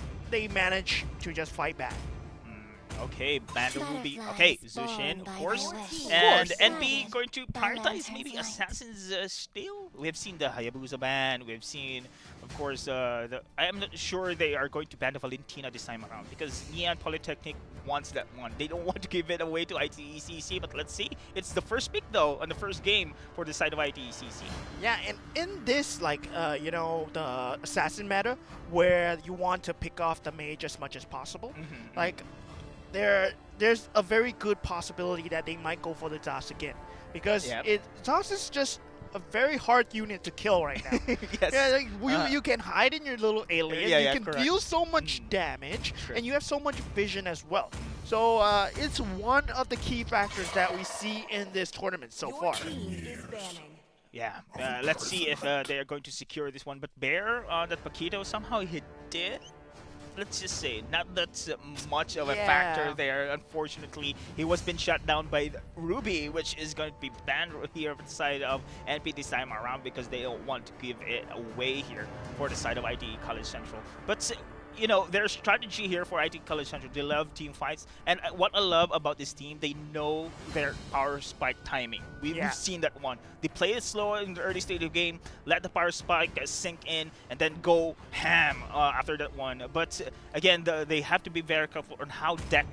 managed to just fight back. Okay, Bando Ruby. Okay, Zushin, of course. And NP going to prioritize maybe Assassins still. We have seen the Hayabusa ban. We've seen, of course, I am not sure they are going to ban the Valentina this time around because Neon Polytechnic wants that one. They don't want to give it away to ITECC, but let's see. It's the first pick though on the first game for the side of ITECC. Yeah, and in this, like, you know, the assassin meta, where you want to pick off the mage as much as possible, like, there's a very good possibility that they might go for the Zas again, because Zas is just a very hard unit to kill right now. Yes. Yeah, like, you can hide in your little alien, you can correct. deal so much damage, and you have so much vision as well. So it's one of the key factors that we see in this tournament so far. Yeah, let's see if they are going to secure this one. But Bear, that Paquito, somehow he did. Let's just say, not that much of a factor there. Unfortunately, he was been shut down by Ruby, which is going to be banned here on the side of NP this time around because they don't want to give it away here for the side of ITE College Central. But you know, their strategy here for IT College Central, they love team fights. And what I love about this team, they know their power spike timing. We've seen that one. They play it slow in the early stage of the game, let the power spike sink in, and then go ham after that one. But again, they have to be very careful on how deck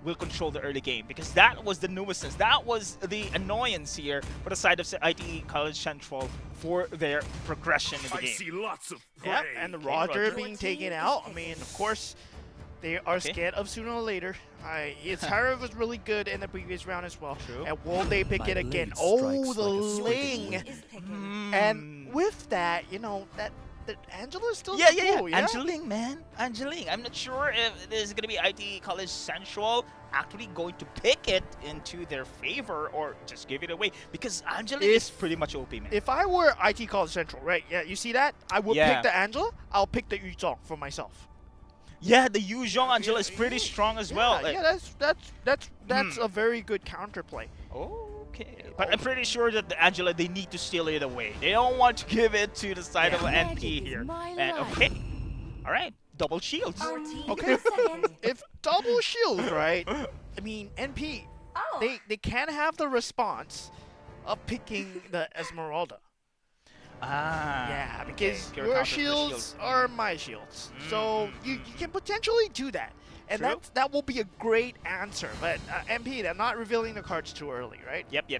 will control the early game, because that was the nuisance. That was the annoyance here for the side of ITE College Central for their progression in the game. I see lots of Yep, and the Roger being taken out. I mean, of course, they are scared of sooner or later. His Harrow was really good in the previous round as well. True. And will they pick it again? Oh, the Ling! And with that, you know, that Angela is still cool, yeah? Angeling, man. Angeling. I'm not sure if this is going to be IT College Central actually going to pick it into their favor or just give it away, because Angeling is pretty much OP, man. If I were IT College Central, right? Yeah, you see that? I would pick the Angela. I'll pick the Yuzong for myself. Yeah, the Yu Zhong Angela is pretty strong as well. Yeah, that's a very good counterplay. Okay. But I'm pretty sure that the Angela, they need to steal it away. They don't want to give it to the side of NP here. And okay. All right. Double shields. Okay. If double shields, right? I mean, NP, they can have the response of picking the Esmeralda. Yeah, because your shields are my shields. So you can potentially do that. And that will be a great answer. But MP, they're not revealing the cards too early, right? Yep.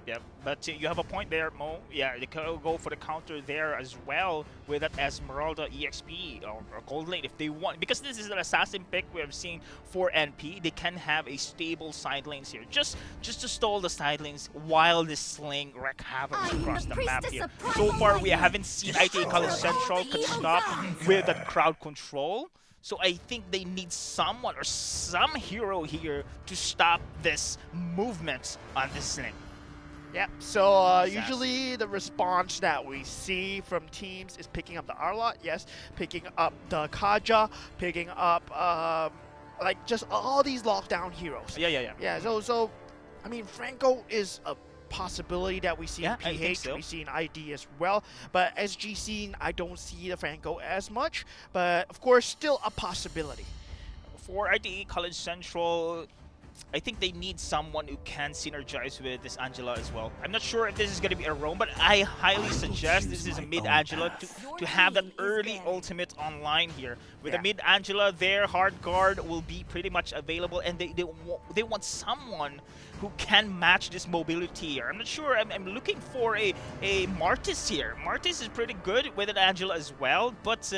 But you have a point there, Mo. Yeah, they can go for the counter there as well with that Esmeralda EXP or Gold Lane if they want. Because this is an assassin pick we have seen for NP, they can have a stable side lanes here. Just to stall the side lanes while the Sling wreak havoc across the map here. So far, we haven't seen IT College Central could stop with that crowd control. So I think they need someone or some hero here to stop this movement on this Sling. Yep, so usually the response that we see from teams is picking up the Arlot, yes, picking up the Kaja, picking up like just all these lockdown heroes. Yeah, so I mean, Franco is a possibility that we see in PH, we see in ID as well, but SG scene, I don't see the Franco as much, but of course still a possibility. For ITE College Central, I think they need someone who can synergize with this Angela as well. I'm not sure if this is going to be a roam, but I highly suggest this is a mid-Angela to have that early ultimate online here. With a mid-Angela, their hard guard will be pretty much available, and they want someone who can match this mobility here. I'm not sure. I'm looking for a Martis here. Martis is pretty good with an Angela as well, but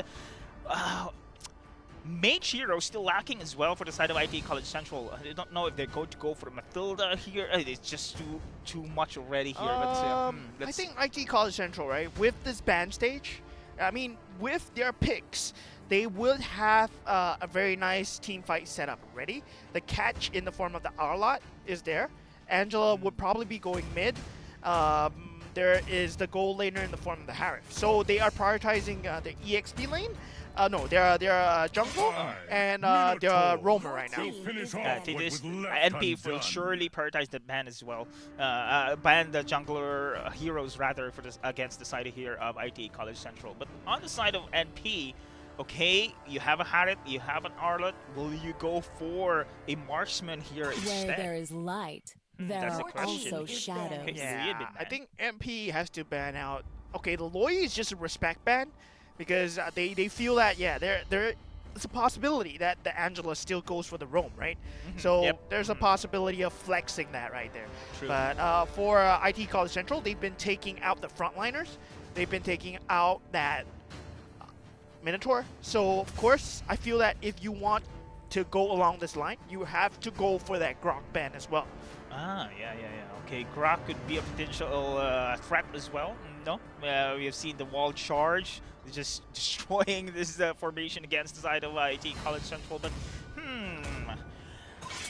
Mage Hero still lacking as well for the side of IT College Central. I don't know if they're going to go for Matilda here. It's just too much already here. I think IT College Central, right, with this ban stage, I mean, with their picks, they would have a very nice team fight setup ready. The catch in the form of the Arlot is there. Angela would probably be going mid. There is the gold laner in the form of the Harif. So they are prioritizing the EXP lane. No, they're jungle and they're roamer right now. NP will surely prioritize the ban as well. Ban the jungler heroes rather for this against the side here of IT College Central. But on the side of NP, Okay, you have a Harriet, you have an Arlet. Will you go for a marksman here instead? Where there is light, there that's are the question. also shadows. Okay, Yeah, I think MP has to ban out. Okay, the Loi is just a respect ban because they feel that it's a possibility that the Angela still goes for the roam, right? So there's a possibility of flexing that right there. True. But for IT College Central, they've been taking out the frontliners. They've been taking out that Minotaur. So of course, I feel that if you want to go along this line, you have to go for that Grok ban as well. Ah, yeah. Okay, Grok could be a potential threat as well. No, we have seen the wall charge, just destroying this formation against the side of IT College Central. But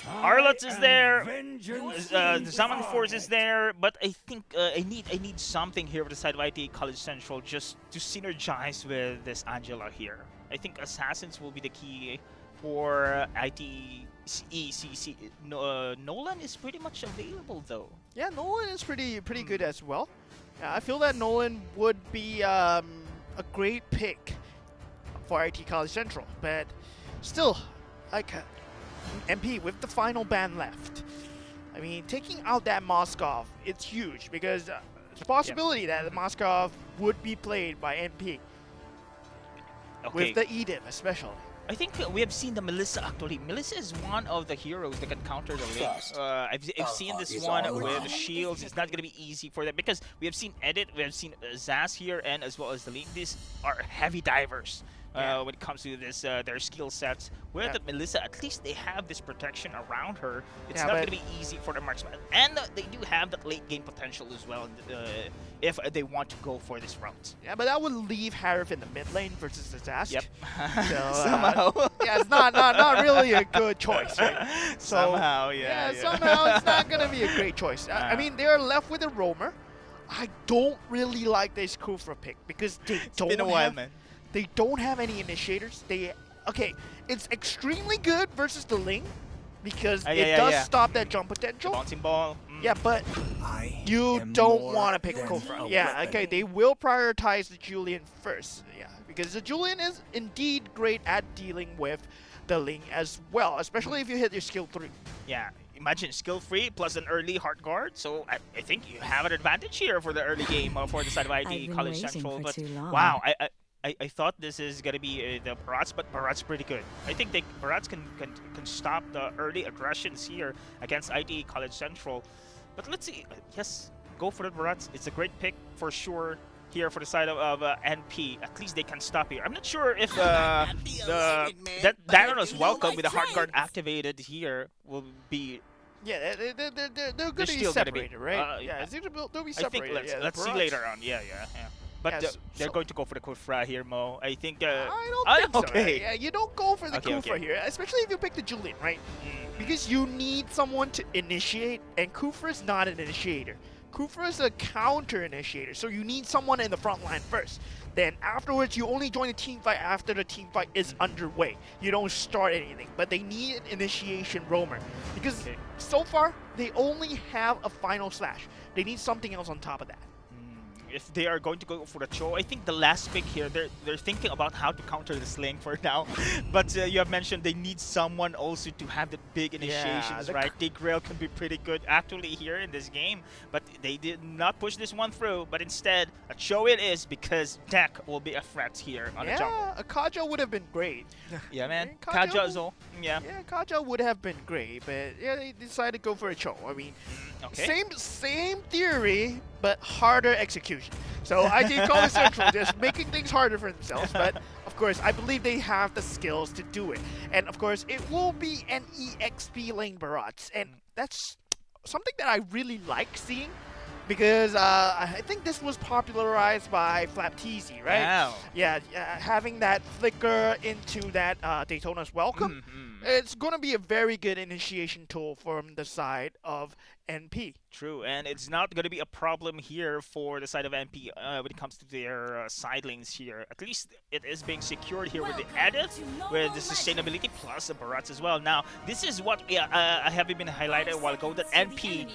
Arlott is there, the Summon Force is there, but I think I need something here for the side of IT College Central just to synergize with this Angela here. I think Assassins will be the key for ITECC. Nolan is pretty much available though. Yeah, Nolan is pretty good as well. Yeah, I feel that Nolan would be a great pick for IT College Central, but still, like MP with the final ban left. I mean, taking out that Moskov, it's huge because it's a possibility that the Moskov would be played by MP. With the Edith especially. I think we have seen the Melissa actually. Melissa is one of the heroes that can counter the links. I've seen this one with the shields. It's not going to be easy for them because we have seen Edit, we have seen Zaz here, and as well as the Link. These are heavy divers when it comes to this their skill sets. With Melissa, at least they have this protection around her. It's not going to be easy for the marksman. And they do have that late game potential as well if they want to go for this route. Yeah, but that would leave Harif in the mid lane versus Disaster. Yep. So, somehow. Yeah, it's not really a good choice, right? So, somehow, somehow it's not going to be a great choice. I mean, they are left with a roamer. I don't really like this Kufra pick because they they don't have any initiators. Okay, it's extremely good versus the Ling because it does stop that jump potential. Bouncing ball. Yeah, but you don't want to pick a Kofra. Yeah, okay, they will prioritize the Julian first. Yeah, because the Julian is indeed great at dealing with the Ling as well, especially if you hit your skill 3. Yeah, imagine skill 3 plus an early heart guard. So I think you have an advantage here for the early game for the side of IT College Central. But wow, I thought this is gonna be the Barats, but Barats pretty good. I think Barats can stop the early aggressions here against IT College Central. But let's see. Yes, go for the Barats. It's a great pick for sure here for the side of NP. At least they can stop here. I'm not sure if that Daro's welcome with the hard guard activated here will be. Yeah, they're going to be separated, right? Yeah, they'll be separated. I think let's see later on. Yeah. But they're going to go for the Kufra here, Mo. I think. I don't think so. Yeah, you don't go for the Kufra here, especially if you pick the Julian, right? Because you need someone to initiate, and Kufra is not an initiator. Kufra is a counter initiator, so you need someone in the front line first. Then afterwards, you only join the team fight after the team fight is underway. You don't start anything, but they need an initiation roamer because so far they only have a final slash. They need something else on top of that. If they are going to go for the Cho, I think the last pick here, they're thinking about how to counter the Sling for now. But you have mentioned they need someone also to have the big initiations, right? Digrail can be pretty good actually here in this game, but they did not push this one through. But instead, a Cho it is because Deck will be a threat here on the jungle. Yeah, a Kaja would have been great. Yeah, man. Kaja as well. Yeah, Kaja would have been great, but yeah, they decided to go for a Cho. I mean, same theory, but harder execution. So IT College Central just making things harder for themselves, but of course I believe they have the skills to do it. And of course it will be an EXP lane Barats, and that's something that I really like seeing because I think this was popularized by Flapteezy, right? Wow. Yeah, having that flicker into that Daytona's Welcome. It's going to be a very good initiation tool from the side of NP. True, and it's not going to be a problem here for the side of NP when it comes to their side lanes here. At least it is being secured here with the edit, with the sustainability plus the Barats as well. Now, this is what I have been highlighted a while ago, that NP,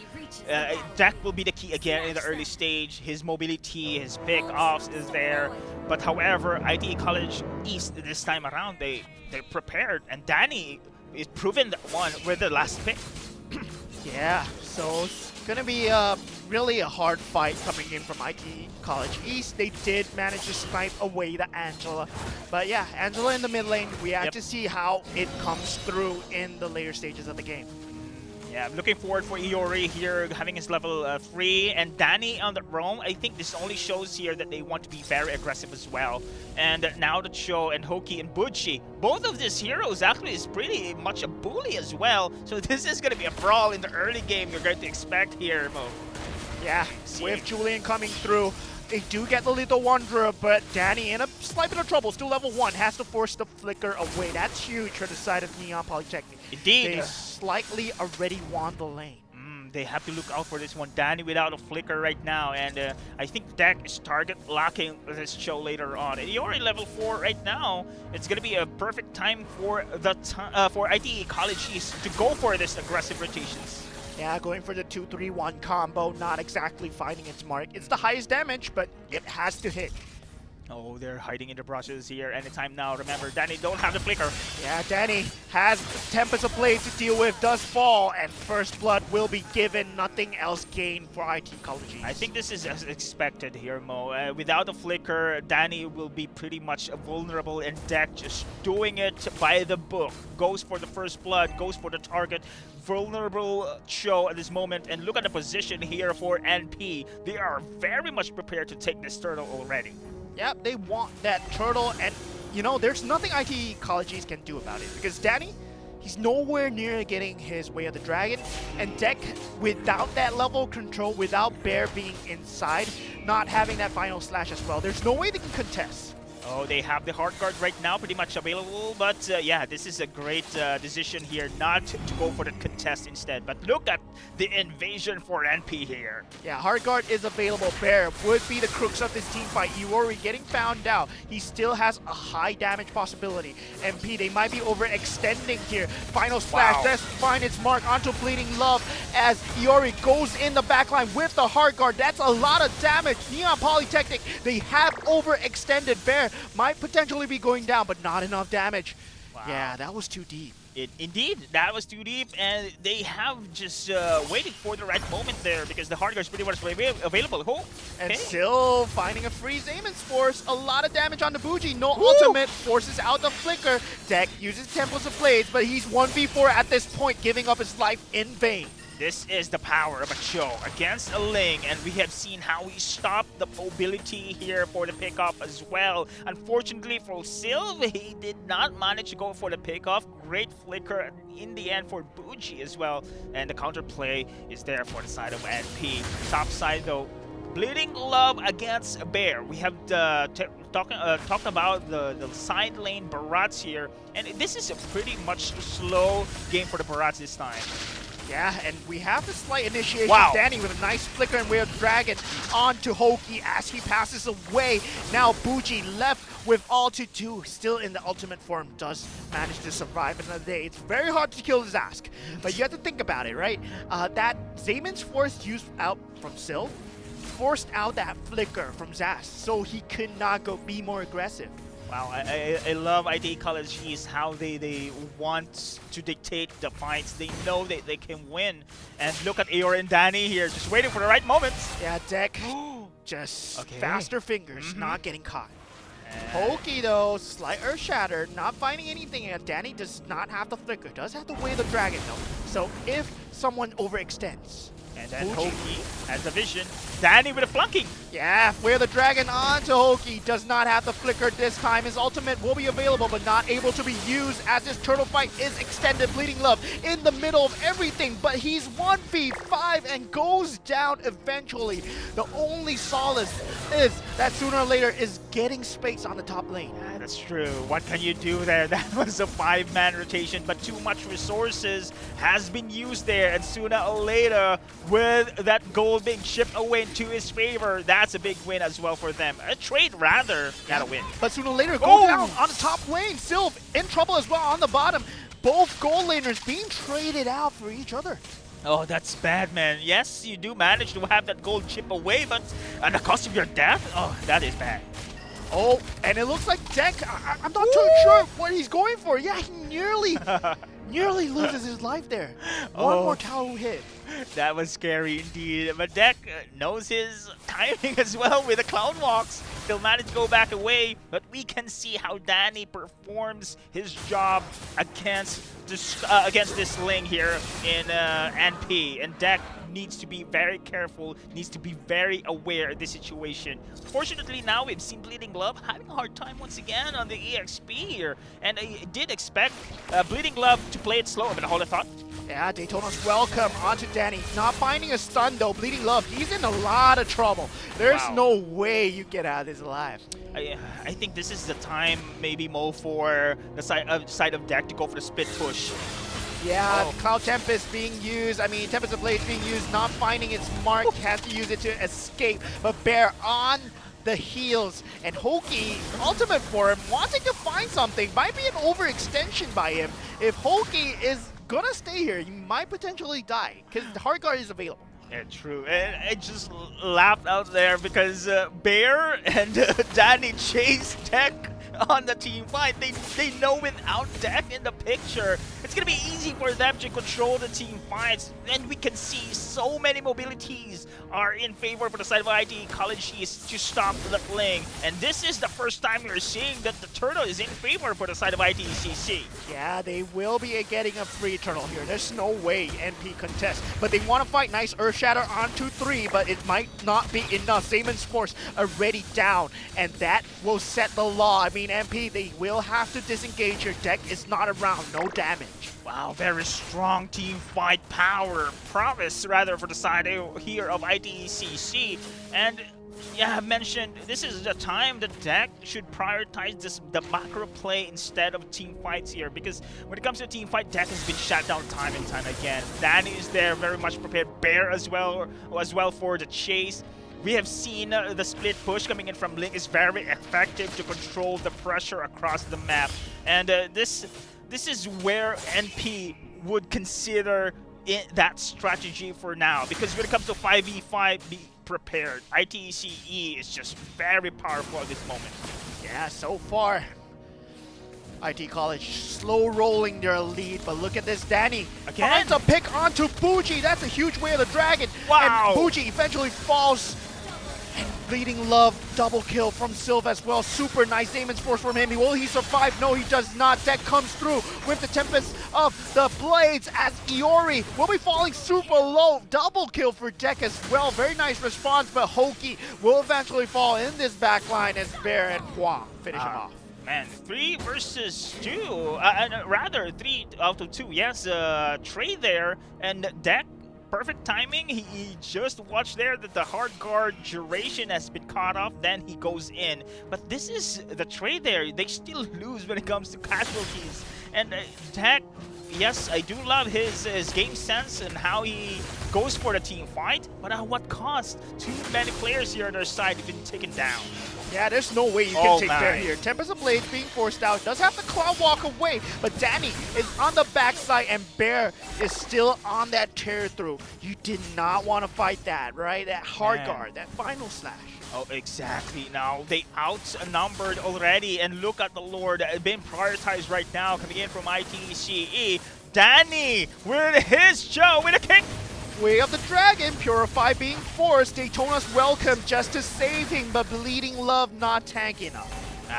deck will be the key again in the early stage. His mobility, his pick-offs is there. But however, ITE College East this time around, they're prepared, and Danny is proven that one with the last pick. Yeah, so it's going to be really a hard fight coming in from IT College East. They did manage to snipe away the Angela. But yeah, Angela in the mid lane, we have to see how it comes through in the later stages of the game. Yeah, I'm looking forward for Iori here having his level 3, and Danny on the roam. I think this only shows here that they want to be very aggressive as well. And now the Cho and Hoki and Buchi, both of these heroes actually is pretty much a bully as well. So this is going to be a brawl in the early game you're going to expect here, Mo. Yeah, with Julian coming through, they do get the Little Wanderer, but Danny in a slight bit of trouble. Still level 1, has to force the flicker away. That's huge for the side of Neon Polytechnic. Indeed. They slightly already won the lane. They have to look out for this one. Danny without a flicker right now, and I think the deck is target locking this show later on. And you're in level 4 right now. It's gonna be a perfect time for the for ITE College East to go for this aggressive rotations. Yeah, going for the 2-3-1 combo, not exactly finding its mark. It's the highest damage, but it has to hit. Oh, they're hiding in the brushes here anytime now. Remember, Danny don't have the flicker. Yeah, Danny has Tempest of Blade to deal with, does fall, and First Blood will be given. Nothing else gained for IT College East. I think this is as expected here, Mo. Without a flicker, Danny will be pretty much vulnerable, and deck just doing it by the book. Goes for the First Blood, goes for the target. Vulnerable Cho at this moment, and look at the position here for NP. They are very much prepared to take this turtle already. Yep, they want that turtle, and you know, there's nothing IT College East can do about it, because Danny, he's nowhere near getting his Way of the Dragon, and deck, without that level of control, without Bear being inside, not having that final slash as well, there's no way they can contest. Oh, they have the hard guard right now pretty much available, but yeah, this is a great decision here not to go for the contest instead. But look at the invasion for NP here. Yeah, hard guard is available. Bear would be the crux of this team fight. Iori getting found out. He still has a high damage possibility. NP, they might be overextending here. Final splash, let's find its mark onto Bleeding Love as Iori goes in the backline with the hard guard. That's a lot of damage. Neon Polytechnic, they have overextended. Bear might potentially be going down, but not enough damage. Wow. Yeah, that was too deep. Indeed, that was too deep, and they have just waited for the right moment there, because the hard guard is pretty much available. Oh, and still finding a free Zamon's Force. A lot of damage on the Buji. No ultimate, forces out the flicker. Deck uses Temples of Blades, but he's 1v4 at this point, giving up his life in vain. This is the power of a Cho against a Ling, and we have seen how he stopped the mobility here for the pickup as well. Unfortunately for Sylv, he did not manage to go for the pickoff. Great flicker in the end for Buji as well, and the counterplay is there for the side of NP. Top side though, Bleeding Love against Bear. We have talked about the side lane Barats here, and this is a pretty much slow game for the Barats this time. Yeah, and we have a slight initiation. Danny with a nice flicker and Way of Dragon onto Hoki as he passes away. Now Buji left with all to do, still in the ultimate form, does manage to survive another day. It's very hard to kill Zask, but you have to think about it, right? That Zamon's Force used out from Sylv forced out that flicker from Zask, so he could not be more aggressive. Wow, I love ITE College East, how they want to dictate the fights. They know that they can win. And look at Eeyore and Danny here, just waiting for the right moments. Yeah, deck, just faster fingers, not getting caught. Hoki though, slight Earth Shatter, not finding anything. And Danny does not have the flicker, does have to weigh the dragon though. So if someone overextends, and then Hoki has the vision. Danny with a flunking. Yeah, where the dragon onto Hoki. Does not have the flicker this time. His ultimate will be available, but not able to be used as this turtle fight is extended. Bleeding Love in the middle of everything, but he's 1v5 and goes down eventually. The only solace is that sooner or later is getting space on the top lane. that's true. What can you do there? That was a 5-man rotation, but too much resources has been used there. And sooner or later, with that gold being chipped away into his favor, that's a big win as well for them. A trade, rather, not a win. But sooner or later, go down on the top lane. Sylve in trouble as well on the bottom. Both gold laners being traded out for each other. Oh, that's bad, man. Yes, you do manage to have that gold chip away, but at the cost of your death? Oh, that is bad. Oh, and it looks like Deck, I'm not too sure what he's going for. Yeah, he nearly loses his life there. One more tower hit. That was scary indeed. But Deck knows his timing as well with the Cloud Walks. He'll manage to go back away, but we can see how Danny performs his job against this Ling here in NP. And Deck needs to be very careful, needs to be very aware of the situation. Fortunately, now we've seen Bleeding Glove having a hard time once again on the EXP here. And I did expect Bleeding Glove to play it slow, but hold a thought. Yeah, Daytona's welcome onto Danny. Not finding a stun though. Bleeding Glove, he's in a lot of trouble. There's no way you get out of this alive. I think this is the time, maybe Mo, for the side of Deck to go for the split push. Yeah, Cloud Tempest being used. I mean, Tempest of Blades being used, not finding its mark, has to use it to escape. But Bear on the heels, and Hoki, ultimate for him, wanting to find something. Might be an overextension by him. If Hoki is gonna stay here, he might potentially die, because the Heart Guard is available. Yeah, true. And I just laughed out there because Bear and Danny chase Deck on the team fight. They know without Deck in the picture, it's gonna be easy for them to control the team fights. And we can see so many mobilities are in favor for the side of IT College East to stop the Ling. And this is the first time we're seeing that the turtle is in favor for the side of ITCC. Yeah, they will be getting a free turtle here. There's no way NP contest. But they want to fight nice Earth Shatter on 2-3, but it might not be enough. Zamon's Force already down, and that will set the law. I mean, NP, they will have to disengage. Your Deck is not around. No damage. Wow, very strong team fight power. Promise, rather, for the side here of ITCC. And yeah, I mentioned this is the time the Deck should prioritize the macro play instead of team fights here, because when it comes to team fight, Deck has been shut down time and time again. Danny is there, very much prepared. Bear as well for the chase. We have seen the split push coming in from Link is very effective to control the pressure across the map, and this is where NP would consider that strategy for now, because when it comes to 5v5, be prepared. ITCE is just very powerful at this moment. Yeah, so far, IT College slow rolling their lead, but look at this, Danny finds a pick onto Bougie. That's a huge way of the dragon. Wow. And Bougie eventually falls. And Bleeding Love, double kill from Sylve as well. Super nice Zamon's Force from him. Will he survive? No, he does not. Deck comes through with the Tempest of the Blades as Iori will be falling super low. Double kill for Deck as well. Very nice response, but Hoki will eventually fall in this backline as Bear and Hua finish him off. Man, 3 versus 2. Rather, 3 out of 2. Yes, trade there, and Deck, perfect timing. He just watched there that the hard guard duration has been cut off, then he goes in. But this is the trade there. They still lose when it comes to casualties. And Deck, yes, I do love his game sense and how he goes for the team fight, but at what cost? Too many players here on their side have been taken down. Yeah, there's no way you can take Bear here. Tempest of Blades being forced out. Does have the Cloud Walk away, but Danny is on the backside and Bear is still on that tear through. You did not want to fight that, right? That hard guard, that final slash. Oh, exactly. Now, they outnumbered already, and look at the Lord being prioritized right now, coming in from ITCE. Danny with his show with a kick. Way of the Dragon, Purify being forced. Daytona's welcome just to save him, but Bleeding Love not tank enough.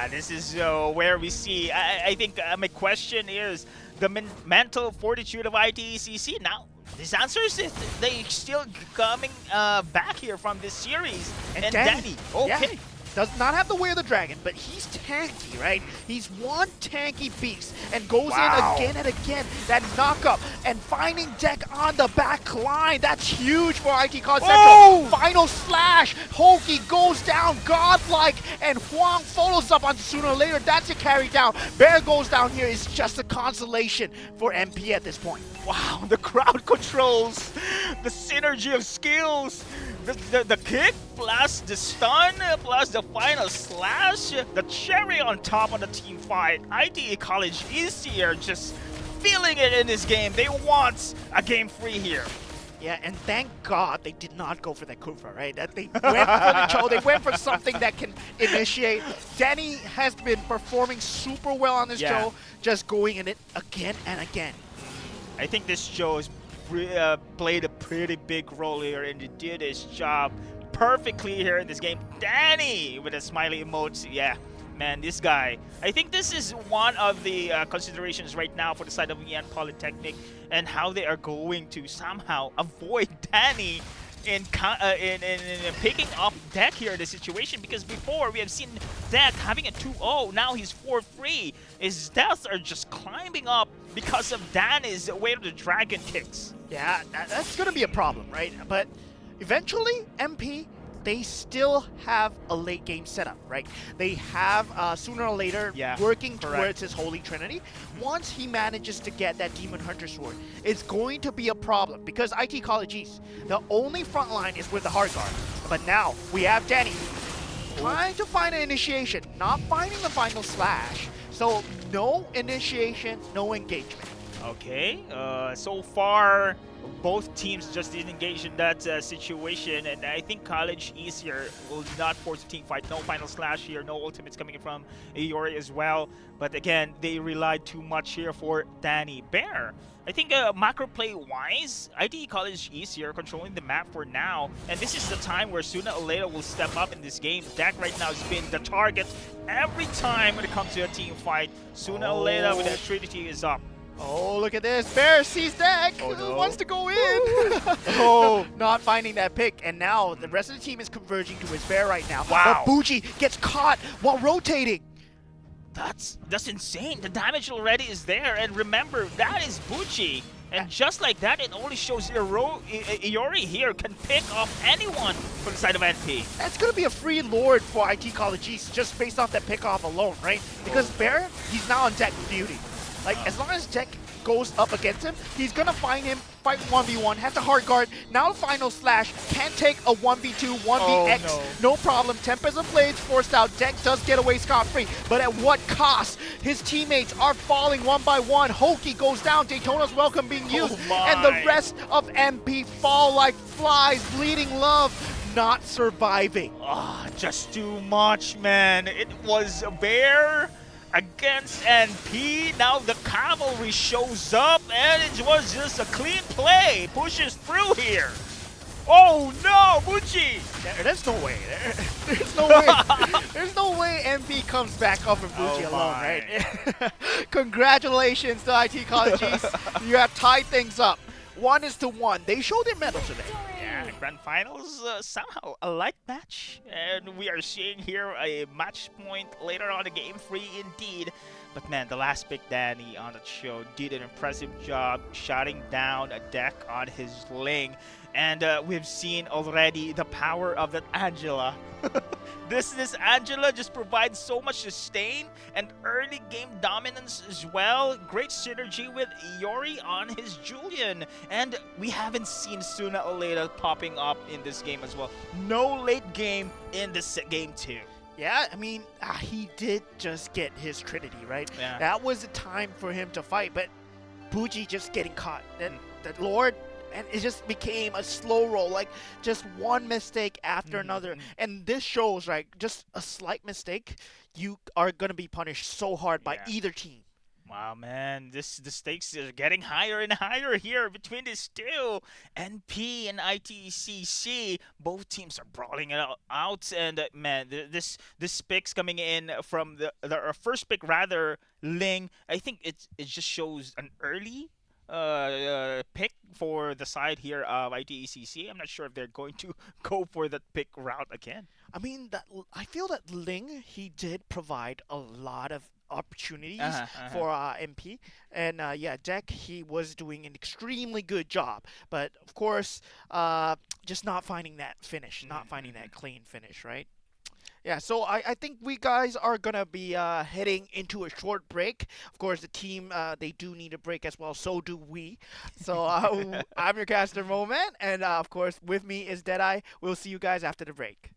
This is where we see, I think my question is the mental fortitude of ITCC. Now, this answer is they still coming back here from this series. And Danny, okay. Yeah. Does not have the way of the dragon, but he's tanky, right? He's one tanky beast and goes in again and again. That knock-up and finding Deck on the back line. That's huge for IT College Central. Final slash. Hoki goes down, godlike, and Huang follows up on sooner or later. That's a carry down. Bear goes down here is just a consolation for MP at this point. Wow, the crowd controls, the synergy of skills, the kick plus the stun plus the final slash, the cherry on top of the team fight. ITE College is here just feeling it in this game. They want a game free here. Yeah, and thank God they did not go for that Kufa, right? That they went for the Cho, they went for something that can initiate. Danny has been performing super well on this Cho, just going in it again and again. I think this Joe has played a pretty big role here and he did his job perfectly here in this game. Danny with a smiley emotes. Yeah, man, this guy. I think this is one of the considerations right now for the side of Yan Polytechnic and how they are going to somehow avoid Danny in picking up Deck here in the situation, because before we have seen Deck having a 2-0, now he's 4-3. His deaths are just climbing up because of Danny's way of the dragon kicks. Yeah, that's going to be a problem, right? But eventually, MP, they still have a late game setup, right? They have sooner or later working towards his Holy Trinity. Once he manages to get that Demon Hunter Sword, it's going to be a problem because IT College East, the only front line is with the hard guard. But now we have Danny trying to find an initiation, not finding the final slash. So no initiation, no engagement. Okay, so far both teams just didn't engage in that situation, and I think College East here will not force a team fight. No final slash here, no ultimates coming from Iori as well. But again, they relied too much here for Danny Bear. I think macro play wise, ITE College East here controlling the map for now, and this is the time where sooner or later will step up in this game. Deck right now has been the target every time when it comes to a team fight. Sooner or later when that Trinity is up. Oh, look at this. Bear sees Deck. Wants to go in. Not finding that pick. And now the rest of the team is converging to his Bear right now. Wow. But Buji gets caught while rotating. That's insane. The damage already is there. And remember, that is Buji. And just like that, it only shows Iori here can pick off anyone from the side of NP. That's going to be a free Lord for IT College East just based off that pick off alone, right? Because Bear, he's now on Deck Beauty. Like, as long as Deck goes up against him, he's gonna find him, fight 1v1, has the hard guard, now the final slash, can't take a 1v2, 1vx, no problem. Tempest of Blades forced out, Deck does get away scot-free, but at what cost? His teammates are falling one by one, Hoki goes down, Daytona's welcome being used, and the rest of MP fall like flies, bleeding love, not surviving. Just too much, man. It was Bear against NP. Now the cavalry shows up and it was just a clean play. Pushes through here. Oh no, Buji! There's no way. There's no way. There's no way MP comes back off of Buji alone, right? Congratulations to IT College East. You have tied things up. 1-1. They showed their mettle today. Yeah, Grand Finals, somehow a light match. And we are seeing here a match point later on the game, free indeed. But man, the last pick Danny on the show did an impressive job shutting down a Deck on his Ling. And we've seen already the power of that Angela. This Angela just provides so much sustain and early game dominance as well. Great synergy with Iori on his Julian. And we haven't seen Suna Oleda popping up in this game as well. No late game in this game too. Yeah, I mean, he did just get his Trinity, right? Yeah. That was the time for him to fight, but Buji just getting caught. Then the Lord, and it just became a slow roll, like just one mistake after another. And this shows, right, just a slight mistake, you are going to be punished so hard by either team. Wow, man, the stakes are getting higher and higher here between these two. NP and ITCC, both teams are brawling it out. And man, this pick's coming in from the first pick, rather, Ling. I think it just shows an early pick for the side here of ITECC. I'm not sure if they're going to go for that pick route again. I mean, I feel that Ling, he did provide a lot of opportunities for MP, and yeah, Deck, he was doing an extremely good job, but of course, just not finding that finish, not finding that clean finish, right? Yeah, so I think we guys are gonna be heading into a short break. Of course, the team they do need a break as well. So do we. So I'm your caster Moment, and of course with me is Deadeye. We'll see you guys after the break.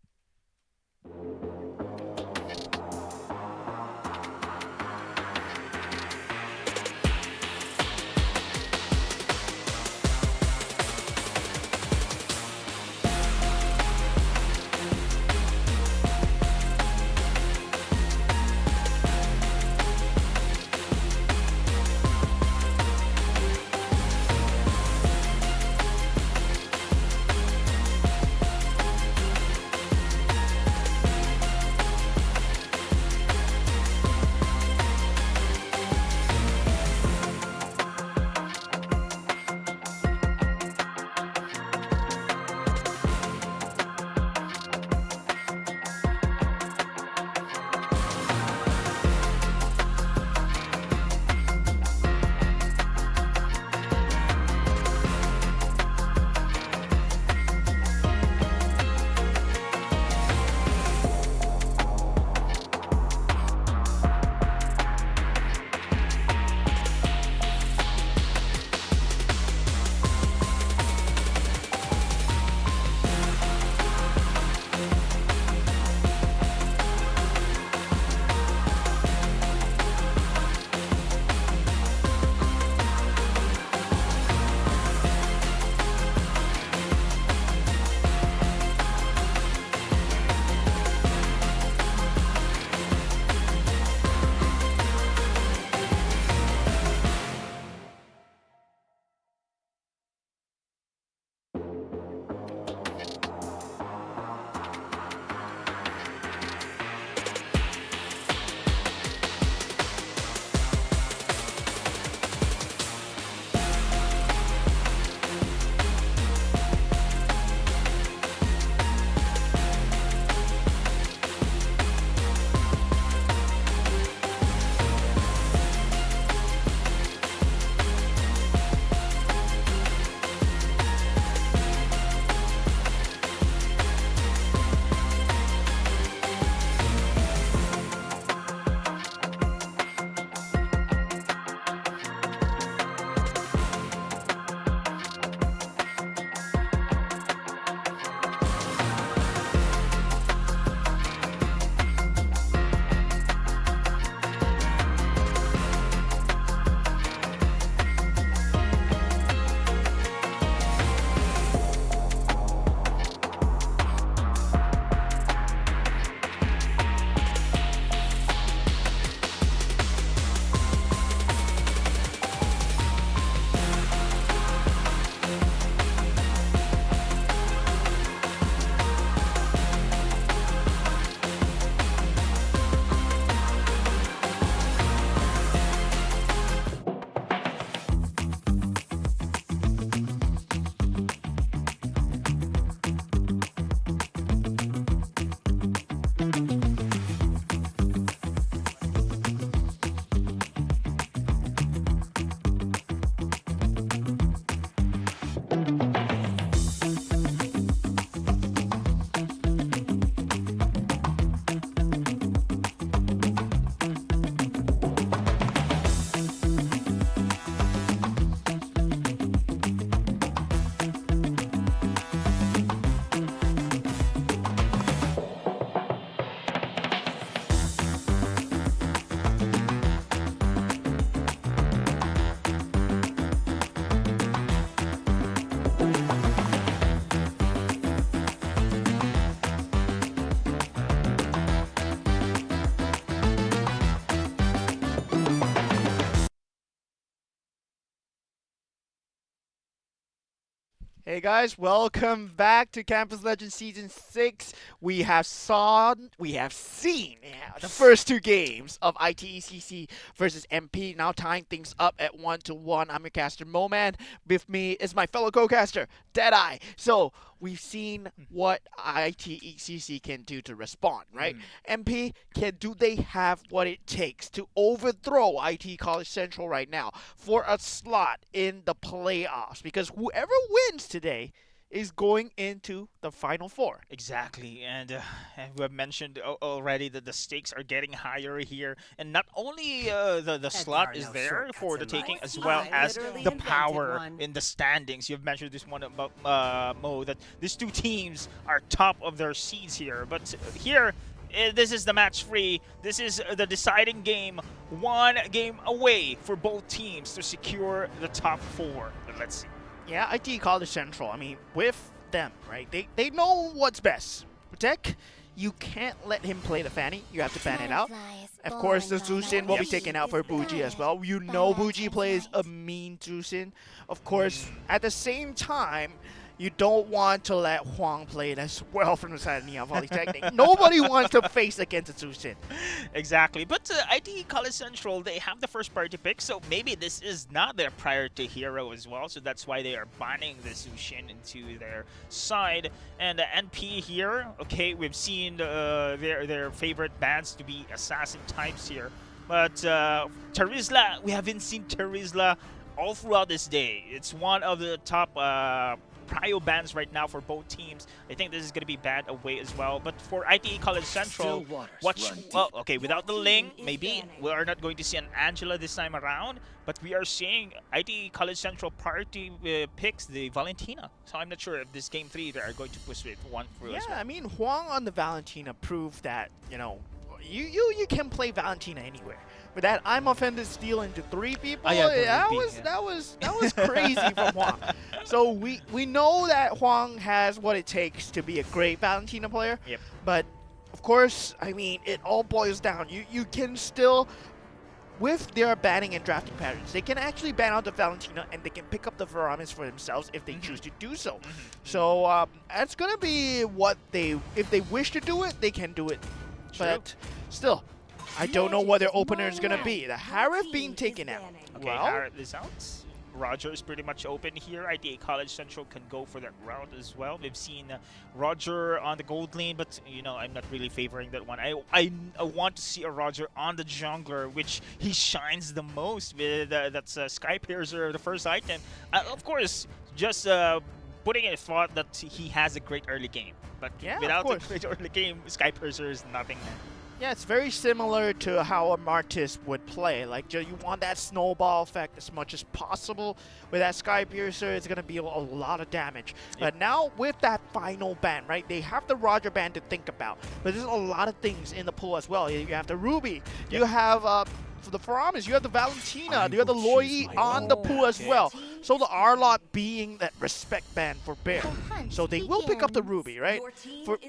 Hey guys, welcome back to Campus Legends Season 6. We have seen the first two games of ITECC versus MP, now tying things up at 1-1. I'm your caster Moman. With me is my fellow co-caster, Deadeye. So, we've seen what ITECC can do to respond, right? MP, do they have what it takes to overthrow IT College Central right now for a slot in the playoffs? Because whoever wins today is going into the Final Four. Exactly, and we have mentioned already that the stakes are getting higher here, and not only the slot is there for the taking, as well as the power in the standings. You've mentioned this one about Mo, that these two teams are top of their seeds here, but here, this is the match free. This is the deciding game, one game away for both teams to secure the top 4. But let's see. Yeah, IT College Central, I mean, with them, right? They know what's best. Tech, you can't let him play the Fanny. You have to ban it out. Of course, the Zusin will be taken out for Buji as well. You know Buji plays a mean Zusin. Of course, at the same time, you don't want to let Huang play it as well from the side of Neon Polytechnic. Nobody wants to face against a Zusin. Exactly, but IT College Central, they have the first priority pick, so maybe this is not their priority hero as well, so that's why they are banning the Zushin into their side. And NP here, okay, we've seen their favorite bands to be assassin types here, but Terizla, we haven't seen Terizla all throughout this day. It's one of the top prio bans right now for both teams. I think this is going to be bad away as well. But for ITE College Central, watch. Well, okay, without the Ling, maybe we are not going to see an Angela this time around. But we are seeing ITE College Central priority picks the Valentina. So I'm not sure if this game 3 they are going to push with one through as well. I mean, Huang on the Valentina proved that, you know, you can play Valentina anywhere. With that I'm offended steal into 3 people, that was crazy from Huang. So we know that Huang has what it takes to be a great Valentina player. Yep. But of course, I mean, it all boils down. You can still, with their banning and drafting patterns, they can actually ban out the Valentina and they can pick up the Veramis for themselves if they choose to do so. So that's gonna be what if they wish to do it, they can do it. But still, I don't know what their opener is going to be. The Harith being taken out. Okay, Harith is out. Roger is pretty much open here. ITA College Central can go for that route as well. We've seen Roger on the gold lane, but you know, I'm not really favoring that one. I want to see a Roger on the jungler, which he shines the most with. That's Sky Piercer, the first item. Of course, just putting in thought that he has a great early game. But without a great early game, Sky Piercer is nothing. Yeah, it's very similar to how a Martis would play. Like, you want that snowball effect as much as possible. With that Sky Piercer, it's going to be a lot of damage. Yep. But now, with that final ban, right, they have the Roger ban to think about. But there's a lot of things in the pool as well. You have the Ruby. Yep. You have for the Faramis, you have the Valentina. You have the Loi on the pool as well. So the R-Lot being that respect ban for Bear. So they will pick up the Ruby, right?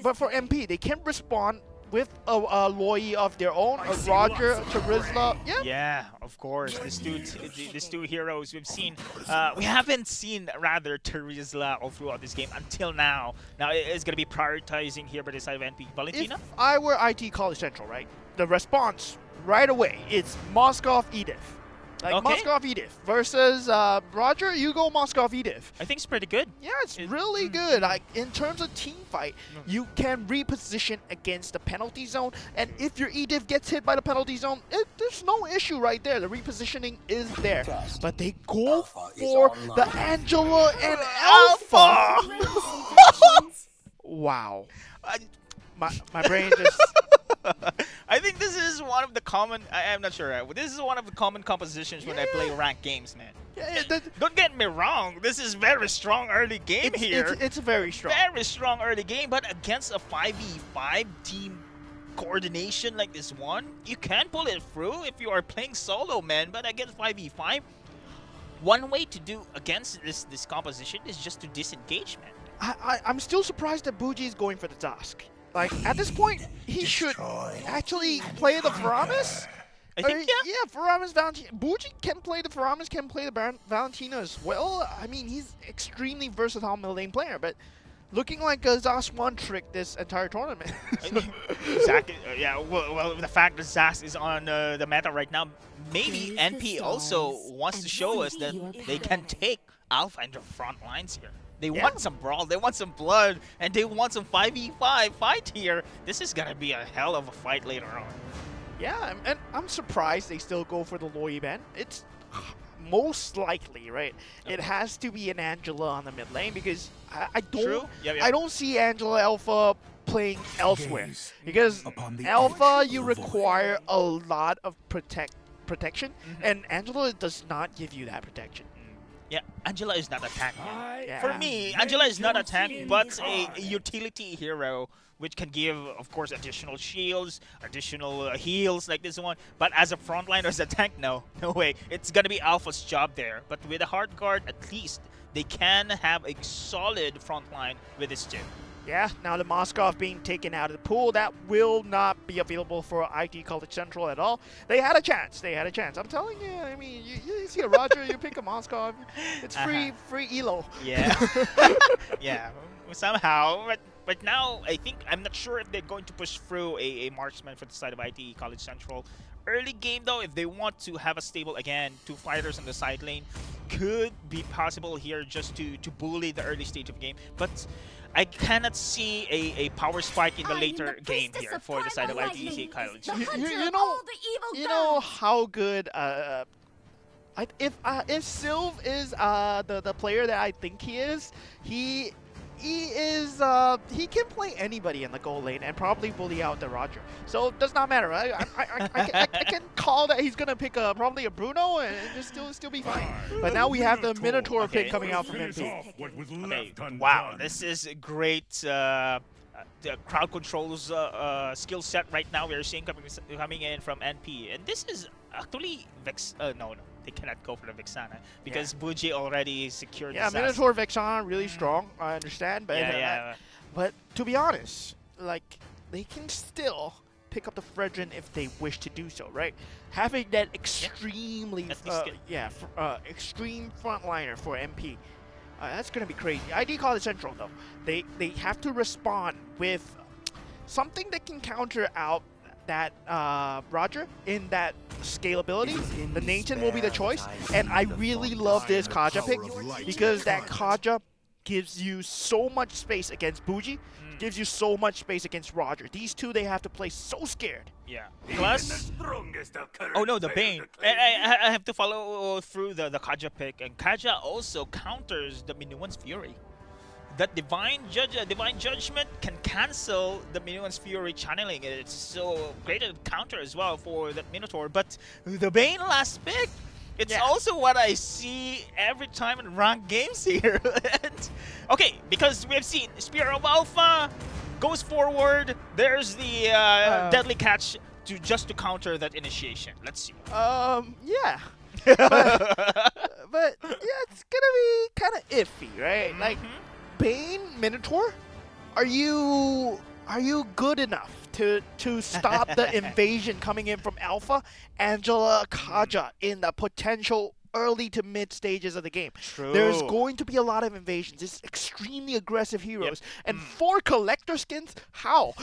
But for MP, they can respond with a Loi of their own, a Roger, Terizla. Yeah, of course. These two heroes we've seen. We haven't seen rather Terizla all throughout this game until now. Now it is going to be prioritizing here by the side of NP. Valentina? If I were IT College Central, right, the response right away is Moskov Edith. Like Moskov Edith versus Roger, you go Moskov Edith. I think it's pretty good. Yeah, it's really good. Like, in terms of team fight, you can reposition against the penalty zone, and if your Edith gets hit by the penalty zone, there's no issue right there. The repositioning is there. But they go for the Angela and Alpha. Wow. My brain just... I think this is one of the common. I'm not sure. This is one of the common compositions when I play ranked games, man. Don't get me wrong. This is very strong early game here. It's very strong. Very strong early game, but against a 5v5 team coordination like this one, you can pull it through if you are playing solo, man. But against 5v5, one way to do against this composition is just to disengage, man. I'm still surprised that Buji is going for the task. Like, at this point, he should actually play the Faramis. I think, yeah, Faramis, Valentina. Buji can play the Faramis, can play the Valentina as well. I mean, he's extremely versatile middle lane player, but looking like a Zas one-trick this entire tournament. Exactly. Yeah, well, the fact that Zas is on the meta right now, maybe NP also wants to show us that they can take Alpha in the front lines here. They want some brawl, they want some blood, and they want some 5v5 fight here. This is gonna be a hell of a fight later on. Yeah, and I'm surprised they still go for the Loi ban. It's most likely, right? It has to be an Angela on the mid lane because I don't True. Yep. I don't see Angela Alpha playing elsewhere because Alpha you require a lot of protection, and Angela does not give you that protection. Yeah, Angela is not a tank. Yeah. For me, Angela is not a tank, but a utility hero, which can give, of course, additional shields, additional heals like this one. But as a frontliner, as a tank, no way. It's gonna be Alpha's job there. But with a hard guard, at least they can have a solid frontline with this team. Yeah, now the Moskov being taken out of the pool, that will not be available for IT College Central at all. They had a chance. I'm telling you, I mean, you see a Roger, you pick a Moskov, it's free elo. Yeah. Yeah, somehow. But now, I'm not sure if they're going to push through a marksman for the side of IT College Central. Early game, though, if they want to have a stable, again, 2 fighters on the side lane, could be possible here just to bully the early stage of the game. But I cannot see a power spike in the later game here for the side of ITC College. You know how good if Sylv is the player that I think he is, he can play anybody in the goal lane and probably bully out the Roger. So it does not matter. I can call that he's gonna pick probably a Bruno and just still be fine. But now we have the Minotaur pick coming out from MP. Okay. Wow, this is a great the crowd controls skill set right now. We are seeing coming in from NP, and this is actually no. They cannot go for the Vexana because Buji already secured the Minotaur Vexana really strong, I understand, but but to be honest, like they can still pick up the Fredrin if they wish to do so, right? Having that extremely extreme frontliner for MP, that's gonna be crazy. ID College Central though, they have to respond with something that can counter out that Roger in that scalability. The Nation will be the choice, and I really love this Kaja pick because that Kaja gives you so much space against Buji, gives you so much space against Roger. These two, they have to play so scared. Yeah. Plus, oh no, the Bane. I have to follow through the Kaja pick, and Kaja also counters the Minuan's Fury. That Divine Judgment can cancel the Minuan's Fury channeling. It's so great a counter as well for that Minotaur. But the Bane last pick, it's also what I see every time in ranked games here. Okay, because we have seen Spear of Alpha goes forward. There's the Deadly Catch just to counter that initiation. Let's see. Yeah. but yeah, it's gonna be kind of iffy, right? Like. Bane, Minotaur, are you good enough to stop the invasion coming in from Alpha, Angela, Kaja in the potential early to mid stages of the game? True. There's going to be a lot of invasions. It's extremely aggressive heroes, and 4 collector skins. How?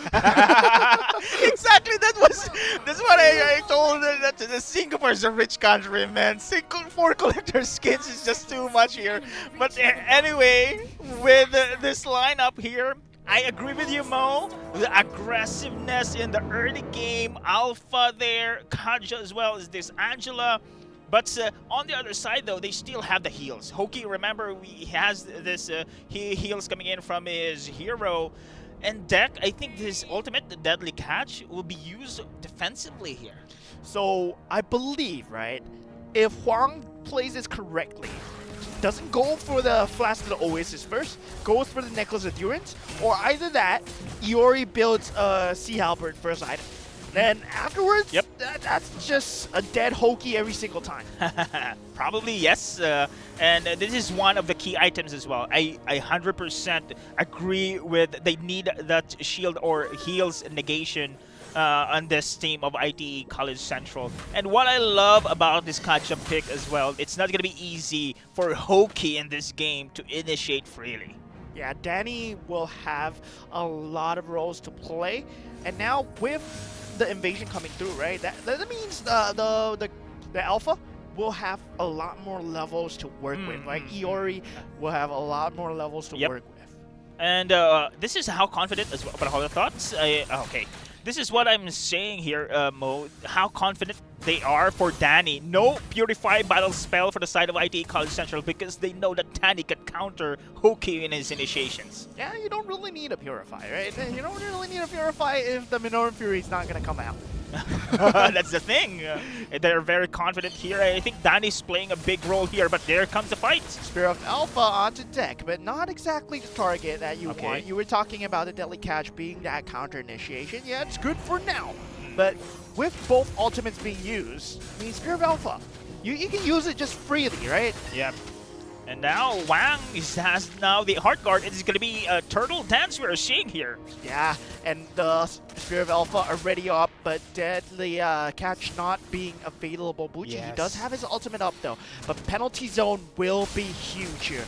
Exactly. That's what I told her. That the Singapore is a rich country, man. 4 collector skins is just too much here. But anyway, with this lineup here, I agree with you, Mo. The aggressiveness in the early game, Alpha there, Kaja as well as this Angela. But on the other side, though, they still have the heals. Hoki, remember, he has this heals coming in from his hero. And Deck, I think this ultimate, the Deadly Catch, will be used defensively here. So, I believe, right, if Huang plays this correctly, doesn't go for the Flask of the Oasis first, goes for the Necklace of Durance, or either that, Iori builds a Sea Halberd first item. Then afterwards, that's just a dead Hoki every single time. Probably, yes. And this is one of the key items as well. I 100% agree with they need that shield or heals negation on this team of IT College Central. And what I love about this Kaja pick as well, it's not going to be easy for Hoki in this game to initiate freely. Yeah, Danny will have a lot of roles to play. And now with the invasion coming through, right? That means the Alpha will have a lot more levels to work with. Like Iori will have a lot more levels to work with. And this is how confident as well. But other thoughts? Okay. This is what I'm saying here, Mo. How confident they are for Danny. No Purify Battle spell for the side of IT College Central because they know that Danny can counter Hoki in his initiations. Yeah, you don't really need a Purify, right? You don't really need a Purify if the Minoran Fury is not going to come out. That's the thing. They're very confident here. I think Danny's playing a big role here, but there comes the fight. Spear of Alpha onto deck, but not exactly the target that you want. You were talking about the Deadly Catch being that counter initiation. Yeah, it's good for now, but with both ultimates being used, I mean, Spear of Alpha, you can use it just freely, right? Yep. And now Wang has now the Heart Guard. It is going to be a Turtle Dance we're seeing here. Yeah, and the Spear of Alpha already up, but Deadly Catch not being available. Buji, he does have his ultimate up though, but Penalty Zone will be huge here.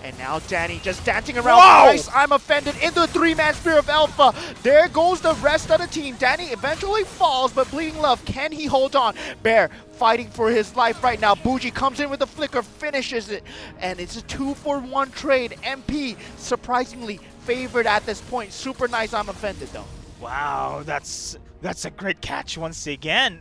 And now Danny just dancing around twice. I'm offended into the 3-man Spear of Alpha. There goes the rest of the team. Danny eventually falls, but Bleeding Love, can he hold on? Bear fighting for his life right now. Buji comes in with the flicker, finishes it. And it's a 2-for-1 trade. MP surprisingly favored at this point. Super nice, I'm offended though. Wow, that's a great catch once again.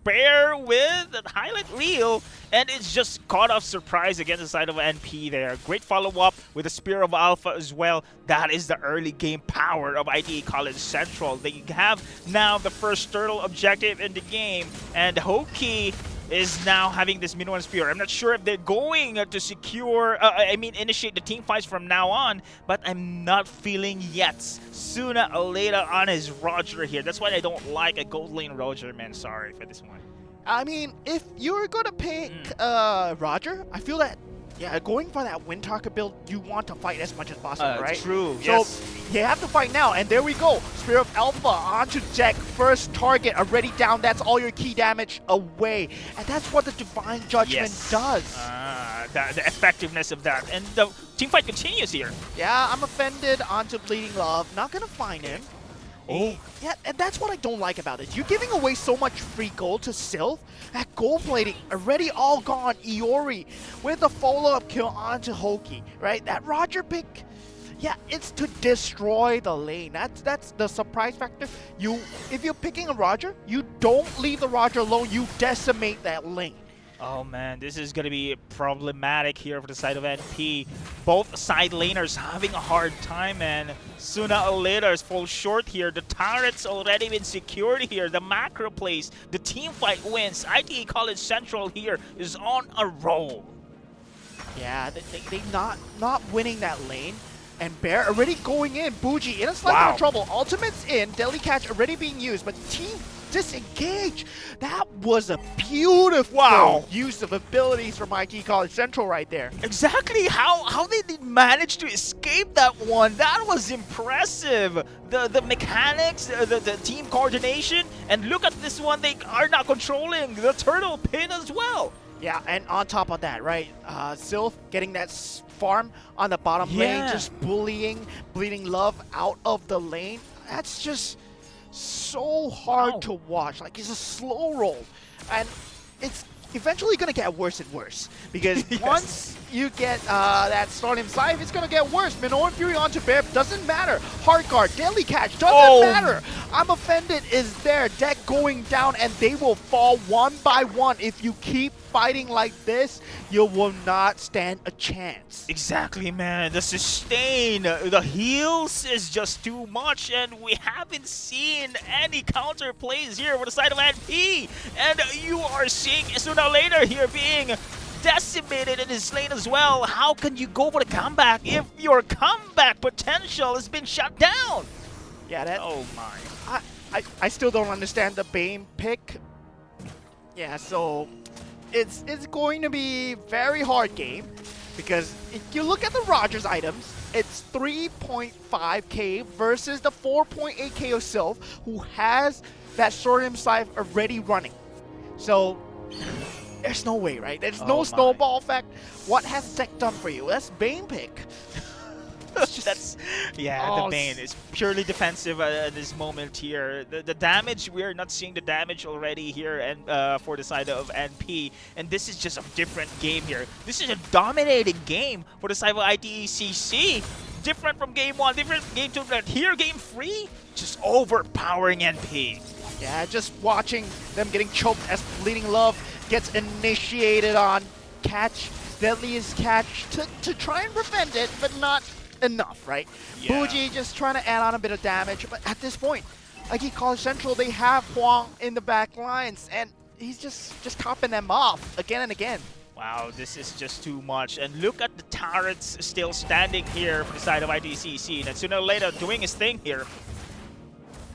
Bear with a highlight reel, and it's just caught off surprise against the side of NP there. Great follow-up with the Spear of Alpha as well. That is the early game power of ITE College Central. They have now the first turtle objective in the game, and Hoki is now having this Minoan Spear. I'm not sure if they're going to secure, initiate the team fights from now on, but I'm not feeling yet. Sooner or later on is Roger here. That's why I don't like a gold lane Roger, man. Sorry for this one. I mean, if you're going to pick Roger, I feel that, yeah, going for that Windtalker build, you want to fight as much as possible, right? True, so you have to fight now, and there we go. Spear of Alpha onto deck. First target already down. That's all your key damage away. And that's what the Divine Judgment does. The effectiveness of that. And the team fight continues here. Yeah, I'm offended onto Bleeding Love. Not going to find him. Oh. Yeah, and that's what I don't like about it. You're giving away so much free gold to Sylph. That gold plating already all gone. Iori with the follow-up kill onto Hoki, right? That Roger pick, yeah, it's to destroy the lane. That's the surprise factor. If you're picking a Roger, you don't leave the Roger alone. You decimate that lane. Oh man, this is going to be problematic here for the side of NP. Both side laners having a hard time, and sooner or later fall short here. The turret's already been secured here. The macro plays, the team fight wins. ITE College Central here is on a roll. Yeah, they not winning that lane. And Bear already going in. Buji in a slight bit of trouble. Ultimate's in. Deadly Catch already being used, but team disengage. That was a beautiful use of abilities from IT College Central right there. Exactly. How they did manage to escape that one. That was impressive. The mechanics, the team coordination, and look at this one. They are not controlling the turtle pin as well. Yeah, and on top of that, right, Sylph getting that farm on the bottom lane, just bullying Bleeding Love out of the lane. That's just so hard to watch. Like, it's a slow roll, and it's eventually going to get worse and worse, because once you get that Stardom Scythe, it's going to get worse. Minoan Fury onto Bear, doesn't matter. Heart Guard, Deadly Catch, doesn't matter. I'm offended is there. Deck going down, and they will fall one by one. If you keep fighting like this, you will not stand a chance. Exactly, man. The sustain, the heals is just too much, and we haven't seen any counter plays here for the side of NP. And you are seeing sooner or later here being decimated in his lane as well. How can you go for the comeback if your comeback potential has been shut down? Yeah, that. Oh my. I still don't understand the Bane pick. Yeah, so it's going to be very hard game, because if you look at the Rogers items, it's 3.5k versus the 4.8k of Sylph, who has that Sodium Scythe already running. So there's no way, right? There's no snowball effect. What has Sec done for you? That's Bane pick. That's the Bane is purely defensive at this moment here. The damage, we are not seeing the damage already here, and for the side of NP, and this is just a different game here. This is a dominating game for the side of ITCC. Different from game 1, different game 2, but here game 3, just overpowering NP. Yeah, just watching them getting choked as Bleeding Love gets initiated on catch, deadliest catch to try and prevent it, but not enough, right? Yeah. Bougie just trying to add on a bit of damage, but at this point, like College Central, they have Huang in the back lines, and he's just topping them off again and again. Wow, this is just too much. And look at the turrets still standing here for the side of ITCC. And sooner or later, doing his thing here.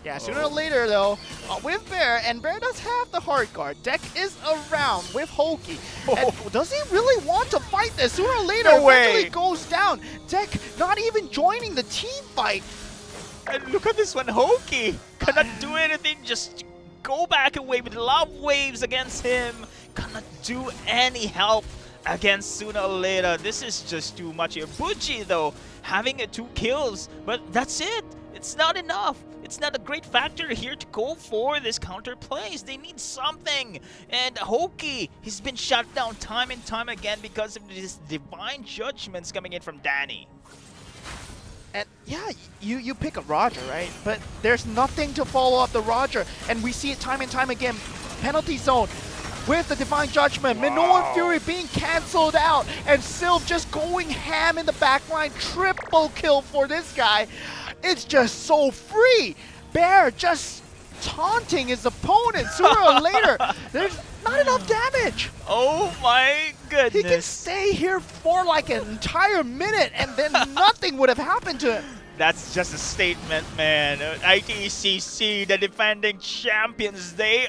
Yeah, sooner or later though, with Bear, and Bear does have the hard guard. Deck is around with Hoki. And does he really want to fight this? Sooner or later, eventually goes down. Deck not even joining the team fight. And look at this one, Hoki cannot do anything, just go back away with love waves against him. Cannot do any help against sooner or later. This is just too much here. Bougie though, having 2 kills, but that's it. It's not enough. It's not a great factor here to go for this counter plays. They need something. And Hoki, he's been shut down time and time again because of these divine judgments coming in from Danny. And yeah, you pick a Roger, right? But there's nothing to follow up the Roger. And we see it time and time again. Penalty zone with the Divine Judgment. Minoan Fury being cancelled out. And Sylv just going ham in the backline. Triple kill for this guy. It's just so free. Bear just taunting his opponent. Sooner or later, there's not enough damage. Oh my goodness. He can stay here for like an entire minute and then nothing would have happened to him. That's just a statement, man. ITCC, the defending champions, they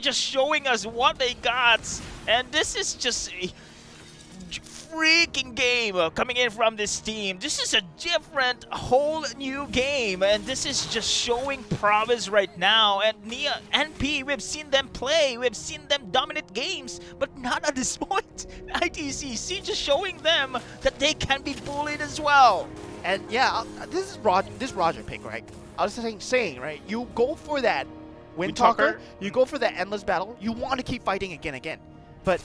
just showing us what they got. And this is just a freaking game coming in from this team. This is a different, whole new game, and this is just showing promise right now. And Nia, NP, we've seen them play, we've seen them dominate games, but not at this point. ITCC just showing them that they can be bullied as well. And yeah, this Roger pick, right? I was saying, right? You go for that Wind Talker, you go for that endless battle. You want to keep fighting again, but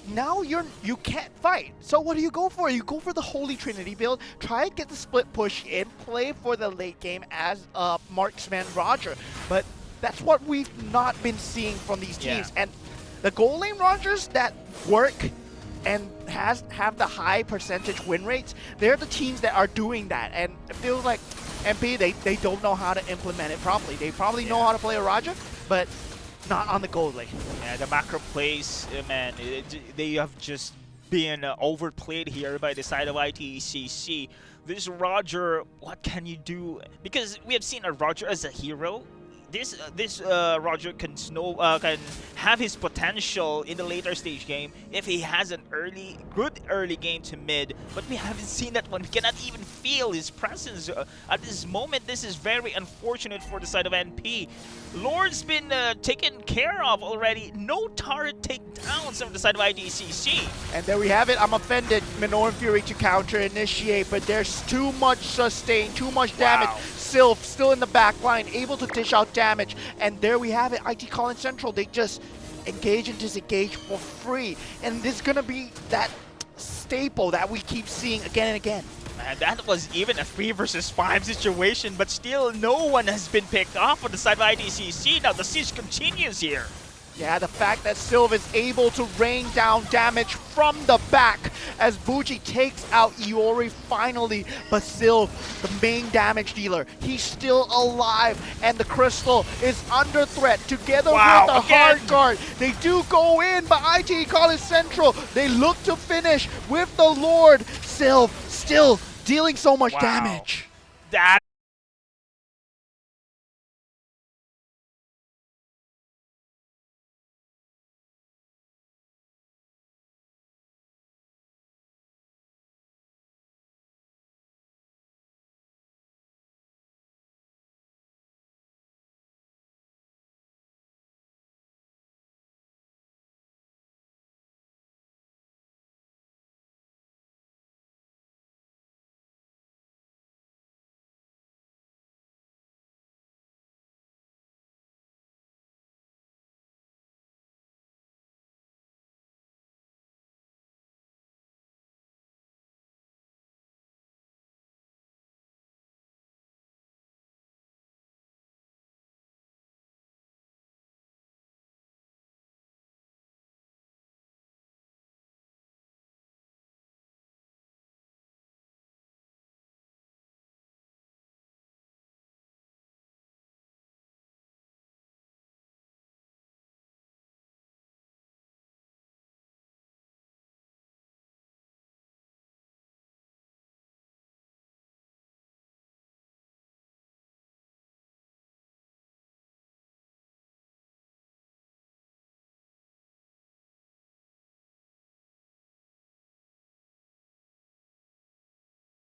now you can't fight. So what do you go for? You go for the Holy Trinity build, try and get the split push in, play for the late game as a marksman Roger. But that's what we've not been seeing from these teams. And the goal lane Rogers that work and have the high percentage win rates, they're the teams that are doing that. And it feels like MP, they don't know how to implement it properly. They probably know how to play a Roger, but not on the gold lane. Yeah, the macro plays, man, they have just been overplayed here by the side of ITCC. This Roger, what can you do? Because we have seen a Roger as a hero. This Roger can have his potential in the later stage game if he has an good early game to mid, but we haven't seen that one. We cannot even feel his presence at this moment. This is very unfortunate for the side of NP. Lord's been taken care of already. No turret takedowns from the side of ITCC. And there we have it. I'm offended. Minoan Fury to counter initiate, but there's too much sustain, too much damage. Sylv still in the back line, able to dish out damage. And there we have it. IT College Central, they just engage and disengage for free. And this is going to be that staple that we keep seeing again and again. Man, that was even a 3 versus 5 situation, but still no one has been picked off on the side of ITCC. Now the siege continues here. Yeah, the fact that Sylv is able to rain down damage from the back as Bougie takes out Iori finally. But Sylv, the main damage dealer, he's still alive. And the Crystal is under threat together with the hard guard. They do go in, but IT College Central, they look to finish with the Lord. Sylv still dealing so much damage. That